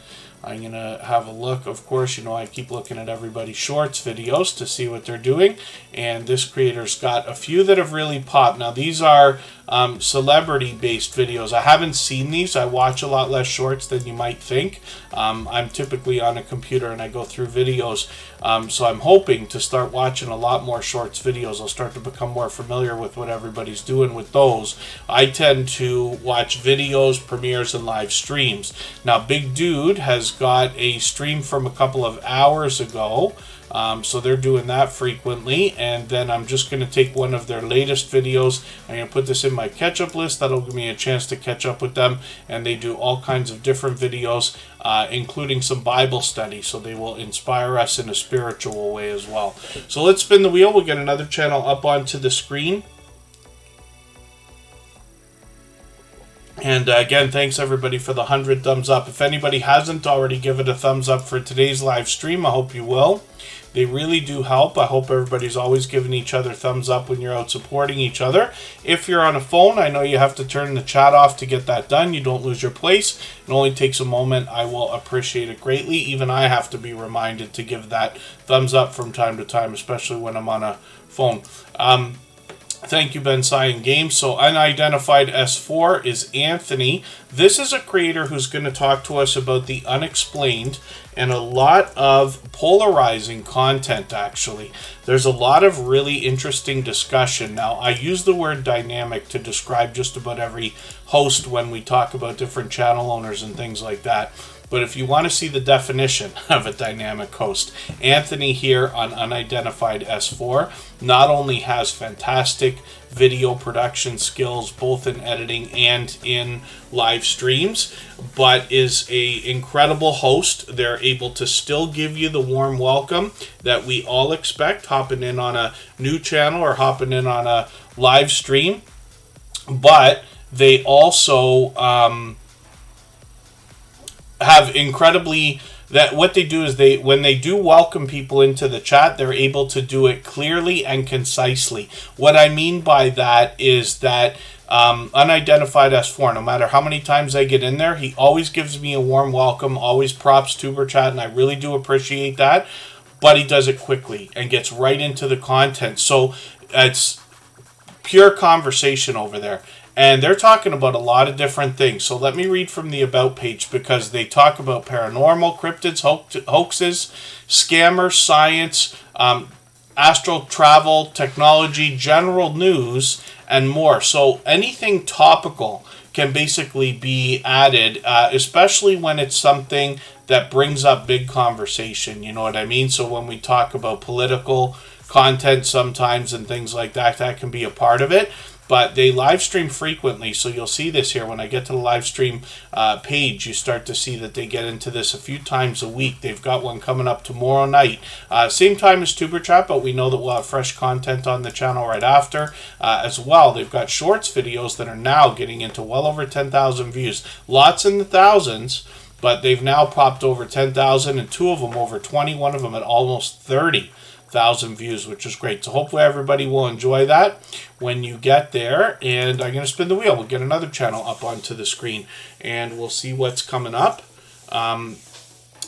[SPEAKER 2] I'm going to have a look. Of course, you know, I keep looking at everybody's shorts videos to see what they're doing. And this creator's got a few that have really popped. Now, these are celebrity-based videos. I haven't seen these. I watch a lot less shorts than you might think. I'm typically on a computer and I go through videos. So I'm hoping to start watching a lot more shorts videos. I'll start to become more familiar with what everybody's doing with those. I tend to watch videos, premieres, and live streams. Now, Big Dude has got a stream from a couple of hours ago. So they're doing that frequently, and then I'm just going to take one of their latest videos. I'm going to put this in my catch-up list. That'll give me a chance to catch up with them, and they do all kinds of different videos, including some Bible study, so they will inspire us in a spiritual way as well. So let's spin the wheel. We'll get another channel up onto the screen. And again, thanks everybody for the 100 thumbs up. If anybody hasn't already given a thumbs up for today's live stream, I hope you will. They really do help. I hope everybody's always giving each other thumbs up when you're out supporting each other. If you're on a phone, I know you have to turn the chat off to get that done. You don't lose your place. It only takes a moment. I will appreciate it greatly. Even I have to be reminded to give that thumbs up from time to time, especially when I'm on a phone. Thank you, Bensai and Games. So unidentified S4 is Anthony. This is a creator who's going to talk to us about the unexplained and a lot of polarizing content, actually. There's a lot of really interesting discussion. Now, I use the word dynamic to describe just about every host when we talk about different channel owners and things like that. But if you want to see the definition of a dynamic host, Anthony here on Unidentified S4 not only has fantastic video production skills, both in editing and in live streams, but is a incredible host. They're able to still give you the warm welcome that we all expect, hopping in on a new channel or hopping in on a live stream. But they also have incredibly, that what they do is when they do welcome people into the chat, they're able to do it clearly and concisely. What I mean by that is that Unidentified S4, no matter how many times I get in there, he always gives me a warm welcome, always props Superchat, and I really do appreciate that. But he does it quickly and gets right into the content. So it's pure conversation over there. And they're talking about a lot of different things. So let me read from the About page, because they talk about paranormal, cryptids, hoaxes, scammers, science, astral travel, technology, general news, and more. So anything topical can basically be added, especially when it's something that brings up big conversation. You know what I mean? So when we talk about political content sometimes and things like that, that can be a part of it. But they live stream frequently, so you'll see this here. When I get to the live stream page, you start to see that they get into this a few times a week. They've got one coming up tomorrow night. Same time as Superchat, but we know that we'll have fresh content on the channel right after as well. They've got shorts videos that are now getting into well over 10,000 views. Lots in the thousands, but they've now popped over 10,000, and two of them over 20, one of them at almost 30,000 views, which is great. So hopefully everybody will enjoy that when you get there. And I'm going to spin the wheel. We'll get another channel up onto the screen and we'll see what's coming up.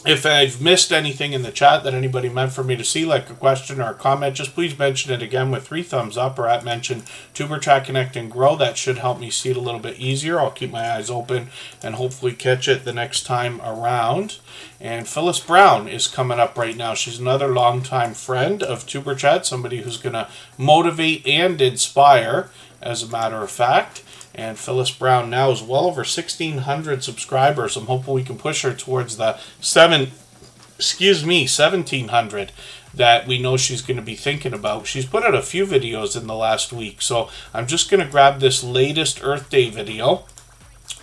[SPEAKER 2] If I've missed anything in the chat that anybody meant for me to see, like a question or a comment, just please mention it again with 3 thumbs up, or at mention Tuberchat Connect and Grow. That should help me see it a little bit easier. I'll keep my eyes open and hopefully catch it the next time around. And Phyllis Brown is coming up right now. She's another longtime friend of Tuberchat, somebody who's going to motivate and inspire, as a matter of fact. And Phyllis Brown now is well over 1,600 subscribers. I'm hoping we can push her towards the 1,700 that we know she's going to be thinking about. She's put out a few videos in the last week. So I'm just going to grab this latest Earth Day video,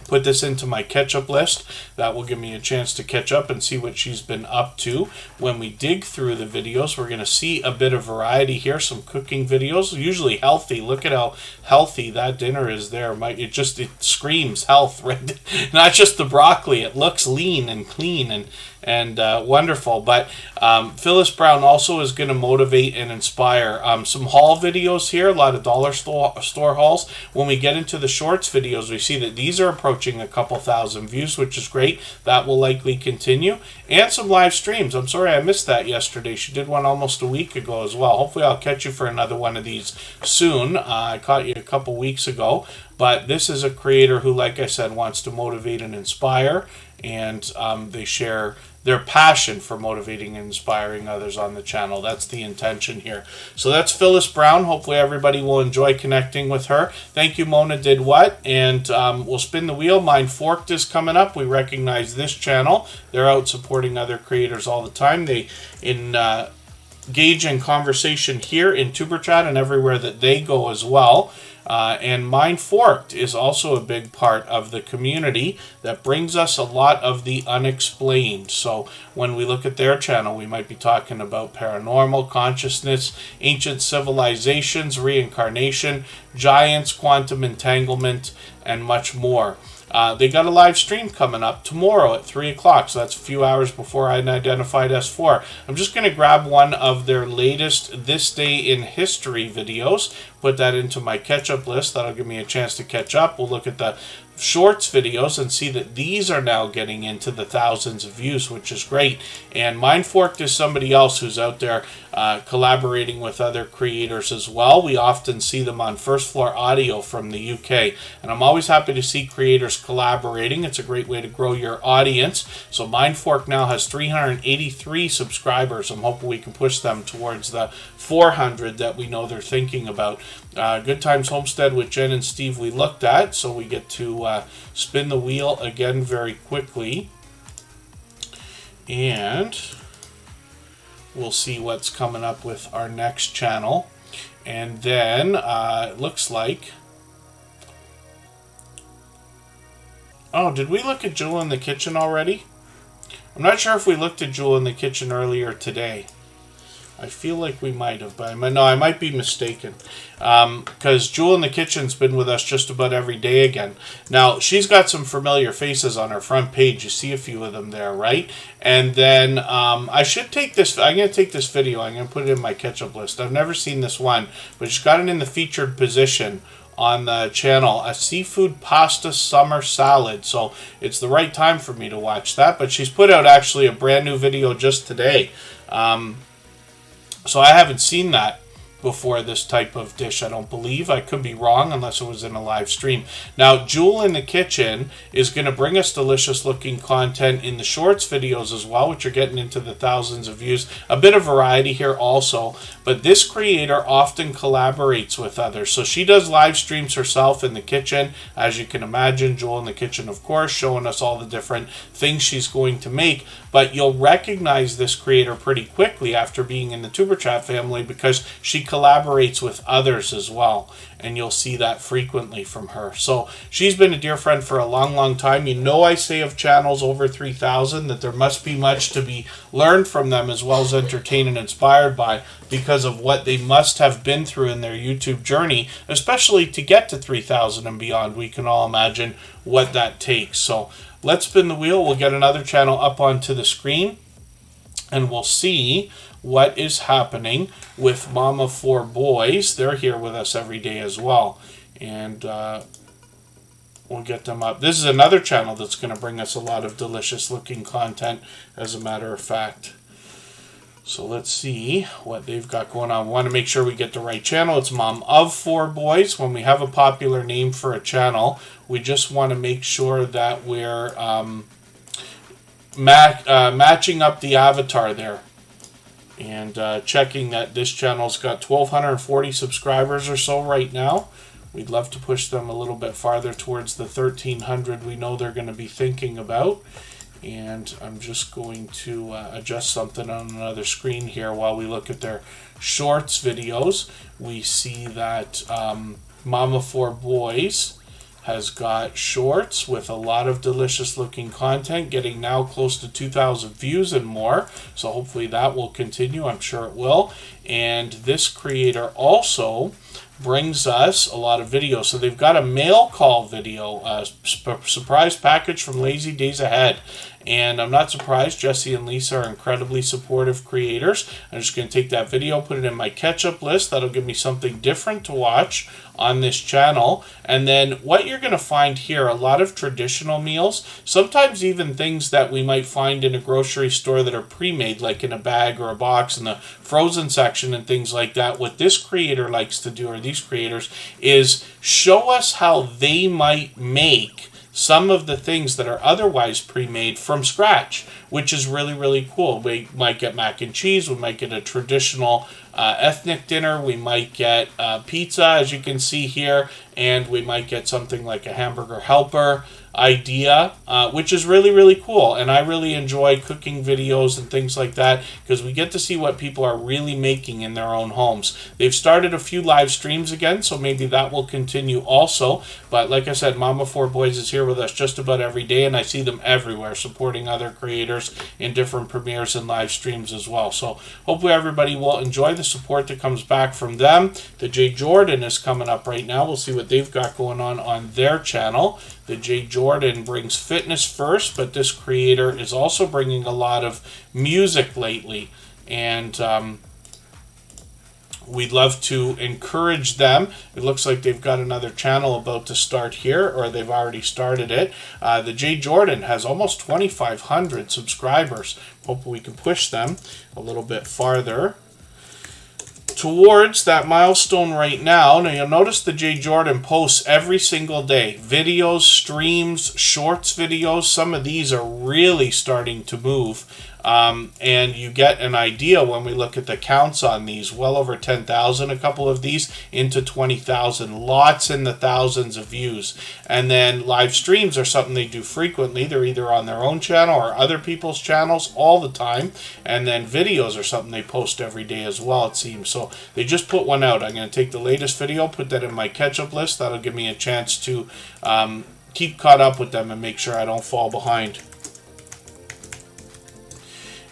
[SPEAKER 2] put this into my catch-up list. That will give me a chance to catch up and see what she's been up to. When we dig through the videos, we're going to see a bit of variety here, some cooking videos, usually healthy. Look at how healthy that dinner is there. It screams health, right? Not just the broccoli. It looks lean and clean and wonderful. But Phyllis Brown also is going to motivate and inspire. Some haul videos here, a lot of dollar store hauls. When we get into the shorts videos, we see that these are approaching a couple thousand views, which is great. That will likely continue. And some live streams. I'm sorry I missed that yesterday. She did one almost a week ago as well. Hopefully I'll catch you for another one of these soon. I caught you a couple weeks ago. But this is a creator who, like I said, wants to motivate and inspire. And they share their passion for motivating and inspiring others on the channel. That's the intention here. So that's Phyllis Brown. Hopefully everybody will enjoy connecting with her. Thank you, Mona Did What. And we'll spin the wheel. Mind Forked is coming up. We recognize this channel. They're out supporting other creators all the time. They engage in conversation here in Tuberchat and everywhere that they go as well. And Mind Forked is also a big part of the community that brings us a lot of the unexplained. So when we look at their channel, we might be talking about paranormal, consciousness, ancient civilizations, reincarnation, giants, quantum entanglement, and much more. They got a live stream coming up tomorrow at 3 o'clock, so that's a few hours before Unidentified S4. I'm just going to grab one of their latest This Day in History videos, put that into my catch-up list. That'll give me a chance to catch up. We'll look at the shorts videos and see that these are now getting into the thousands of views, which is great. And Mindforked is somebody else who's out there collaborating with other creators as well. We often see them on First Floor Audio from the UK, and I'm always happy to see creators collaborating. It's a great way to grow your audience. So Mindforked now has 383 subscribers. I'm hoping we can push them towards the 400 that we know they're thinking about. Good Times Homestead with Jen and Steve we looked at, so we get to spin the wheel again very quickly, and we'll see what's coming up with our next channel. And then it looks like, oh, did we look at Jewel in the Kitchen already? I'm not sure if we looked at Jewel in the Kitchen earlier today. I feel like we might have, but I might be mistaken. Because Jewel in the Kitchen's been with us just about every day again. Now, she's got some familiar faces on her front page. You see a few of them there, right? And then I should take this. I'm going to take this video. I'm going to put it in my catch-up list. I've never seen this one, but she's got it in the featured position on the channel, a seafood pasta summer salad. So it's the right time for me to watch that. But she's put out actually a brand new video just today. So I haven't seen that before, this type of dish, I don't believe. I could be wrong unless it was in a live stream. Now, Jewel in the Kitchen is going to bring us delicious looking content in the shorts videos as well, which are getting into the thousands of views. A bit of variety here also, but this creator often collaborates with others. So she does live streams herself in the kitchen, as you can imagine. Jewel in the Kitchen, of course, showing us all the different things she's going to make. But you'll recognize this creator pretty quickly after being in the Superchat family, because she collaborates with others as well, and you'll see that frequently from her. So she's been a dear friend for a long, long time. You know, I say of channels over 3,000 that there must be much to be learned from them, as well as entertained and inspired by, because of what they must have been through in their YouTube journey, especially to get to 3,000 and beyond. We can all imagine what that takes. So let's spin the wheel. We'll get another channel up onto the screen, and we'll see what is happening with Mama 4 Boys. They're here with us every day as well, and we'll get them up. This is another channel that's going to bring us a lot of delicious looking content, as a matter of fact. So let's see what they've got going on. We want to make sure we get the right channel. It's Mom of 4 Boys. When we have a popular name for a channel, we just want to make sure that we're matching up the avatar there, and checking that this channel's got 1,240 subscribers or so right now. We'd love to push them a little bit farther towards the 1,300 we know they're going to be thinking about. And I'm just going to adjust something on another screen here while we look at their shorts videos. We see that Mama 4 Boys has got shorts with a lot of delicious looking content, getting now close to 2,000 views and more. So hopefully that will continue. I'm sure it will. And this creator also brings us a lot of videos. So they've got a mail call video, a surprise package from Lazy Days Ahead. And I'm not surprised. Jesse and Lisa are incredibly supportive creators. I'm just going to take that video, put it in my catch-up list. That'll give me something different to watch on this channel. And then what you're going to find here, a lot of traditional meals, sometimes even things that we might find in a grocery store that are pre-made, like in a bag or a box in the frozen section and things like that. What this creator likes to do, or these creators, is show us how they might make some of the things that are otherwise pre-made from scratch, which is really, really cool. We might get mac and cheese, we might get a traditional ethnic dinner, we might get pizza, as you can see here, and we might get something like a hamburger helper idea, which is really, really cool. And I really enjoy cooking videos and things like that, because we get to see what people are really making in their own homes. They've started a few live streams again, so maybe that will continue also. But like I said, Mama 4 Boys is here with us just about every day, and I see them everywhere supporting other creators in different premieres and live streams as well. So hopefully everybody will enjoy the support that comes back from them. The J. Jordan is coming up right now. We'll see what they've got going on their channel. The J. Jordan Jordan brings fitness first, but this creator is also bringing a lot of music lately. And we'd love to encourage them. It looks like they've got another channel about to start here, or they've already started it. The J. Jordan has almost 2,500 subscribers. Hopefully we can push them a little bit farther towards that milestone right now. Now you'll notice the J. Jordan posts every single day. Videos, streams, shorts videos. Some of these are really starting to move. And you get an idea when we look at the counts on these. Well over 10,000, a couple of these, into 20,000. Lots in the thousands of views. And then live streams are something they do frequently. They're either on their own channel or other people's channels all the time. And then videos are something they post every day as well, it seems. So they just put one out. I'm going to take the latest video, put that in my catch-up list. That'll give me a chance to keep caught up with them and make sure I don't fall behind.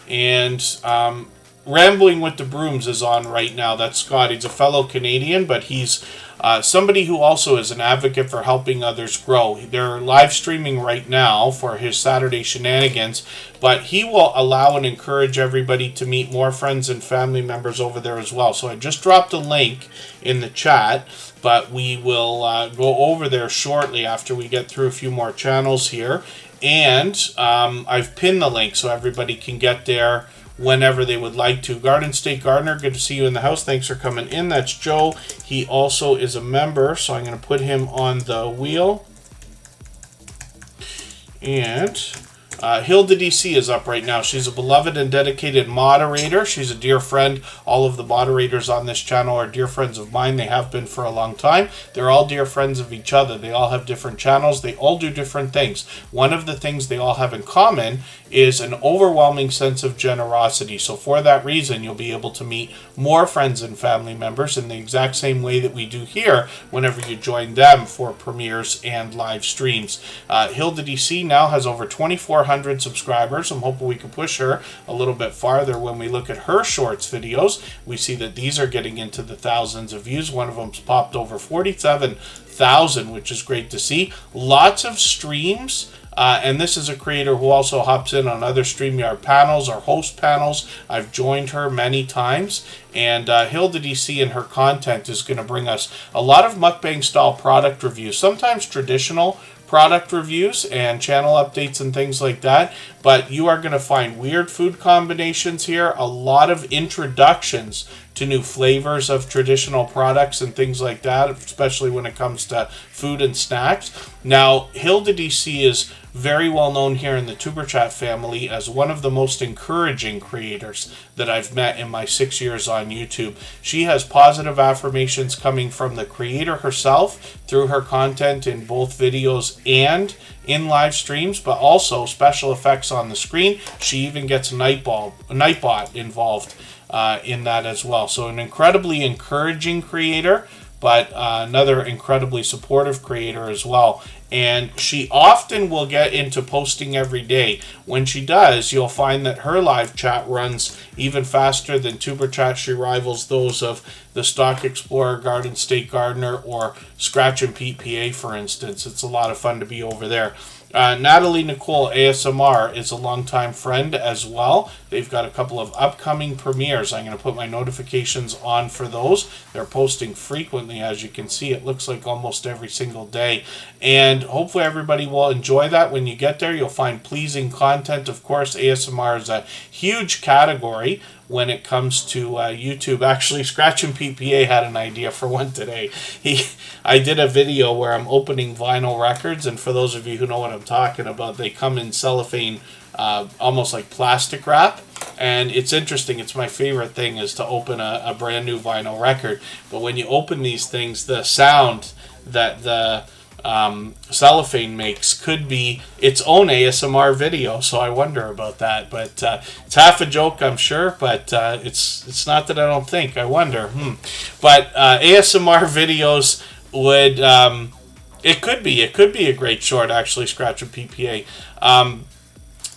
[SPEAKER 2] And Rambling with the Brooms is on right now. That's Scott. He's a fellow Canadian, but he's somebody who also is an advocate for helping others grow. They're live streaming right now for his Saturday shenanigans, but he will allow and encourage everybody to meet more friends and family members over there as well. So I just dropped a link in the chat, but we will go over there shortly after we get through a few more channels here. And I've pinned the link so everybody can get there whenever they would like to. Garden State Gardener, good to see you in the house. Thanks for coming in. That's Joe. He also is a member, so I'm going to put him on the wheel. And Hilda DC is up right now. She's a beloved and dedicated moderator. She's a dear friend. All of the moderators on this channel are dear friends of mine. They have been for a long time. They're all dear friends of each other. They all have different channels. They all do different things. One of the things they all have in common is an overwhelming sense of generosity. So for that reason, you'll be able to meet more friends and family members in the exact same way that we do here whenever you join them for premieres and live streams. Hilda DC now has over 2,400 subscribers. I'm hoping we can push her a little bit farther. When we look at her shorts videos, we see that these are getting into the thousands of views. One of them's popped over 47,000, which is great to see. Lots of streams. And this is a creator who also hops in on other StreamYard panels or host panels. I've joined her many times. And Hilda DC and her content is going to bring us a lot of mukbang style product reviews, sometimes traditional product reviews and channel updates and things like that. But you are going to find weird food combinations here, a lot of introductions to new flavors of traditional products and things like that, especially when it comes to food and snacks. Now, Hilda DC is very well known here in the Superchat family as one of the most encouraging creators that I've met in my 6 years on YouTube. She has positive affirmations coming from the creator herself through her content in both videos and in live streams, but also special effects on the screen. She even gets Nightbot involved in that as well. So an incredibly encouraging creator, but another incredibly supportive creator as well. And she often will get into posting every day. When she does, you'll find that her live chat runs even faster than Superchat. She rivals those of the Stock Explorer, Garden State Gardener, or Scratch and Pete PA, for instance. It's a lot of fun to be over there. Natalie Nicole ASMR is a longtime friend as well. They've got a couple of upcoming premieres. I'm going to put my notifications on for those. They're posting frequently, as you can see. It looks like almost every single day. And hopefully everybody will enjoy that. When you get there, you'll find pleasing content. Of course, ASMR is a huge category when it comes to YouTube. Actually, Scratch and PPA had an idea for one today. I did a video where I'm opening vinyl records, and for those of you who know what I'm talking about, they come in cellophane, almost like plastic wrap. And it's interesting. It's my favorite thing is to open a brand new vinyl record. But when you open these things, the sound that the cellophane makes could be its own ASMR video, so I wonder about that. But it's half a joke, I'm sure, but it's not that I don't think. I wonder. But ASMR videos would it could be a great short, actually, Scratch and PPA.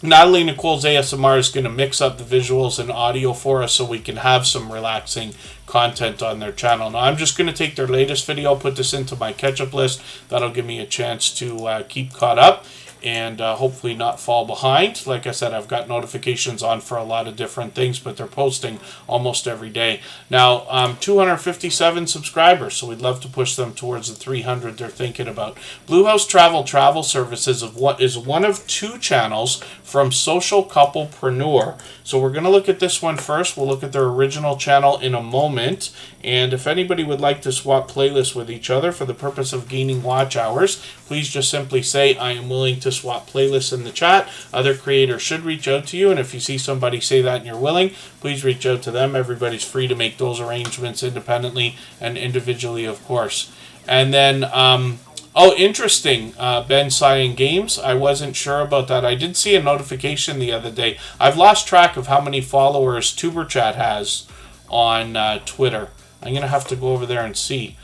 [SPEAKER 2] Natalie Nicole's ASMR is going to mix up the visuals and audio for us so we can have some relaxing content on their channel. Now, I'm just going to take their latest video, put this into my catch-up list. That'll give me a chance to keep caught up and hopefully not fall behind. Like I said, I've got notifications on for a lot of different things, but they're posting almost every day. Now, 257 subscribers, so we'd love to push them towards the 300 they're thinking about. Blue House Travel Services is one of 2 channels from Social Couplepreneur. So we're going to look at this one first. We'll look at their original channel in a moment. And if anybody would like to swap playlists with each other for the purpose of gaining watch hours, please just simply say, I am willing to swap playlists in the chat. Other creators should reach out to you, and if you see somebody say that and you're willing, please reach out to them. Everybody's free to make those arrangements independently and individually, of course. And then, oh, interesting, Ben Cyan Games. I wasn't sure about that. I did see a notification the other day. I've lost track of how many followers Superchat has on Twitter. I'm going to have to go over there and see.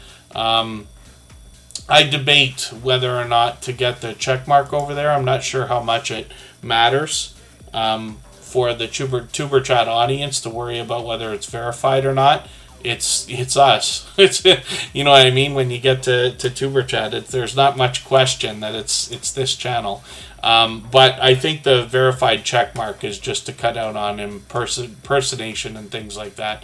[SPEAKER 2] I debate whether or not to get the check mark over there. I'm not sure how much it matters for the Superchat audience to worry about whether it's verified or not. It's us. It's, you know what I mean? When you get to Superchat, there's not much question that it's this channel. But I think the verified check mark is just to cut out on impersonation and things like that.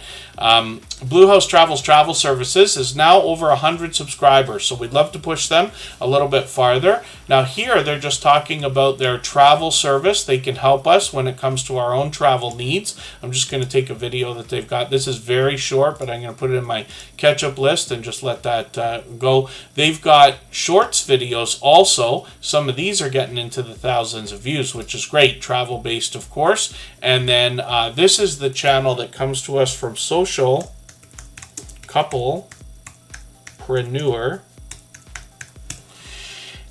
[SPEAKER 2] Blue House Travel Services is now over 100 subscribers, so we'd love to push them a little bit farther. Now here they're just talking about their travel service. They can help us when it comes to our own travel needs. I'm just going to take a video that they've got. This is very short, but I'm going to put it in my catch-up list and just let that go. They've got shorts videos also. Some of these are getting into the thousands of views, which is great. Travel based, of course. And then this is the channel that comes to us from Social Couplepreneur.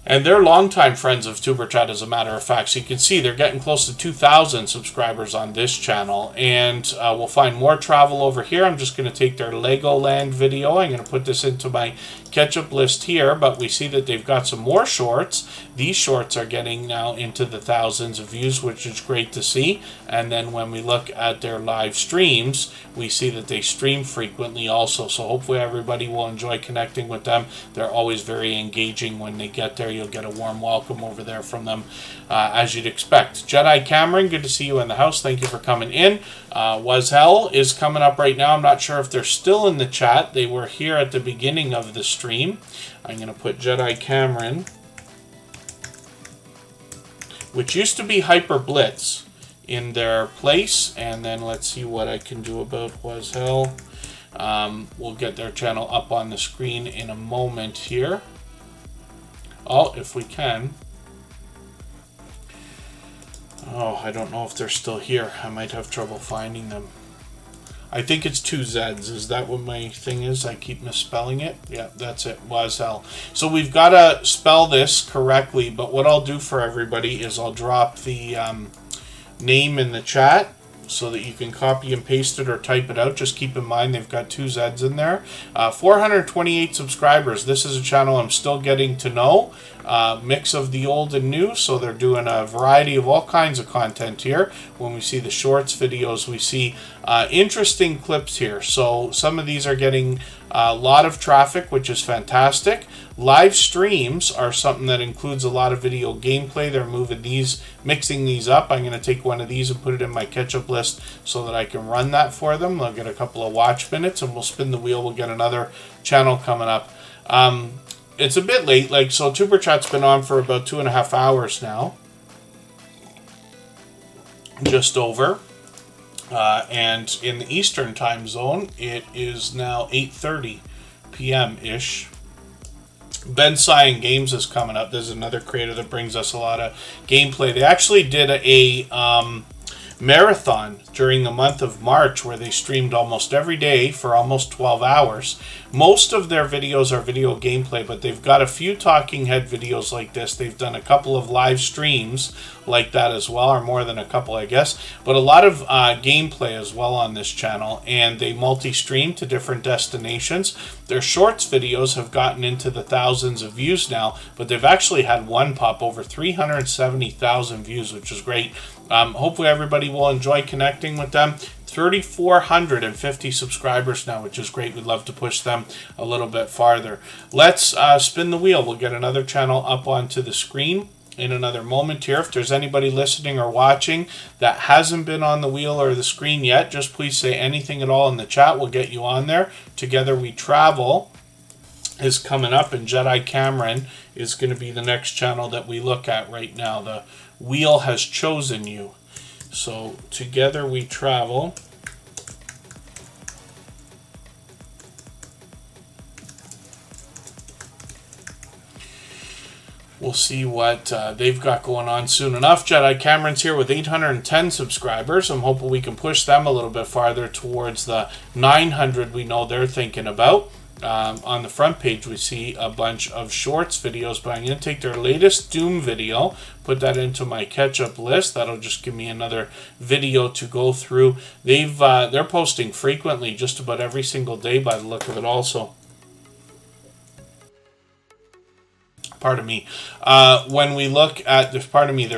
[SPEAKER 2] And they're longtime friends of Superchat, as a matter of fact. So you can see they're getting close to 2,000 subscribers on this channel. And we'll find more travel over here. I'm just going to take their Legoland video. I'm going to put this into my catch-up list here. But we see that they've got some more shorts. These shorts are getting now into the thousands of views, which is great to see. And then when we look at their live streams, we see that they stream frequently also. So hopefully everybody will enjoy connecting with them. They're always very engaging when they get there. You'll get a warm welcome over there from them, as you'd expect. Jedi Cameron, good to see you in the house. Thank you for coming in. Wazhell is coming up right now. I'm not sure if they're still in the chat. They were here at the beginning of the stream. I'm going to put Jedi Cameron, which used to be Hyper Blitz, in their place. And then let's see what I can do about Wazhell. We'll get their channel up on the screen in a moment here. Oh, if we can. Oh, I don't know if they're still here. I might have trouble finding them. I think it's 2 Z's. Is that what my thing is? I keep misspelling it. Yeah, that's it. Wazhell. So we've got to spell this correctly, but what I'll do for everybody is I'll drop the name in the chat so that you can copy and paste it or type it out. Just keep in mind they've got 2 Z's in there. 428 subscribers. This is a channel I'm still getting to know. Mix of the old and new, so they're doing a variety of all kinds of content here. When we see the shorts videos, we see interesting clips here. So some of these are getting a lot of traffic, which is fantastic. Live streams are something that includes a lot of video gameplay. They're mixing these up. I'm going to take one of these and put it in my catch-up list so that I can run that for them. They'll get a couple of watch minutes, and we'll spin the wheel. We'll get another channel coming up. It's a bit late. So Superchat's been on for about 2.5 hours now. Just over. And in the Eastern time zone, it is now 8:30 p.m.-ish. Ben Cyan Games is coming up. There's another creator that brings us a lot of gameplay. They actually did a marathon during the month of March where they streamed almost every day for almost 12 hours. Most of their videos are video gameplay, but they've got a few talking head videos like this. They've done a couple of live streams like that as well, or more than a couple, I guess, but a lot of gameplay as well on this channel, and they multi-stream to different destinations. Their shorts videos have gotten into the thousands of views now, but they've actually had one pop over 370,000 views, which is great. Hopefully everybody will enjoy connecting with them. 3,450 subscribers now, which is great. We'd love to push them a little bit farther. Let's spin the wheel. We'll get another channel up onto the screen in another moment here. If there's anybody listening or watching that hasn't been on the wheel or the screen yet, just please say anything at all in the chat. We'll get you on there. Together We Travel is coming up, and Jedi Cameron is going to be the next channel that we look at right now. The wheel has chosen you. So Together We Travel. We'll see what they've got going on soon enough. Jedi Cameron's here with 810 subscribers. I'm hoping we can push them a little bit farther towards the 900 we know they're thinking about. On the front page, we see a bunch of shorts videos, but I'm going to take their latest Doom video, put that into my catch-up list. That'll just give me another video to go through. They're posting frequently, just about every single day by the look of it also. Pardon me. When we look at their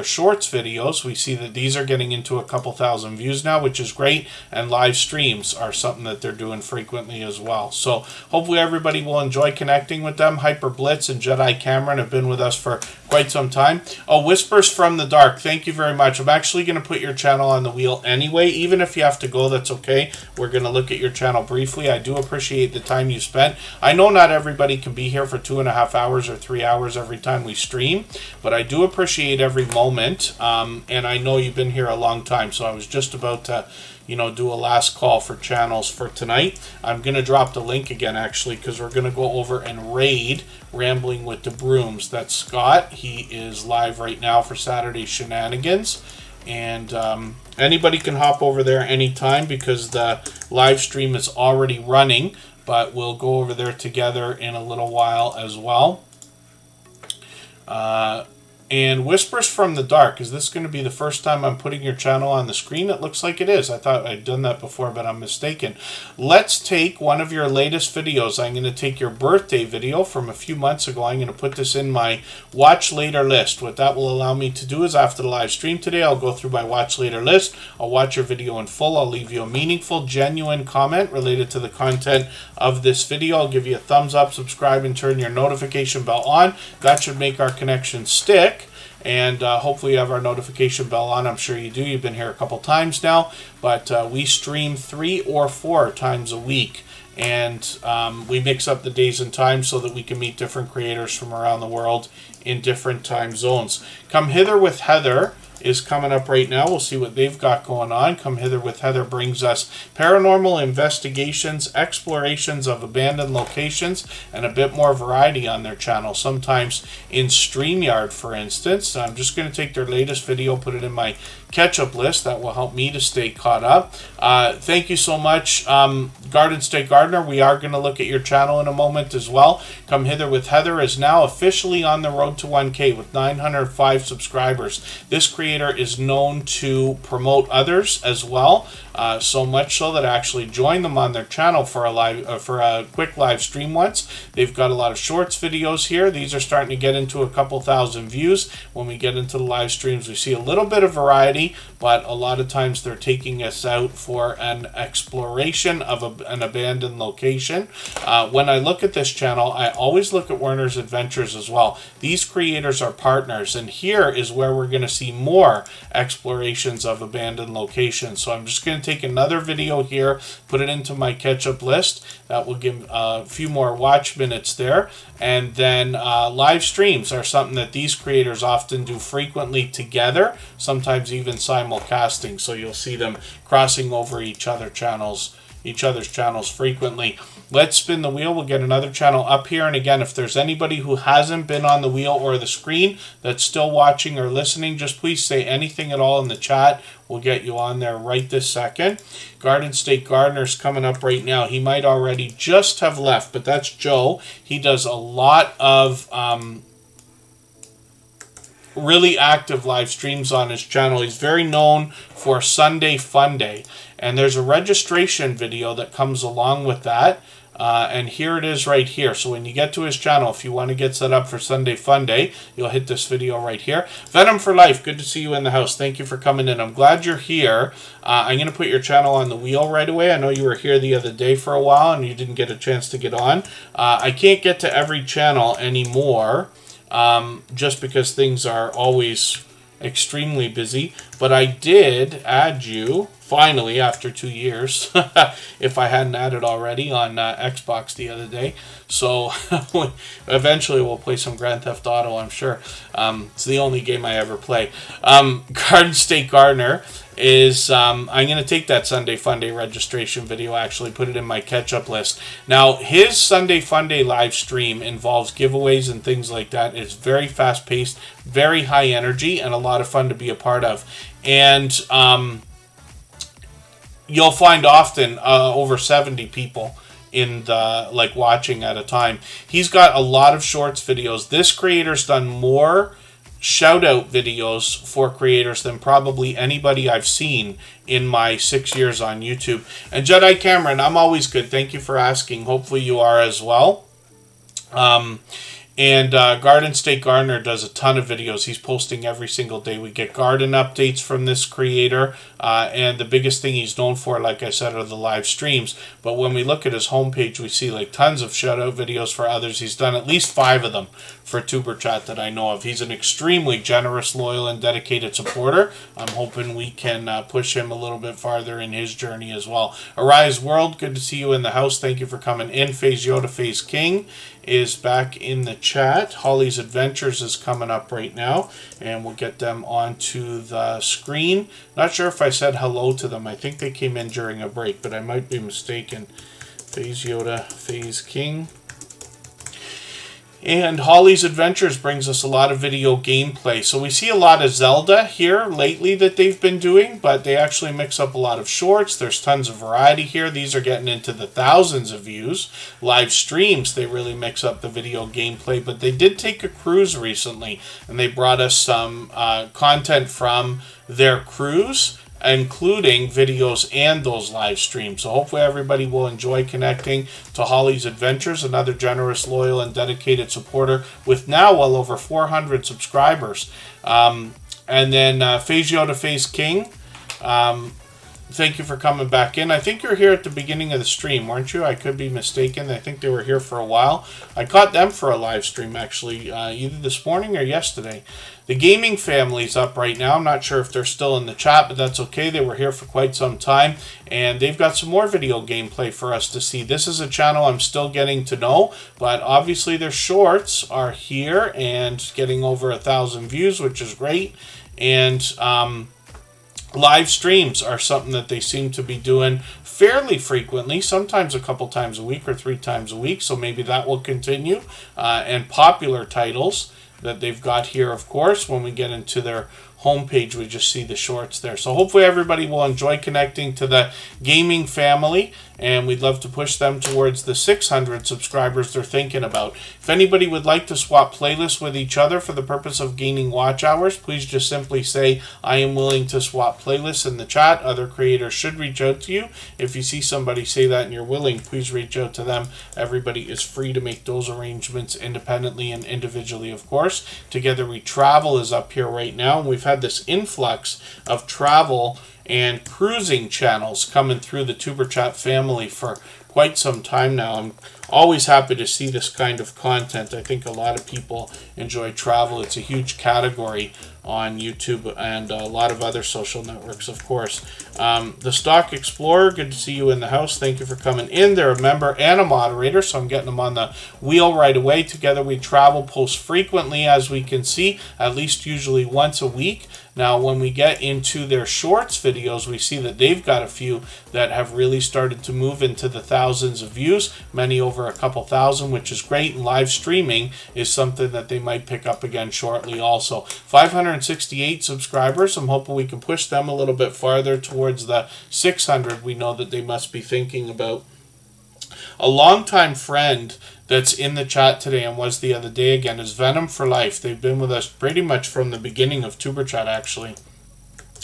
[SPEAKER 2] shorts videos, we see that these are getting into a couple thousand views now, which is great. And live streams are something that they're doing frequently as well. So hopefully everybody will enjoy connecting with them. Hyper Blitz and Jedi Cameron have been with us for quite some time. Oh, Whispers from the Dark, thank you very much. I'm actually going to put your channel on the wheel anyway. Even if you have to go, that's okay. We're going to look at your channel briefly. I do appreciate the time you spent. I know not everybody can be here for 2.5 hours or 3 hours every time we stream, but I do appreciate every moment, and I know you've been here a long time, so I was just about to do a last call for channels for tonight. I'm going to drop the link again, actually, because we're going to go over and raid Rambling with the Brooms. That's Scott. He is live right now for Saturday Shenanigans, and anybody can hop over there anytime because the live stream is already running, but we'll go over there together in a little while as well. And Whispers from the Dark, is this going to be the first time I'm putting your channel on the screen? It looks like it is. I thought I'd done that before, but I'm mistaken. Let's take one of your latest videos. I'm going to take your birthday video from a few months ago. I'm going to put this in my watch later list. What that will allow me to do is after the live stream today, I'll go through my watch later list. I'll watch your video in full. I'll leave you a meaningful, genuine comment related to the content of this video. I'll give you a thumbs up, subscribe, and turn your notification bell on. That should make our connection stick. And hopefully you have our notification bell on. I'm sure you do. You've been here a couple times now. But we stream 3 or 4 times a week. And we mix up the days and times so that we can meet different creators from around the world in different time zones. Come Hither with Heather is coming up right now. We'll see what they've got going on. Come Hither with Heather brings us paranormal investigations, explorations of abandoned locations, and a bit more variety on their channel, sometimes in StreamYard, for instance. I'm just going to take their latest video, put it in my catch-up list. That will help me to stay caught up. Thank you so much, Garden State Gardener. We are going to look at your channel in a moment as well. Come Hither with Heather is now officially on the road to 1K with 905 subscribers. This creator is known to promote others as well, so much so that I actually joined them on their channel for a quick live stream once. They've got a lot of shorts videos here. These are starting to get into a couple thousand views. When we get into the live streams, we see a little bit of variety, but a lot of times they're taking us out for an exploration of an abandoned location. When I look at this channel, I always look at Werner's Adventures as well. These creators are partners, and here is where we're going to see more explorations of abandoned locations. So I'm just going to take another video here, put it into my catch-up list. That will give a few more watch minutes there. And then live streams are something that these creators often do frequently together, sometimes even simulcasting. So you'll see them crossing over each other's channels frequently. Let's spin the wheel. We'll get another channel up here. And again, if there's anybody who hasn't been on the wheel or the screen that's still watching or listening, just please say anything at all in the chat. We'll get you on there right this second. Garden State Gardener's coming up right now. He might already just have left, but that's Joe. He does a lot of really active live streams on his channel. He's very known for Sunday Fun Day, and there's a registration video that comes along with that. And here it is right here. So when you get to his channel, if you want to get set up for Sunday Fun Day, you'll hit this video right here. Venom for Life, good to see you in the house. Thank you for coming in. I'm glad you're here. I'm going to put your channel on the wheel right away. I know you were here the other day for a while and you didn't get a chance to get on. I can't get to every channel anymore just because things are always extremely busy, but I did add you finally after 2 years if I hadn't added already on Xbox the other day. So eventually we'll play some Grand Theft Auto, I'm sure. It's the only game I ever play. Garden State Gardener is I'm going to take that Sunday Fun Day registration video, actually put it in my catch-up list. Now, his Sunday Fun Day live stream involves giveaways and things like that. It's very fast-paced, very high energy, and a lot of fun to be a part of. And you'll find often over 70 people in the watching at a time. He's got a lot of shorts videos. This creator's done more shout out videos for creators than probably anybody I've seen in my 6 years on YouTube. And Jedi Cameron, I'm always good. Thank you for asking. Hopefully you are as well. And Garden State Gardener does a ton of videos. He's posting every single day. We get garden updates from this creator. And the biggest thing he's known for, like I said, are the live streams. But when we look at his homepage, we see tons of shout-out videos for others. He's done at least 5 of them for Superchat that I know of. He's an extremely generous, loyal, and dedicated supporter. I'm hoping we can push him a little bit farther in his journey as well. Arise World, good to see you in the house. Thank you for coming in. Phase Yoda, Phase King is back in the chat. Holly's Adventures is coming up right now, and we'll get them onto the screen. Not sure if I said hello to them. I think they came in during a break, but I might be mistaken. Phase Yoda, Phase King. And Holly's Adventures brings us a lot of video gameplay. So we see a lot of Zelda here lately that they've been doing, but they actually mix up a lot of shorts. There's tons of variety here. These are getting into the thousands of views. Live streams, they really mix up the video gameplay, but they did take a cruise recently, and they brought us some content from their cruise, including videos and those live streams. So hopefully everybody will enjoy connecting to Holly's Adventures, another generous, loyal, and dedicated supporter with now well over 400 subscribers. And then Phase Yoda, Phase King, thank you for coming back in. I think you're here at the beginning of the stream, weren't you? I could be mistaken. I think they were here for a while. I caught them for a live stream, actually, either this morning or yesterday. The gaming family's up right now. I'm not sure if they're still in the chat, but that's okay. They were here for quite some time, and they've got some more video gameplay for us to see. This is a channel I'm still getting to know, but obviously their shorts are here and getting over 1,000 views, which is great. And live streams are something that they seem to be doing fairly frequently, sometimes a couple times a week or 3 times a week, so maybe that will continue. And popular titles that they've got here, of course, when we get into their homepage, we just see the shorts there. So hopefully everybody will enjoy connecting to the gaming family, and we'd love to push them towards the 600 subscribers they're thinking about. If anybody would like to swap playlists with each other for the purpose of gaining watch hours, please just simply say, I am willing to swap playlists in the chat. Other creators should reach out to you. If you see somebody say that and you're willing, please reach out to them. Everybody is free to make those arrangements independently and individually, of course. Together We Travel is up here right now, and we've had this influx of travel and cruising channels coming through the Superchat family for quite some time now. I'm always happy to see this kind of content. I think a lot of people enjoy travel. It's a huge category on YouTube and a lot of other social networks, of course. The Stock Explorer, good to see you in the house. Thank you for coming in. They're a member and a moderator, so I'm getting them on the wheel right away. Together We Travel posts frequently, as we can see, at least usually once a week. Now, when we get into their shorts videos, we see that they've got a few that have really started to move into the thousands of views, many over a couple thousand, which is great. And live streaming is something that they might pick up again shortly also. 568 subscribers. I'm hoping we can push them a little bit farther towards the 600 we know that they must be thinking about. A longtime friend that's in the chat today and was the other day again is Venom for Life. They've been with us pretty much from the beginning of Superchat, actually.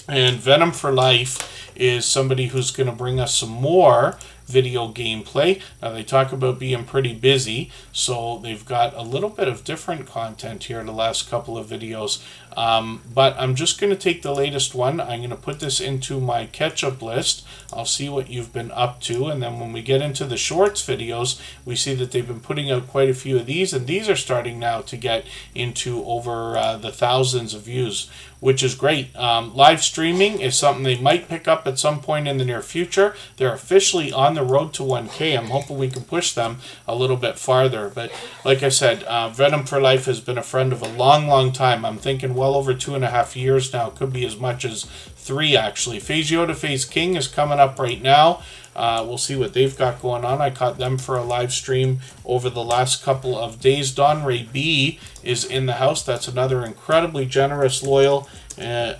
[SPEAKER 2] And Venom for Life is somebody who's going to bring us some more video gameplay. Now, they talk about being pretty busy, so they've got a little bit of different content here the last couple of videos. But I'm just going to take the latest one. I'm going to put this into my catch-up list. I'll see what you've been up to, and then when we get into the shorts videos, we see that they've been putting out quite a few of these, and these are starting now to get into over the thousands of views, which is great. Live streaming is something they might pick up at some point in the near future. They're officially on the road to 1K. I'm hoping we can push them a little bit farther. But like I said, Venom for Life has been a friend of a long, long time. I'm thinking well over 2.5 years now. Could be as much as 3, actually. Phasio to Phase King is coming up right now. We'll see what they've got going on. I caught them for a live stream over the last couple of days. Don Ray B is in the house. That's another incredibly generous, loyal, and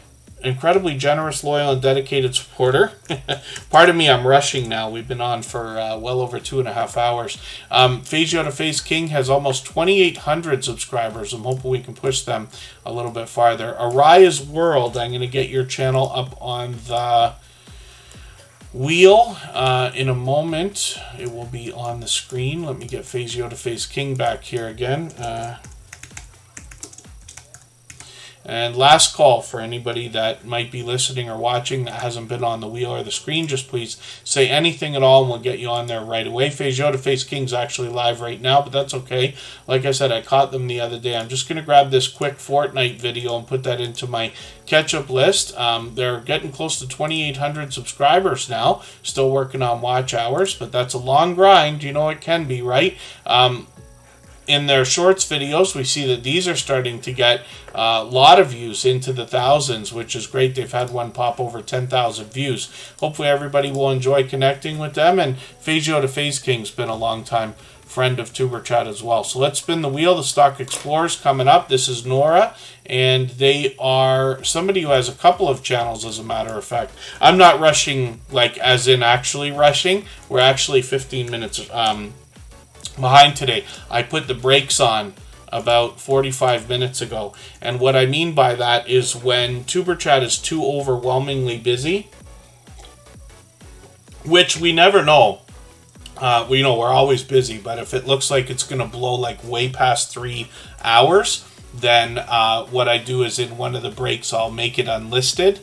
[SPEAKER 2] dedicated supporter. Pardon me, I'm rushing now. We've been on for well over 2.5 hours. Phasio to Phase King has almost 2,800 subscribers. I'm hoping we can push them a little bit farther. Araya's World, I'm going to get your channel up on the wheel in a moment. It will be on the screen. Let me get Phasio to Phase King back here again. And last call for anybody that might be listening or watching that hasn't been on the wheel or the screen. Just please say anything at all and we'll get you on there right away. Phasio to Phase King's actually live right now, but that's okay. Like I said, I caught them the other day. I'm just going to grab this quick Fortnite video and put that into my catch-up list. They're getting close to 2,800 subscribers now. Still working on watch hours, but that's a long grind. You know it can be, right? In their shorts videos, we see that these are starting to get a lot of views into the thousands, which is great. They've had one pop over 10,000 views. Hopefully everybody will enjoy connecting with them. And Phasio to Phase King's been a long time friend of Tuber Chat as well. So let's spin the wheel. The Stock Explorer's coming up. This is Nora, and they are somebody who has a couple of channels, as a matter of fact. I'm not rushing, like as in actually rushing. We're actually 15 minutes behind today. I put the brakes on about 45 minutes ago. And what I mean by that is when Tuber Chat is too overwhelmingly busy, which we never know. We know we're always busy, but if it looks like it's going to blow like way past 3 hours, then what I do is in one of the breaks, I'll make it unlisted.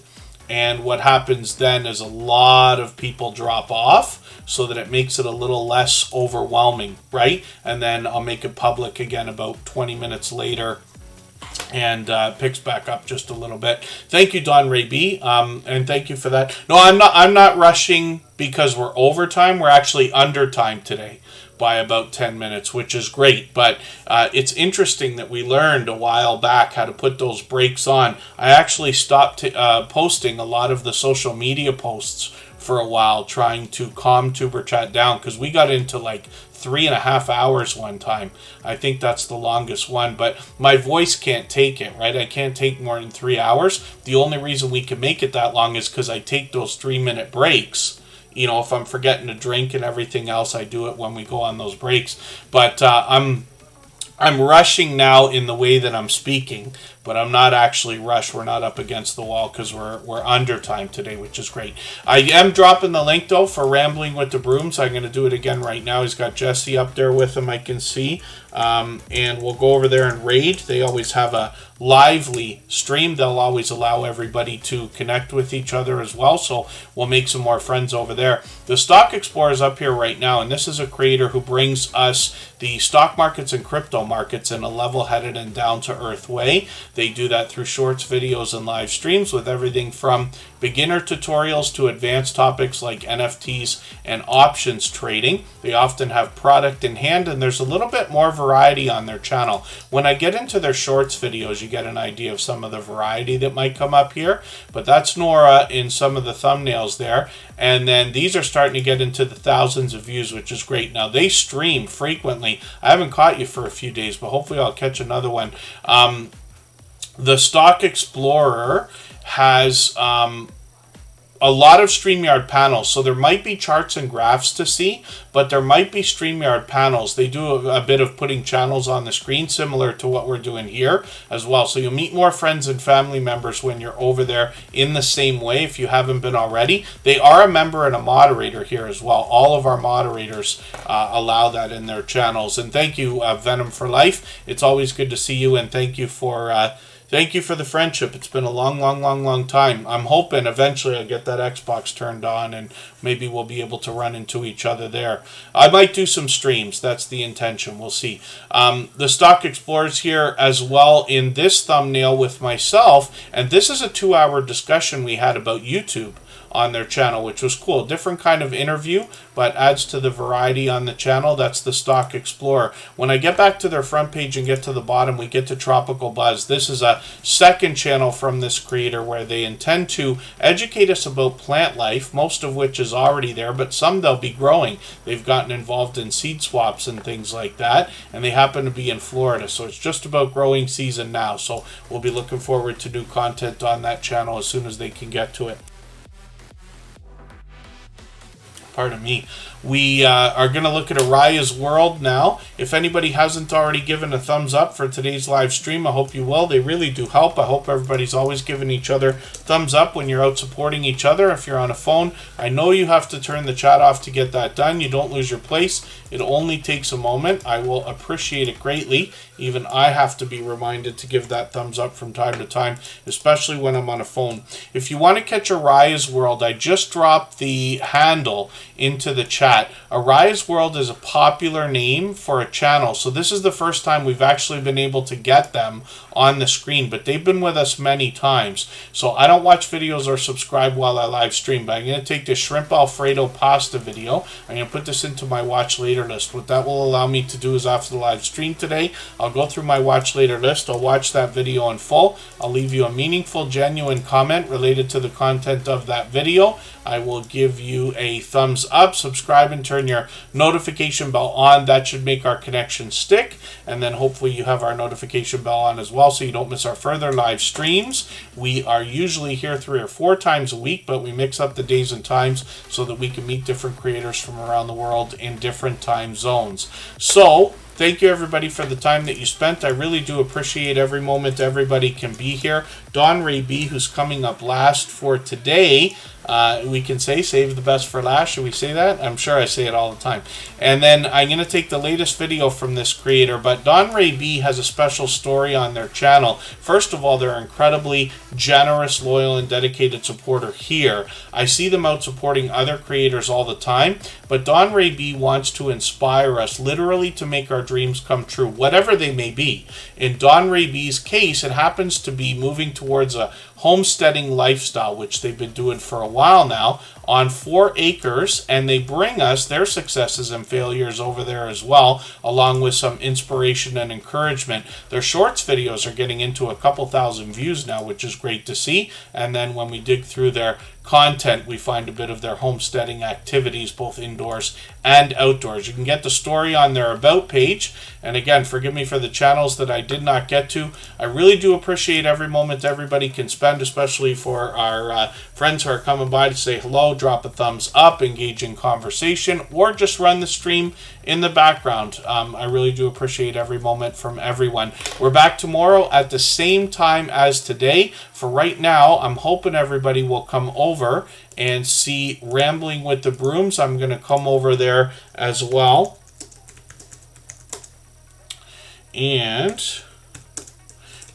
[SPEAKER 2] And what happens then is a lot of people drop off so that it makes it a little less overwhelming, right? And then I'll make it public again about 20 minutes later and picks back up just a little bit. Thank you, Don Ray B, and thank you for that. No, I'm not rushing because we're over time. We're actually under time today by about 10 minutes, which is great. But it's interesting that we learned a while back how to put those brakes on. I actually stopped posting a lot of the social media posts for a while, trying to calm Tuber Chat down, because we got into like 3.5 hours one time. I think that's the longest one, but my voice can't take it, right? I can't take more than 3 hours. The only reason we can make it that long is because I take those 3-minute breaks. You know, if I'm forgetting to drink and everything else, I do it when we go on those breaks. But I'm rushing now in the way that I'm speaking, but I'm not actually rushed. We're not up against the wall because we're under time today, which is great. I am dropping the link, though, for Rambling with the Brooms. I'm going to do it again right now. He's got Jesse up there with him, I can see. And we'll go over there and raid. They always have a lively stream. They'll always allow everybody to connect with each other as well, so we'll make some more friends over there. The Stock Explorer is up here right now, and this is a creator who brings us the stock markets and crypto markets in a level-headed and down-to-earth way. They do that through shorts, videos, and live streams with everything from beginner tutorials to advanced topics like NFTs and options trading. They often have product in hand, and there's a little bit more variety on their channel. When I get into their shorts videos, you get an idea of some of the variety that might come up here, but that's Nora in some of the thumbnails there. And then these are starting to get into the thousands of views, which is great. Now, they stream frequently. I haven't caught you for a few days, but hopefully I'll catch another one. The Stock Explorer has a lot of StreamYard panels, so there might be charts and graphs to see, but there might be StreamYard panels. They do a bit of putting channels on the screen, similar to what we're doing here as well. So you'll meet more friends and family members when you're over there in the same way, if you haven't been already. They are a member and a moderator here as well. All of our moderators allow that in their channels. And thank you, Venom for Life. It's always good to see you, and thank you for the friendship. It's been a long time. I'm hoping eventually I'll get that Xbox turned on and maybe we'll be able to run into each other there. I might do some streams. That's the intention. We'll see. The Stock Explorers here as well in this thumbnail with myself. And this is a 2-hour discussion we had about YouTube on their channel, which was cool. Different kind of interview, but adds to the variety on the channel. That's the Stock Explorer. When I get back to their front page and get to the bottom, we get to Tropical Buzz. This is a second channel from this creator where they intend to educate us about plant life, most of which is already there, but some they'll be growing. They've gotten involved in seed swaps and things like that, and they happen to be in Florida, so it's just about growing season now. So we'll be looking forward to new content on that channel as soon as they can get to it. Pardon me. We are going to look at Araya's World now. If anybody hasn't already given a thumbs up for today's live stream, I hope you will. They really do help. I hope everybody's always giving each other thumbs up when you're out supporting each other. If you're on a phone, I know you have to turn the chat off to get that done. You don't lose your place. It only takes a moment. I will appreciate it greatly. Even I have to be reminded to give that thumbs up from time to time, especially when I'm on a phone. If you want to catch Araya's World, I just dropped the handle into the chat. Araya's World is a popular name for a channel, so this is the first time we've actually been able to get them on the screen, but they've been with us many times. So I don't watch videos or subscribe while I live stream, but I'm going to take this shrimp alfredo pasta video. I'm going to put this into my watch later list. What that will allow me to do is after the live stream today, I'll go through my watch later list. I'll watch that video in full. I'll leave you a meaningful, genuine comment related to the content of that video. I will give you a thumbs up, subscribe, and turn your notification bell on. That should make our connection stick. And then hopefully you have our notification bell on as well so you don't miss our further live streams. We are usually here 3 or 4 times a week, but we mix up the days and times so that we can meet different creators from around the world in different time zones. So, thank you everybody for the time that you spent. I really do appreciate every moment everybody can be here. Don Ray B, who's coming up last for today, we can say save the best for last. Should we say that? I'm sure I say it all the time. And then I'm going to take the latest video from this creator, but Don Ray B has a special story on their channel. First of all, they're incredibly generous, loyal, and dedicated supporter here. I see them out supporting other creators all the time, but Don Ray B wants to inspire us literally to make our dreams come true, whatever they may be. In Don Ray B's case, it happens to be moving towards a homesteading lifestyle, which they've been doing for a while now on 4 acres, and they bring us their successes and failures over there as well, along with some inspiration and encouragement. Their shorts videos are getting into a couple thousand views now, which is great to see. And then when we dig through their content, we find a bit of their homesteading activities, both indoors and outdoors. You can get the story on their About page. And again, forgive me for the channels that I did not get to. I really do appreciate every moment everybody can spend, especially for our friends who are coming by to say hello, drop a thumbs up, engage in conversation, or just run the stream in the background. I really do appreciate every moment from everyone. We're back tomorrow at the same time as today. For right now, I'm hoping everybody will come over and see Rambling with the Brooms. I'm going to come over there as well. And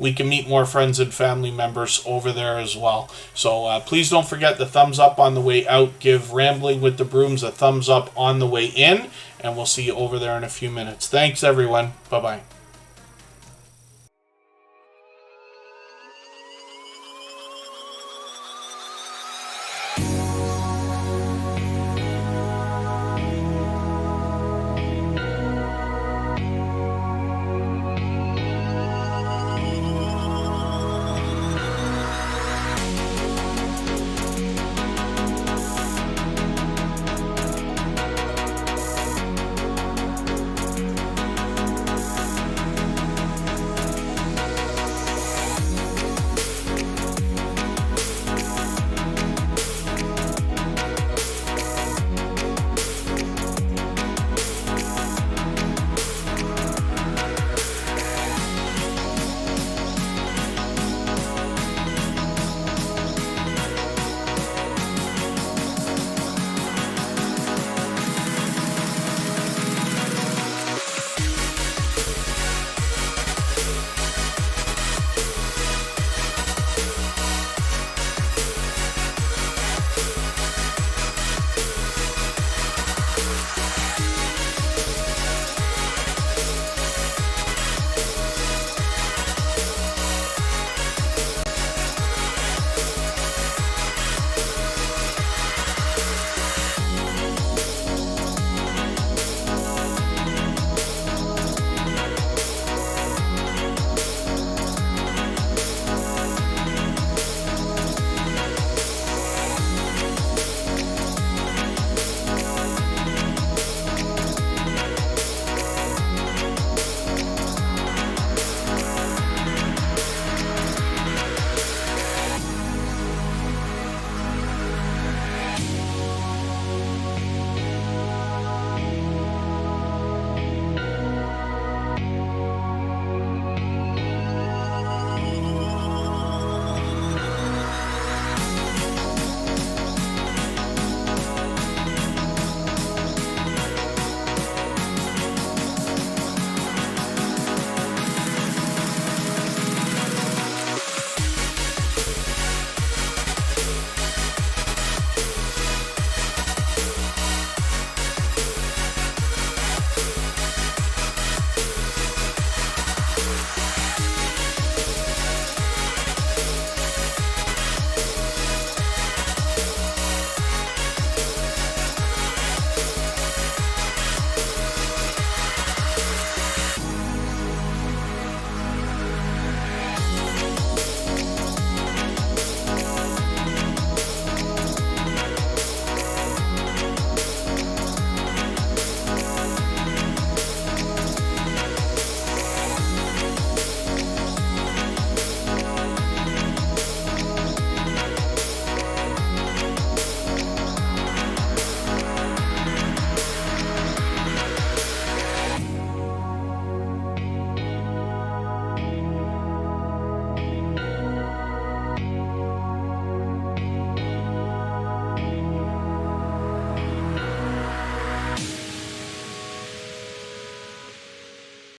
[SPEAKER 2] we can meet more friends and family members over there as well. So please don't forget the thumbs up on the way out. Give Rambling with the Brooms a thumbs up on the way in. And we'll see you over there in a few minutes. Thanks, everyone. Bye-bye.